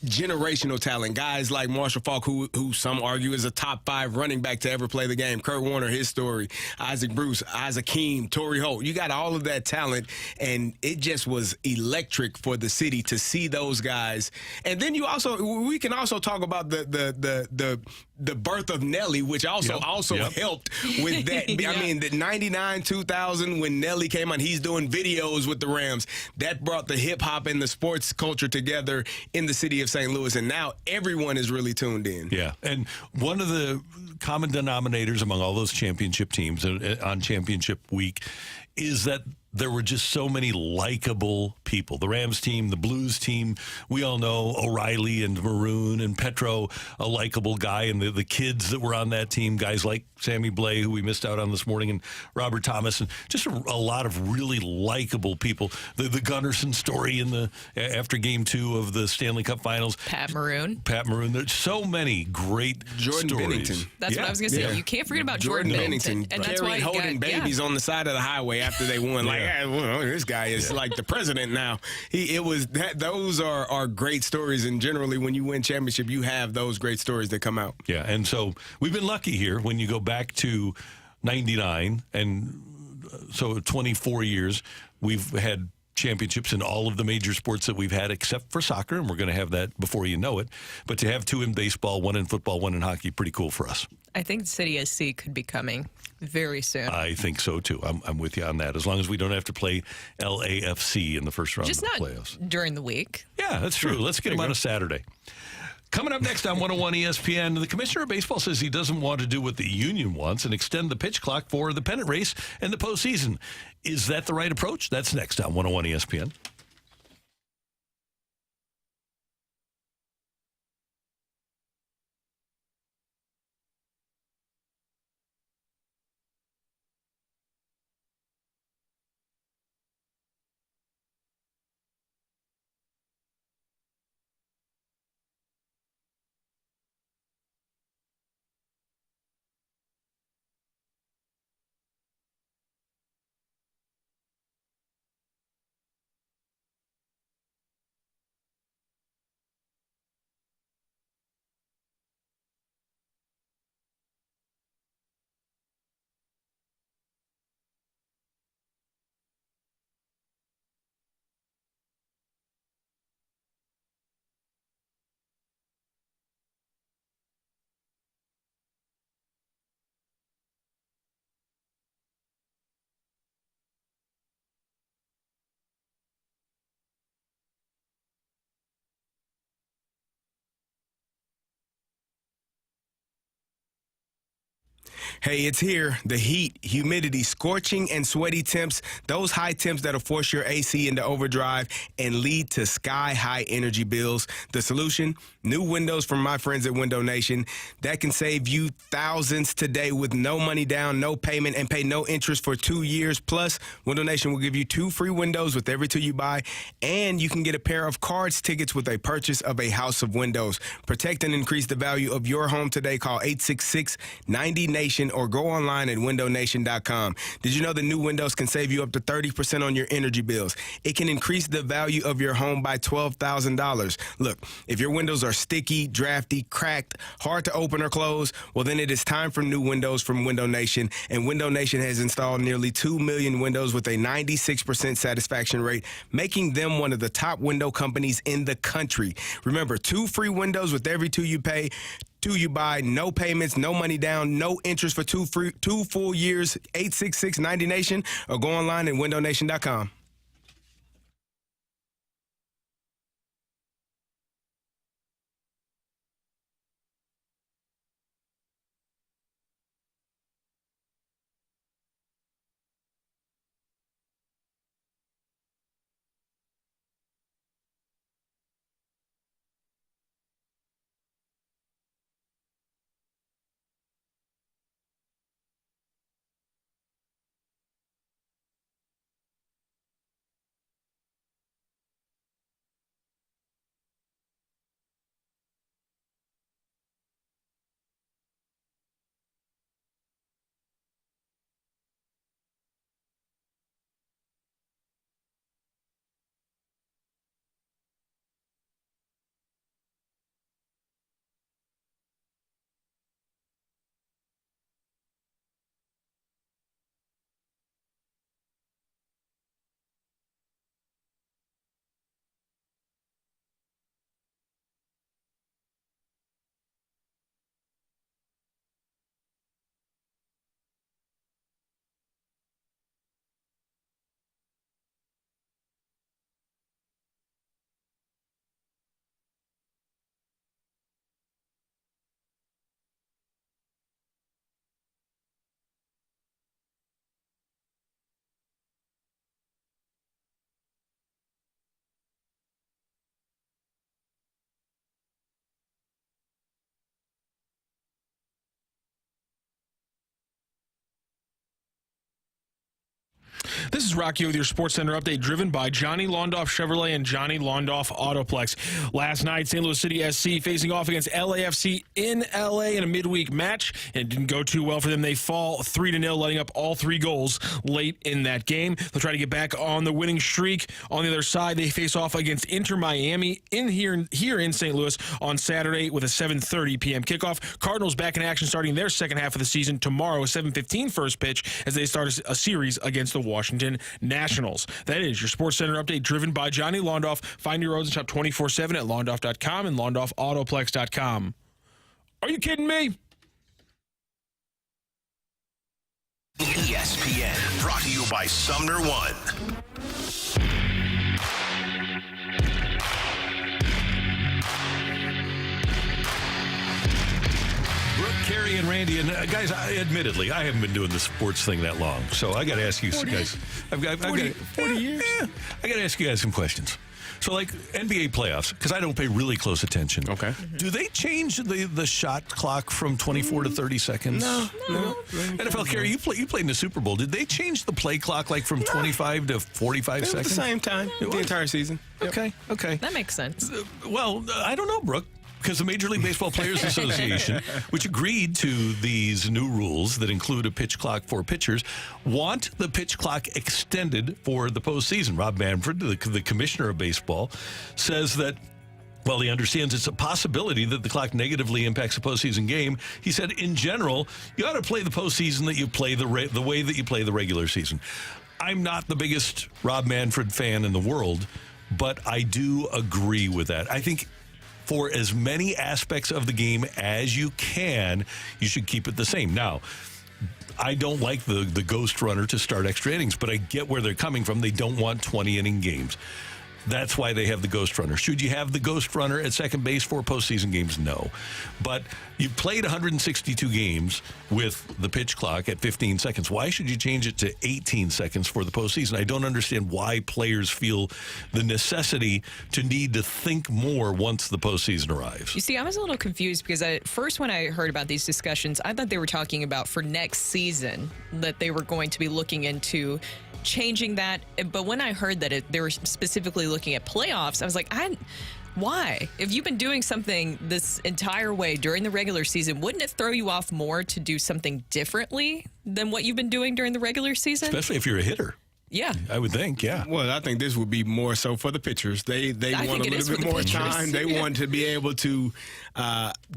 generational talent. Guys like Marshall Faulk, who some argue is a top 5 running back to ever play the game. Kurt Warner, his story. Isaac Bruce, Isaac Keem, Torrey Holt. You got all of that talent, and it just was electric for the city to see those guys. And then we can also talk about the birth of Nelly, which also helped with that. I mean, the 99, 2000, when Nelly came on, he's doing videos with the Rams. That brought the hip-hop and the sports culture together in the city of St. Louis, and now everyone is really tuned in. Yeah, and one of the common denominators among all those championship teams on championship week is that there were just so many likable people. The Rams team, the Blues team, we all know O'Reilly and Maroon and Petro, a likable guy, and the kids that were on that team, guys like Sammy Blay, who we missed out on this morning, and Robert Thomas, and just a lot of really likable people. The Gunnarsson story after Game 2 of the Stanley Cup Finals. Pat Maroon. There's so many great Jordan stories. Bennington. That's what I was going to say. Yeah. You can't forget about Jordan Bennington. And that's why holding babies on the side of the highway after they won. This guy is like the president now. Those are great stories, and generally when you win championship, you have those great stories that come out. Yeah, and so we've been lucky here when you go back to 99, and so 24 years, we've had championships in all of the major sports that we've had except for soccer, and we're going to have that before you know it. But to have 2 in baseball, 1 in football, 1 in hockey, pretty cool for us. I think City SC could be coming very soon. I think so, too. I'm with you on that. As long as we don't have to play LAFC in the first round of the playoffs. Just not during the week. Yeah, that's true. Let's get them on a Saturday. Coming up next on 101 ESPN, the commissioner of baseball says he doesn't want to do what the union wants and extend the pitch clock for the pennant race and the postseason. Is that the right approach? That's next on 101 ESPN. Hey, it's here. The heat, humidity, scorching and sweaty temps, those high temps that'll force your AC into overdrive and lead to sky-high energy bills. The solution? New windows from my friends at Window Nation that can save you thousands today with no money down, no payment, and pay no interest for 2 years. Plus, Window Nation will give you 2 free windows with every 2 you buy, and you can get a pair of cards tickets with a purchase of a house of windows. Protect and increase the value of your home today. Call 866-90-NATION or go online at windownation.com. Did you know that new windows can save you up to 30% on your energy bills? It can increase the value of your home by $12,000. Look, if your windows are sticky, drafty, cracked, hard to open or close, well, then it is time for new windows from Window Nation. And Window Nation has installed nearly 2 million windows with a 96% satisfaction rate, making them one of the top window companies in the country. Remember, 2 free windows with every 2 you pay. 2 you buy, no payments, no money down, no interest for 2 full years. 866-90Nation, or go online at windownation.com. This is Rocc with your Sports Center update, driven by Johnny Londoff Chevrolet and Johnny Londoff Autoplex. Last night, St. Louis City SC facing off against LAFC in LA in a midweek match, and it didn't go too well for them. They fall 3-0, letting up all 3 goals late in that game. They'll try to get back on the winning streak. On the other side, they face off against Inter Miami here in St. Louis on Saturday with a 7:30 p.m. kickoff. Cardinals back in action starting their second half of the season tomorrow, a 7:15 first pitch, as they start a series against the Washington Nationals. That is your Sports Center update, driven by Johnny Londoff. Find your roads and shop 24/7 at londoff.com and londoffautoplex.com. Are you kidding me? ESPN, brought to you by Sumner One. Brooke, Carrie, and Randy, and guys, admittedly, I haven't been doing the sports thing that long, so I got to ask you guys. 40 years? Yeah, I got to ask you guys some questions. So, like NBA playoffs, because I don't pay really close attention. Okay. Do they change the shot clock from 24 to 30 seconds? No. NFL, Carrie, you played in the Super Bowl. Did they change the play clock like from 25 to 45 seconds? At the same time, the entire season. Okay. That makes sense. Well, I don't know, Brooke. Because the Major League Baseball Players Association, which agreed to these new rules that include a pitch clock for pitchers, want the pitch clock extended for the postseason. Rob Manfred, the commissioner of baseball, says that while he understands it's a possibility that the clock negatively impacts a postseason game, he said, in general, you ought to play the postseason that you play the way that you play the regular season. I'm not the biggest Rob Manfred fan in the world, but I do agree with that. I think for as many aspects of the game as you can, you should keep it the same. Now, I don't like the ghost runner to start extra innings, but I get where they're coming from. They don't want 20-inning games. That's why they have the ghost runner. Should you have the ghost runner at second base for postseason games? No. But you played 162 games with the pitch clock at 15 seconds. Why should you change it to 18 seconds for the postseason? I don't understand why players feel the necessity to need to think more once the postseason arrives. You see, I was a little confused because at first when I heard about these discussions, I thought they were talking about for next season that they were going to be looking into changing that. But when I heard that they were specifically looking at playoffs, I was like, Why? If you've been doing something this entire way during the regular season, wouldn't it throw you off more to do something differently than what you've been doing during the regular season? Especially if you're a hitter. Yeah. I would think, yeah. Well, I think this would be more so for the pitchers. They want a little bit more time. They want to be able to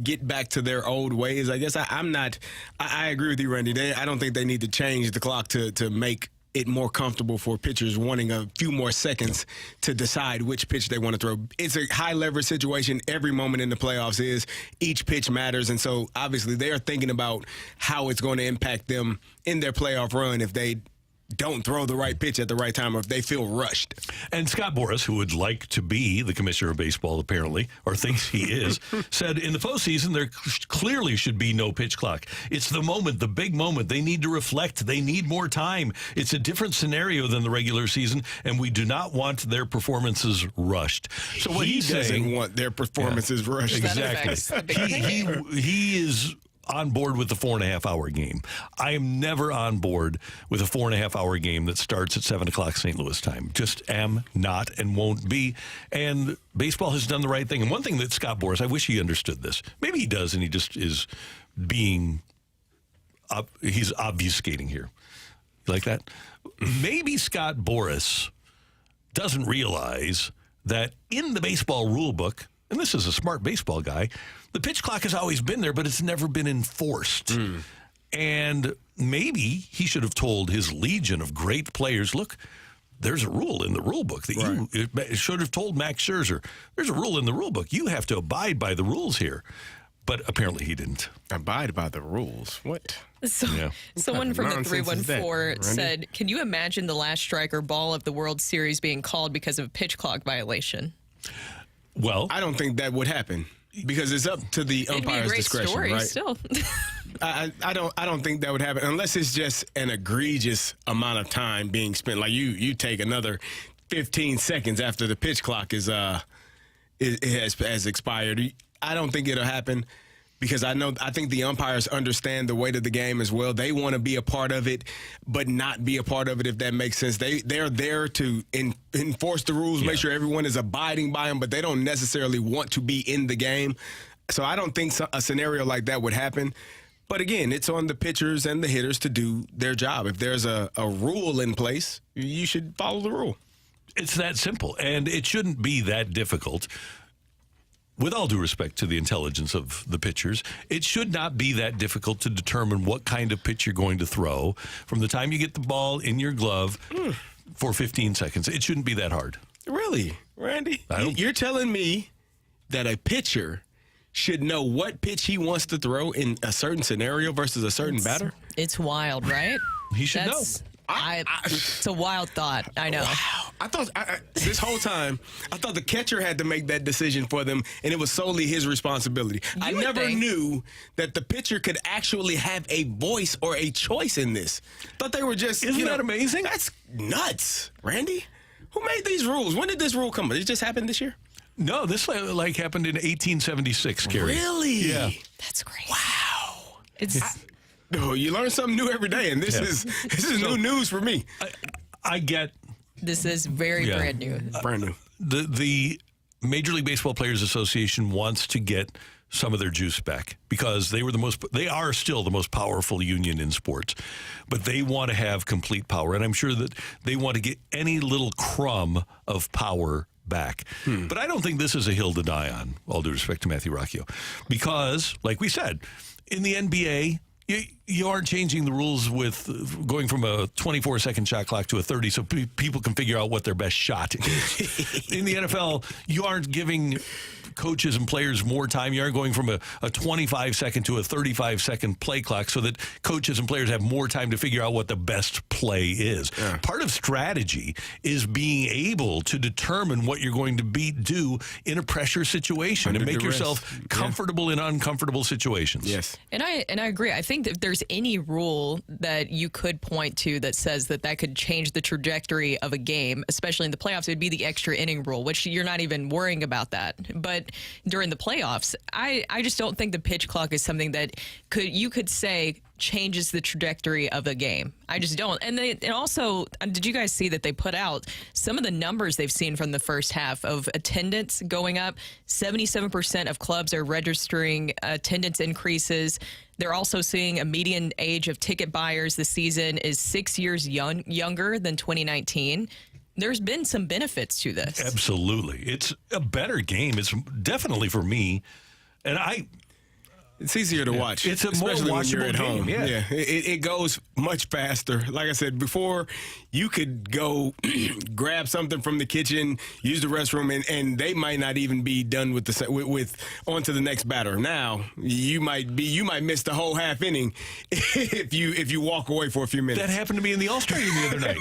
get back to their old ways. I guess I agree with you, Randy. I don't think they need to change the clock to make it more comfortable for pitchers wanting a few more seconds to decide which pitch they want to throw. It's a high leverage situation. Every moment in the playoffs is. Each pitch matters. And so obviously they are thinking about how it's going to impact them in their playoff run if they don't throw the right pitch at the right time or if they feel rushed. And Scott Boras, who would like to be the commissioner of baseball apparently, or thinks he is, said in the postseason there clearly should be no pitch clock. It's the moment, the big moment. They need to reflect. They need more time. It's a different scenario than the regular season, and we do not want their performances rushed. So what he doesn't saying, want their performances rushed. Exactly. He is on board with the 4.5-hour game. I am never on board with a 4.5-hour game that starts at 7 o'clock St. Louis time. Just am not and won't be. And baseball has done the right thing. And one thing that Scott Boras, I wish he understood this. Maybe he does, and he just is being, he's obfuscating here. You like that? Maybe Scott Boras doesn't realize that in the baseball rule book, and this is a smart baseball guy, the pitch clock has always been there, but it's never been enforced. And maybe he should have told his legion of great players, look, there's a rule in the rule book that you should have told Max Scherzer. There's a rule in the rule book. You have to abide by the rules here. But apparently he didn't. Abide by the rules? What? Someone from the 314 said, can you imagine the last strike or ball of the World Series being called because of a pitch clock violation? Well, I don't think that would happen because it's up to the umpire's discretion, story, right? Still. I don't think that would happen unless it's just an egregious amount of time being spent. Like you take another 15 seconds after the pitch clock has expired. I don't think it'll happen because I think the umpires understand the weight of the game as well. They want to be a part of it, but not be a part of it, if that makes sense. They're there to enforce the rules, make sure everyone is abiding by them, but they don't necessarily want to be in the game. So I don't think a scenario like that would happen. But again, it's on the pitchers and the hitters to do their job. If there's a rule in place, you should follow the rule. It's that simple, and it shouldn't be that difficult. With all due respect to the intelligence of the pitchers, it should not be that difficult to determine what kind of pitch you're going to throw from the time you get the ball in your glove for 15 seconds. It shouldn't be that hard. Really, Randy? You're telling me that a pitcher should know what pitch he wants to throw in a certain scenario versus a certain batter? It's wild, right? He should know. It's a wild thought. I know. Wow. I thought this whole time, I thought the catcher had to make that decision for them, and it was solely his responsibility. I never knew that the pitcher could actually have a voice or a choice in this. Thought they were just, Isn't that amazing? That's nuts, Randy. Who made these rules? When did this rule come? Did it just happen this year? No, this happened in 1876, Kerry. Really? Yeah. That's great. Wow. You learn something new every day, and this is new news for me. I get. This is very brand new. Brand new. The Major League Baseball Players Association wants to get some of their juice back because they are still the most powerful union in sports, but they want to have complete power, and I'm sure that they want to get any little crumb of power back. But I don't think this is a hill to die on, all due respect to Matthew Rocchio, because, like we said, in the NBA, you aren't changing the rules with going from a 24-second shot clock to a 30 so people can figure out what their best shot is. In the NFL, you aren't giving coaches and players more time. You aren't going from a 25-second to a 35-second play clock so that coaches and players have more time to figure out what the best play is. Yeah. Part of strategy is being able to determine what you're going to do in a pressure situation and make yourself comfortable in uncomfortable situations. Yes. And I agree. I think that if there's any rule that you could point to that says that could change the trajectory of a game, especially in the playoffs, it would be the extra inning rule, which you're not even worrying about that. But during the playoffs, I just don't think the pitch clock is something that you could say changes the trajectory of a game. I just don't. And also, did you guys see that they put out some of the numbers they've seen from the first half of attendance going up? 77% of clubs are registering attendance increases. They're also seeing a median age of ticket buyers this season is 6 years younger than 2019. There's been some benefits to this. Absolutely. It's a better game. It's definitely for me. And it's easier to watch. It's a more especially when watchable you're at game. home. Yeah. It goes much faster. Like I said before, you could go grab something from the kitchen, use the restroom, and they might not even be done with on to the next batter. Now you might miss the whole half inning if you walk away for a few minutes. That happened to me in the All-Star game the other night.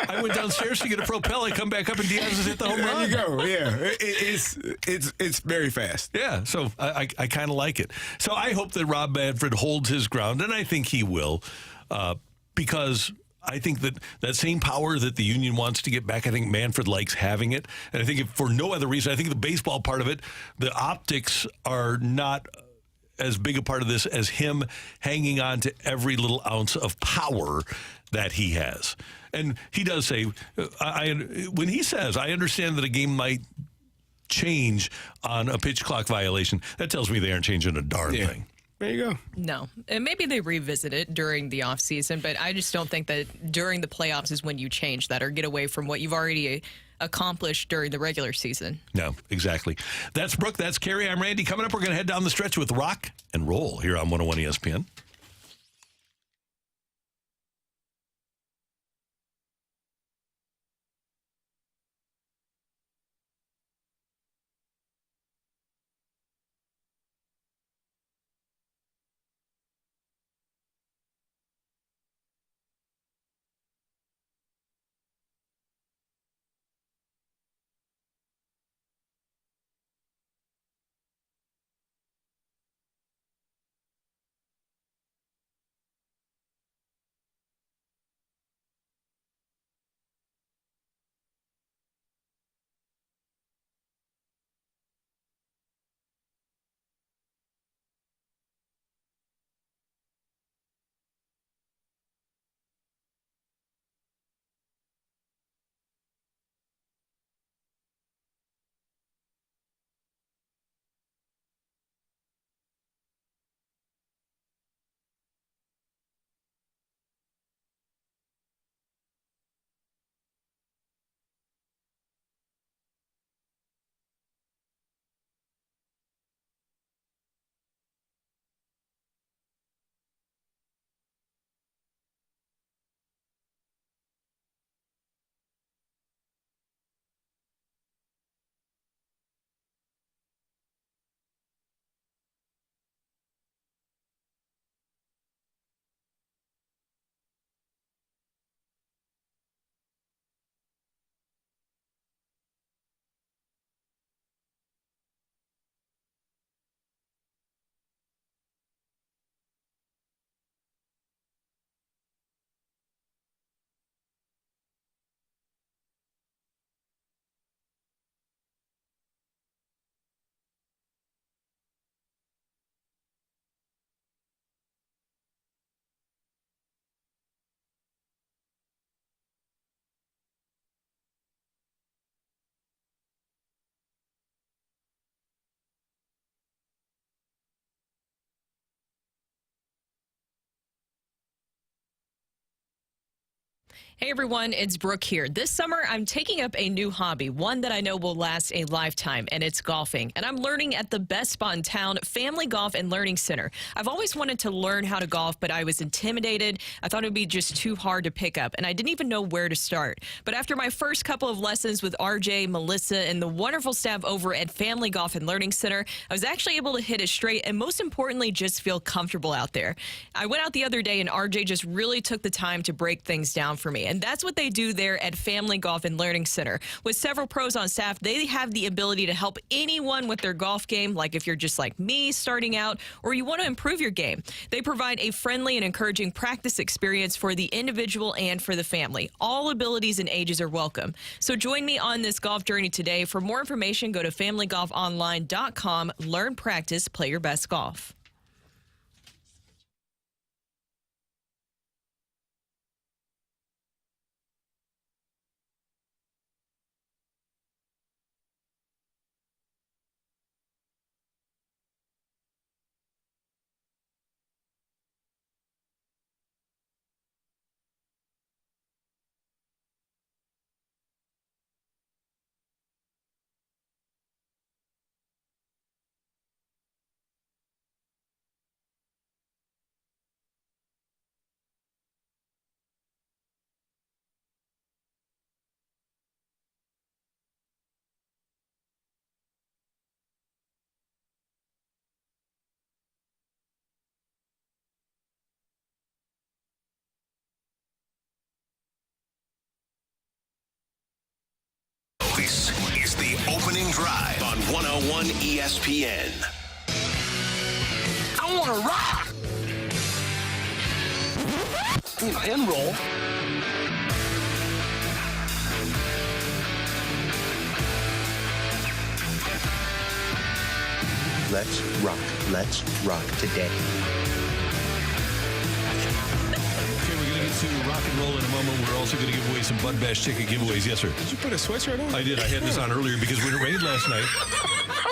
I went downstairs to get a Propel. I come back up and Diaz has hit the home run. There you go. Yeah, it's very fast. Yeah, so I kind of like it. So I hope that Rob Manfred holds his ground, and I think he will, because I think that same power that the union wants to get back, I think Manfred likes having it. And I think if for no other reason, I think the baseball part of it, the optics are not as big a part of this as him hanging on to every little ounce of power that he has. And he does say, when he says, I understand that a game might change on a pitch clock violation, that tells me they aren't changing a darn thing. There you go. No. And maybe they revisit it during the offseason, but I just don't think that during the playoffs is when you change that or get away from what you've already accomplished during the regular season. No, exactly. That's Brooke. That's Carrie. I'm Randy. Coming up, we're going to head down the stretch with Rocc and Roll here on 101 ESPN. Hey everyone, it's Brooke here. This summer, I'm taking up a new hobby, one that I know will last a lifetime, and it's golfing. And I'm learning at the best spot in town, Family Golf and Learning Center. I've always wanted to learn how to golf, but I was intimidated. I thought it would be just too hard to pick up, and I didn't even know where to start. But after my first couple of lessons with RJ, Melissa, and the wonderful staff over at Family Golf and Learning Center, I was actually able to hit it straight and most importantly, just feel comfortable out there. I went out the other day and RJ just really took the time to break things down for me. And that's what they do there at Family Golf and Learning Center. With several pros on staff, they have the ability to help anyone with their golf game, like if you're just like me starting out or you want to improve your game. They provide a friendly and encouraging practice experience for the individual and for the family. All abilities and ages are welcome. So join me on this golf journey today. For more information, go to familygolfonline.com. Learn, practice, play your best golf. This is the opening drive on 101 ESPN. I want to rock. And roll. Let's rock. Let's rock today. Okay, we're going to get to rock and roll in a moment. We're also going to give away some Bud Bash ticket giveaways. Yes, sir. Did you put a sweatshirt on? I did. I had this on earlier because when it rained last night.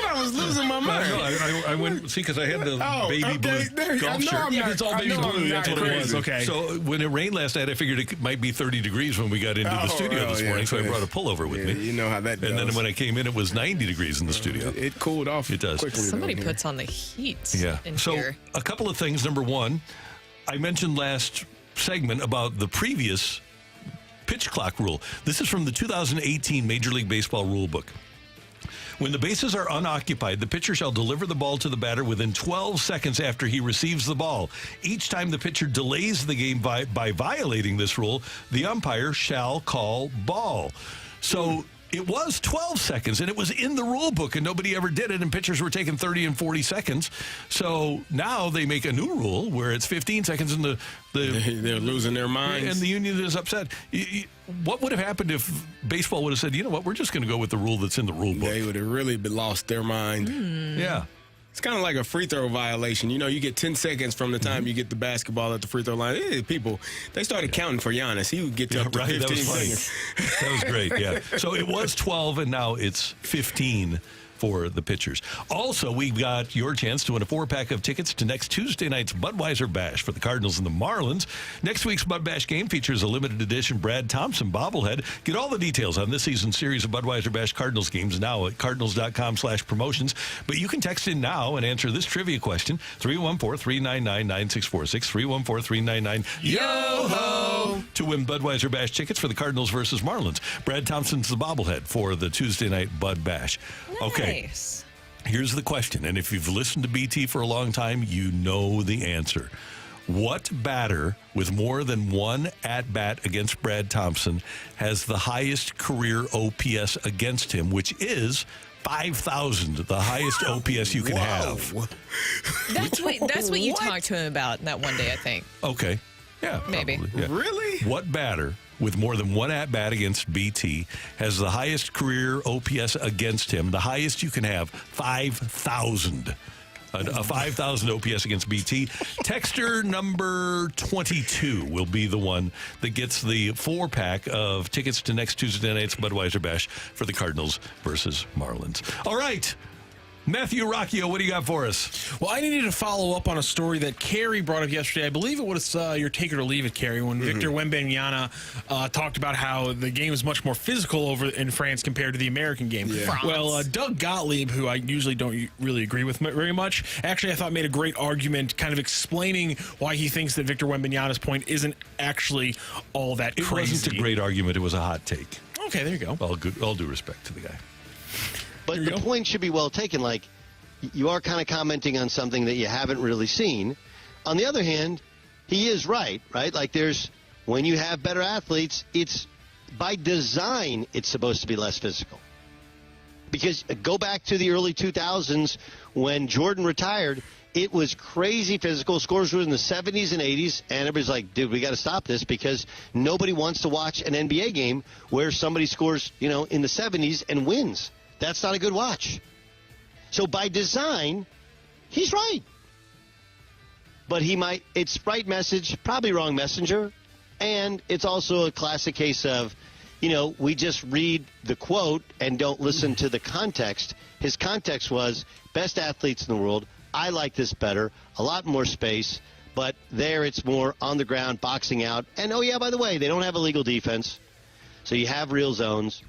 I was losing my mind. No, I went, see, because I had the baby blue golf shirt. It's all baby blue. That's what it was. Okay. So when it rained last night, I figured it might be 30 degrees when we got into the studio this morning, so I brought a pullover with me. You know how that goes. And then when I came in, it was 90 degrees in the studio. It cooled off. It does. Quickly, Somebody puts on the heat in so here. A couple of things. Number one, I mentioned last segment about the previous pitch clock rule. This is from the 2018 Major League Baseball rule book. When the bases are unoccupied, the pitcher shall deliver the ball to the batter within 12 seconds after he receives the ball. Each time the pitcher delays the game by violating this rule, the umpire shall call ball. So it was 12 seconds, and it was in the rule book, and nobody ever did it, and pitchers were taking 30 and 40 seconds. So now they make a new rule where it's 15 seconds, and they're losing their minds. And the union is upset. What would have happened if baseball would have said, you know what, we're just going to go with the rule that's in the rule book? They would have really lost their mind. Yeah. It's kind of like a free throw violation. You know, you get 10 seconds from the time you get the basketball at the free throw line. People, they started counting for Giannis. He would get up to 15 that was funny. seconds. That was great, yeah. So it was 12, and now it's 15 for the pitchers. Also, we've got your chance to win a 4-pack of tickets to next Tuesday night's Budweiser Bash for the Cardinals and the Marlins. Next week's Bud Bash game features a limited edition Brad Thompson bobblehead. Get all the details on this season's series of Budweiser Bash Cardinals games now at cardinals.com/promotions. But you can text in now and answer this trivia question, 314-399-9646, 314-399-YO-HO, to win Budweiser Bash tickets for the Cardinals versus Marlins. Brad Thompson's the bobblehead for the Tuesday night Bud Bash. Okay. Nice. Here's the question, and if you've listened to BT for a long time, you know the answer. What batter with more than one at-bat against Brad Thompson has the highest career OPS against him, which is 5,000, the highest OPS you can have? That's what you talked to him about that one day, I think. Okay. Yeah. Maybe. Probably, yeah. Really? What batter with more than one at-bat against BT has the highest career OPS against him? The highest you can have, 5,000. A 5,000 OPS against BT. Texter number 22 will be the one that gets the 4-pack of tickets to next Tuesday night's Budweiser Bash for the Cardinals versus Marlins. All right. Matthew Rocchio, what do you got for us? Well, I needed to follow up on a story that Carrie brought up yesterday. I believe it was your take it or leave it, Carrie, when Victor Wembanyama talked about how the game is much more physical over in France compared to the American game. Yeah. Well, Doug Gottlieb, who I usually don't really agree with very much, actually I thought made a great argument kind of explaining why he thinks that Victor Wembanyama's point isn't actually all that crazy. It wasn't a great argument. It was a hot take. Okay, there you go. All due respect to the guy. But the point should be well taken. Like, you are kind of commenting on something that you haven't really seen. On the other hand, he is right? Like, when you have better athletes, it's by design, it's supposed to be less physical. Because go back to the early 2000s when Jordan retired, it was crazy physical. Scores were in the 70s and 80s, and everybody's like, dude, we got to stop this because nobody wants to watch an NBA game where somebody scores, in the 70s and wins. That's not a good watch. So by design, he's right. But it's right message, probably wrong messenger. And it's also a classic case of, we just read the quote and don't listen to the context. His context was best athletes in the world. I like this better, a lot more space. But there it's more on the ground, boxing out. And, oh, yeah, by the way, they don't have illegal defense. So you have real zones.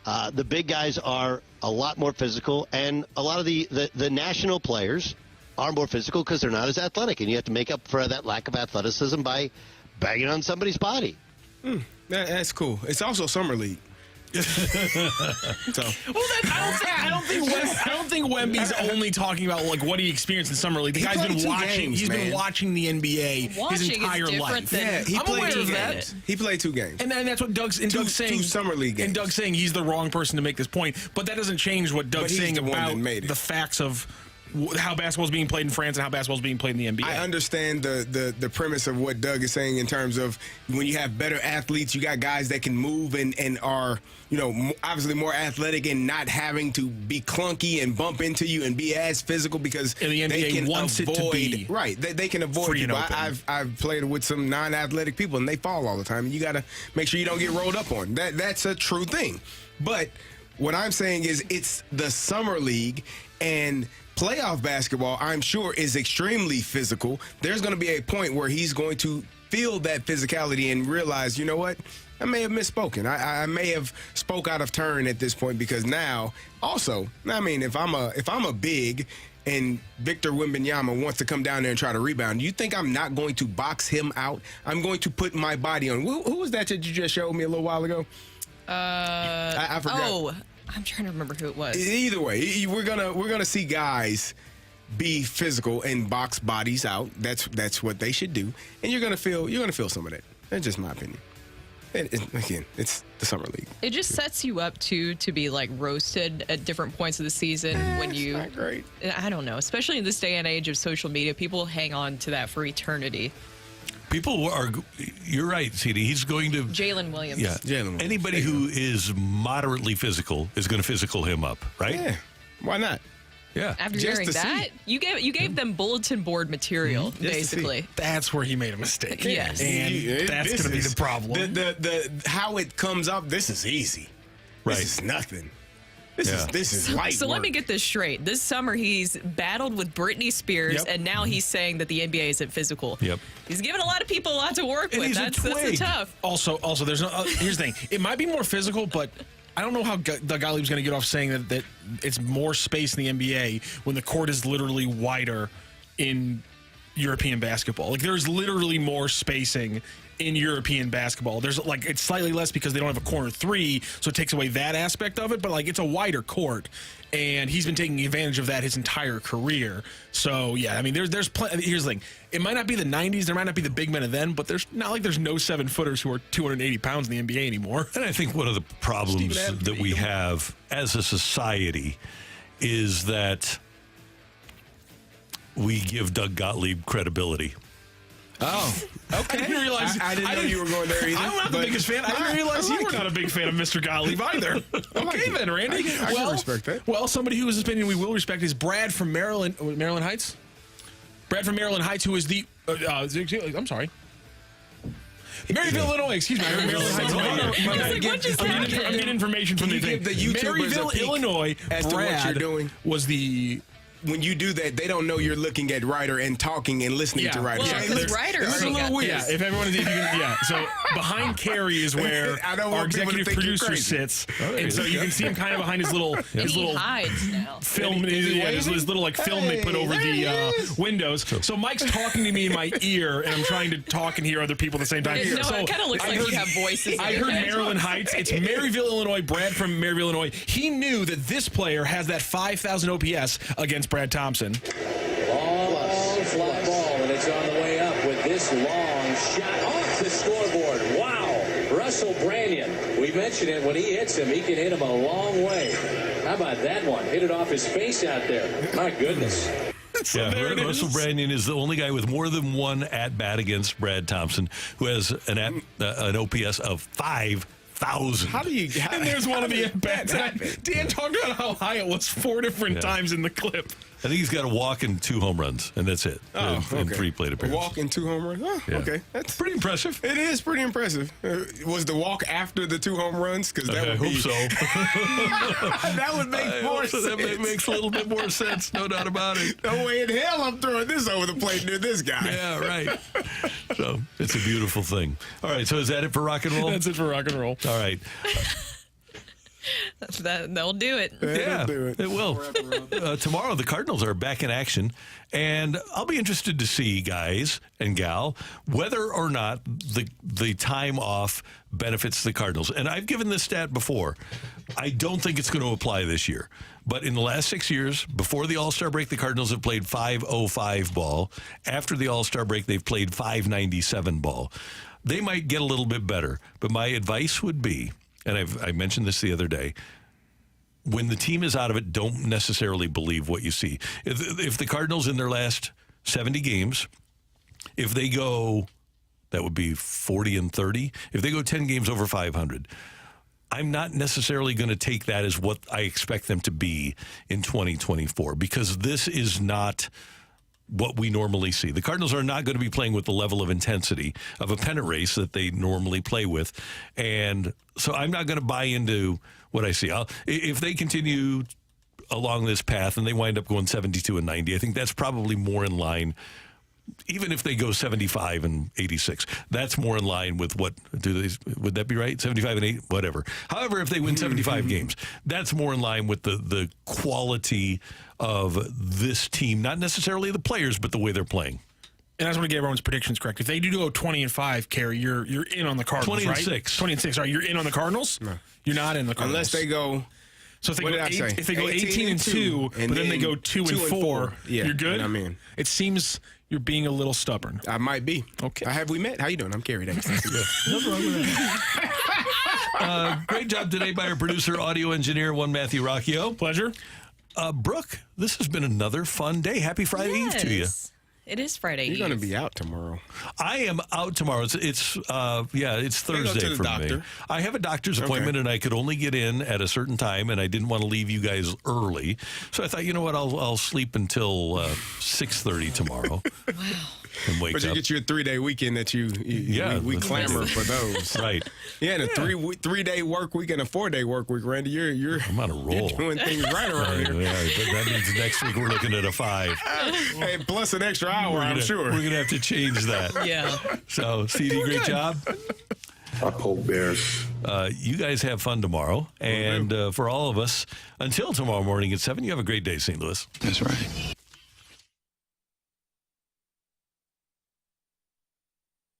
The big guys are a lot more physical, and a lot of the national players are more physical because they're not as athletic, and you have to make up for that lack of athleticism by banging on somebody's body. That's cool. It's also Summer League. So, I don't think Wemby's only talking about like what he experienced in summer league. The guy's been watching. He's been watching the NBA his entire life. Yeah, he I'm played aware 2 of that. games. He played 2 games. And that's what Doug's saying. 2 summer league games. And Doug's saying he's the wrong person to make this point. But that doesn't change what Doug's saying about the facts of how basketball is being played in France and how basketball is being played in the NBA. I understand the premise of what Doug is saying in terms of when you have better athletes, you got guys that can move and are, obviously more athletic and not having to be clunky and bump into you and be as physical because and the NBA they can wants avoid, it to be right. They can avoid people. I've played with some non-athletic people and they fall all the time. And you got to make sure you don't get rolled up on. That's a true thing. But what I'm saying is it's the summer league and playoff basketball, I'm sure, is extremely physical. There's going to be a point where he's going to feel that physicality and realize, you know what? I may have misspoken. I may have spoke out of turn at this point because now, also, I mean, if I'm a big and Victor Wembanyama wants to come down there and try to rebound, you think I'm not going to box him out? I'm going to put my body on. Who was that you just showed me a little while ago? I forgot. Oh, I'm trying to remember who it was. Either way, we're gonna see guys be physical and box bodies out. That's what they should do, and you're gonna feel some of that. That's just my opinion. Again, it's the summer league. It just sets you up to be like roasted at different points of the season when you. Not great. I don't know, especially in this day and age of social media, people hang on to that for eternity. People are. You're right, CD. He's going to Jalen Williams. Yeah, Jalen Williams. Anybody who is moderately physical is going to physical him up, right? Yeah. Why not? Yeah. After Just hearing to that, you gave them bulletin board material, basically. That's where he made a mistake. Yes. And that's going to be the problem. The how it comes up, this is easy. Right. This is nothing. This is light So let work. me get this straight. This summer, he's battled with Britney Spears, and now he's saying that the NBA isn't physical. Yep. He's giving a lot of people a lot to work with. he's a That's twig. tough. Also, there's no. Here's the thing. It might be more physical, but I don't know how Doug Gottlieb's going to get off saying that it's more space in the NBA when the court is literally wider in European basketball. Like there's literally more spacing in European basketball. There's like it's slightly less because they don't have a corner 3, so it takes away that aspect of it. But like it's a wider court, and he's been taking advantage of that his entire career. So yeah, I mean there's plenty. Here's the thing: it might not be the '90s, there might not be the big men of then, but there's not like there's no 7-footers who are 280 pounds in the NBA anymore. And I think one of the problems that we have as a society is that we give Doug Gottlieb credibility. Oh, okay. I didn't realize. I didn't know you were going there either. I'm not the biggest fan. I didn't realize you were not a big fan of Mr. Gottlieb either. Okay, then, Randy. I can respect that. Well, somebody whose opinion we will respect is Brad from Maryland Heights. Brad from Maryland Heights, who is the. I'm sorry. Maryville, Illinois. Excuse me. I heard Maryland Heights. I'm getting information from the thing. The YouTubers Maryville, Illinois. as to what you're doing was the. When you do that, they don't know you're looking at Ryder and talking and listening to Ryder. Well, because Ryder It's a little weird. Yeah, if everyone is, so behind Carrie is where our executive producer sits, and so you can see him kind of behind his little hides now. Film, his little like film they put over the windows. So Mike's talking to me in my ear, and I'm trying to talk and hear other people at the same time. No, so it kind of looks like you have voices. I heard Maryland Heights. It's Maryville, Illinois. Brad from Maryville, Illinois. He knew that this player has that 5,000 OPS against Brad Thompson. Long fly ball, and it's on the way up with this long shot off the scoreboard. Wow. Russell Branyan. We mentioned it. When he hits him, he can hit him a long way. How about that one? Hit it off his face out there. My goodness. So Russell Branyan is the only guy with more than one at-bat against Brad Thompson who has an OPS of 5,000. How do you? And there's one of the at-bats. Dan talked about how high it was 4 different times in the clip. I think he's got a walk and 2 home runs, and that's it. Oh, in okay. 3 plate appearances. A walk and 2 home runs. Oh, Yeah. okay. That's pretty impressive. It is pretty impressive. Was the walk after the 2 home runs? Because that I would hope be, so. that would make more sense. That makes a little bit more sense, no doubt about it. No way in hell I'm throwing this over the plate near this guy. Yeah, right. So it's a beautiful thing. All right, so is that it for rock and roll? That's it for rock and roll. All right. They'll do it. Yeah, it will. Tomorrow, the Cardinals are back in action, and I'll be interested to see, guys and gal, whether or not the time off benefits the Cardinals. And I've given this stat before. I don't think it's going to apply this year. But in the last 6 years, before the All-Star break, the Cardinals have played .505 ball. After the All-Star break, they've played .597 ball. They might get a little bit better, but my advice would be, and I mentioned this the other day, when the team is out of it, don't necessarily believe what you see. If the Cardinals in their last 70 games, if they go, that would be 40-30. If they go 10 games over 500, I'm not necessarily going to take that as what I expect them to be in 2024, because this is not what we normally see. The Cardinals are not going to be playing with the level of intensity of a pennant race that they normally play with. And so I'm not going to buy into what I see. If they continue along this path and they wind up going 72-90, I think that's probably more in line. Even if they go 75-86, that's more in line with what would that be right? 75-8, whatever. However, if they win 75 games, that's more in line with the quality of this team, not necessarily the players, but the way they're playing. And I just want to get everyone's predictions correct. If they do go 20-5, Kerry, you're in on the Cardinals, 20-6. 20-6. Right? You're in on the Cardinals. No, you're not in the Cardinals unless they go. So if they go 18-2, but then they go 2-4, you're good. I'm in. It seems you're being a little stubborn. I might be. Okay. Have we met? How you doing? I'm Kerry. Great job today by our producer, audio engineer, one Matthew Rocchio. Pleasure. Brooke, this has been another fun day. Happy Friday Eve to you. It is Friday You're Eve. going to be out tomorrow. I am out tomorrow. It's Thursday to the for doctor. me. I have a doctor's appointment, and I could only get in at a certain time, and I didn't want to leave you guys early. So I thought, you know what, I'll sleep until 6:30 tomorrow. Wow. And wake But you up. get your 3-day weekend that we clamor for those. Right. Yeah, and a 3-day work week and a 4-day work week, Randy. I'm on a roll. You're doing things right around here. Yeah, but that means next week we're looking at a 5. Hey, plus an extra hour, I'm sure. We're going to have to change that. Yeah. So, CD, great job. I poke bears. You guys have fun tomorrow. And for all of us, until tomorrow morning at 7, you have a great day, St. Louis. That's right.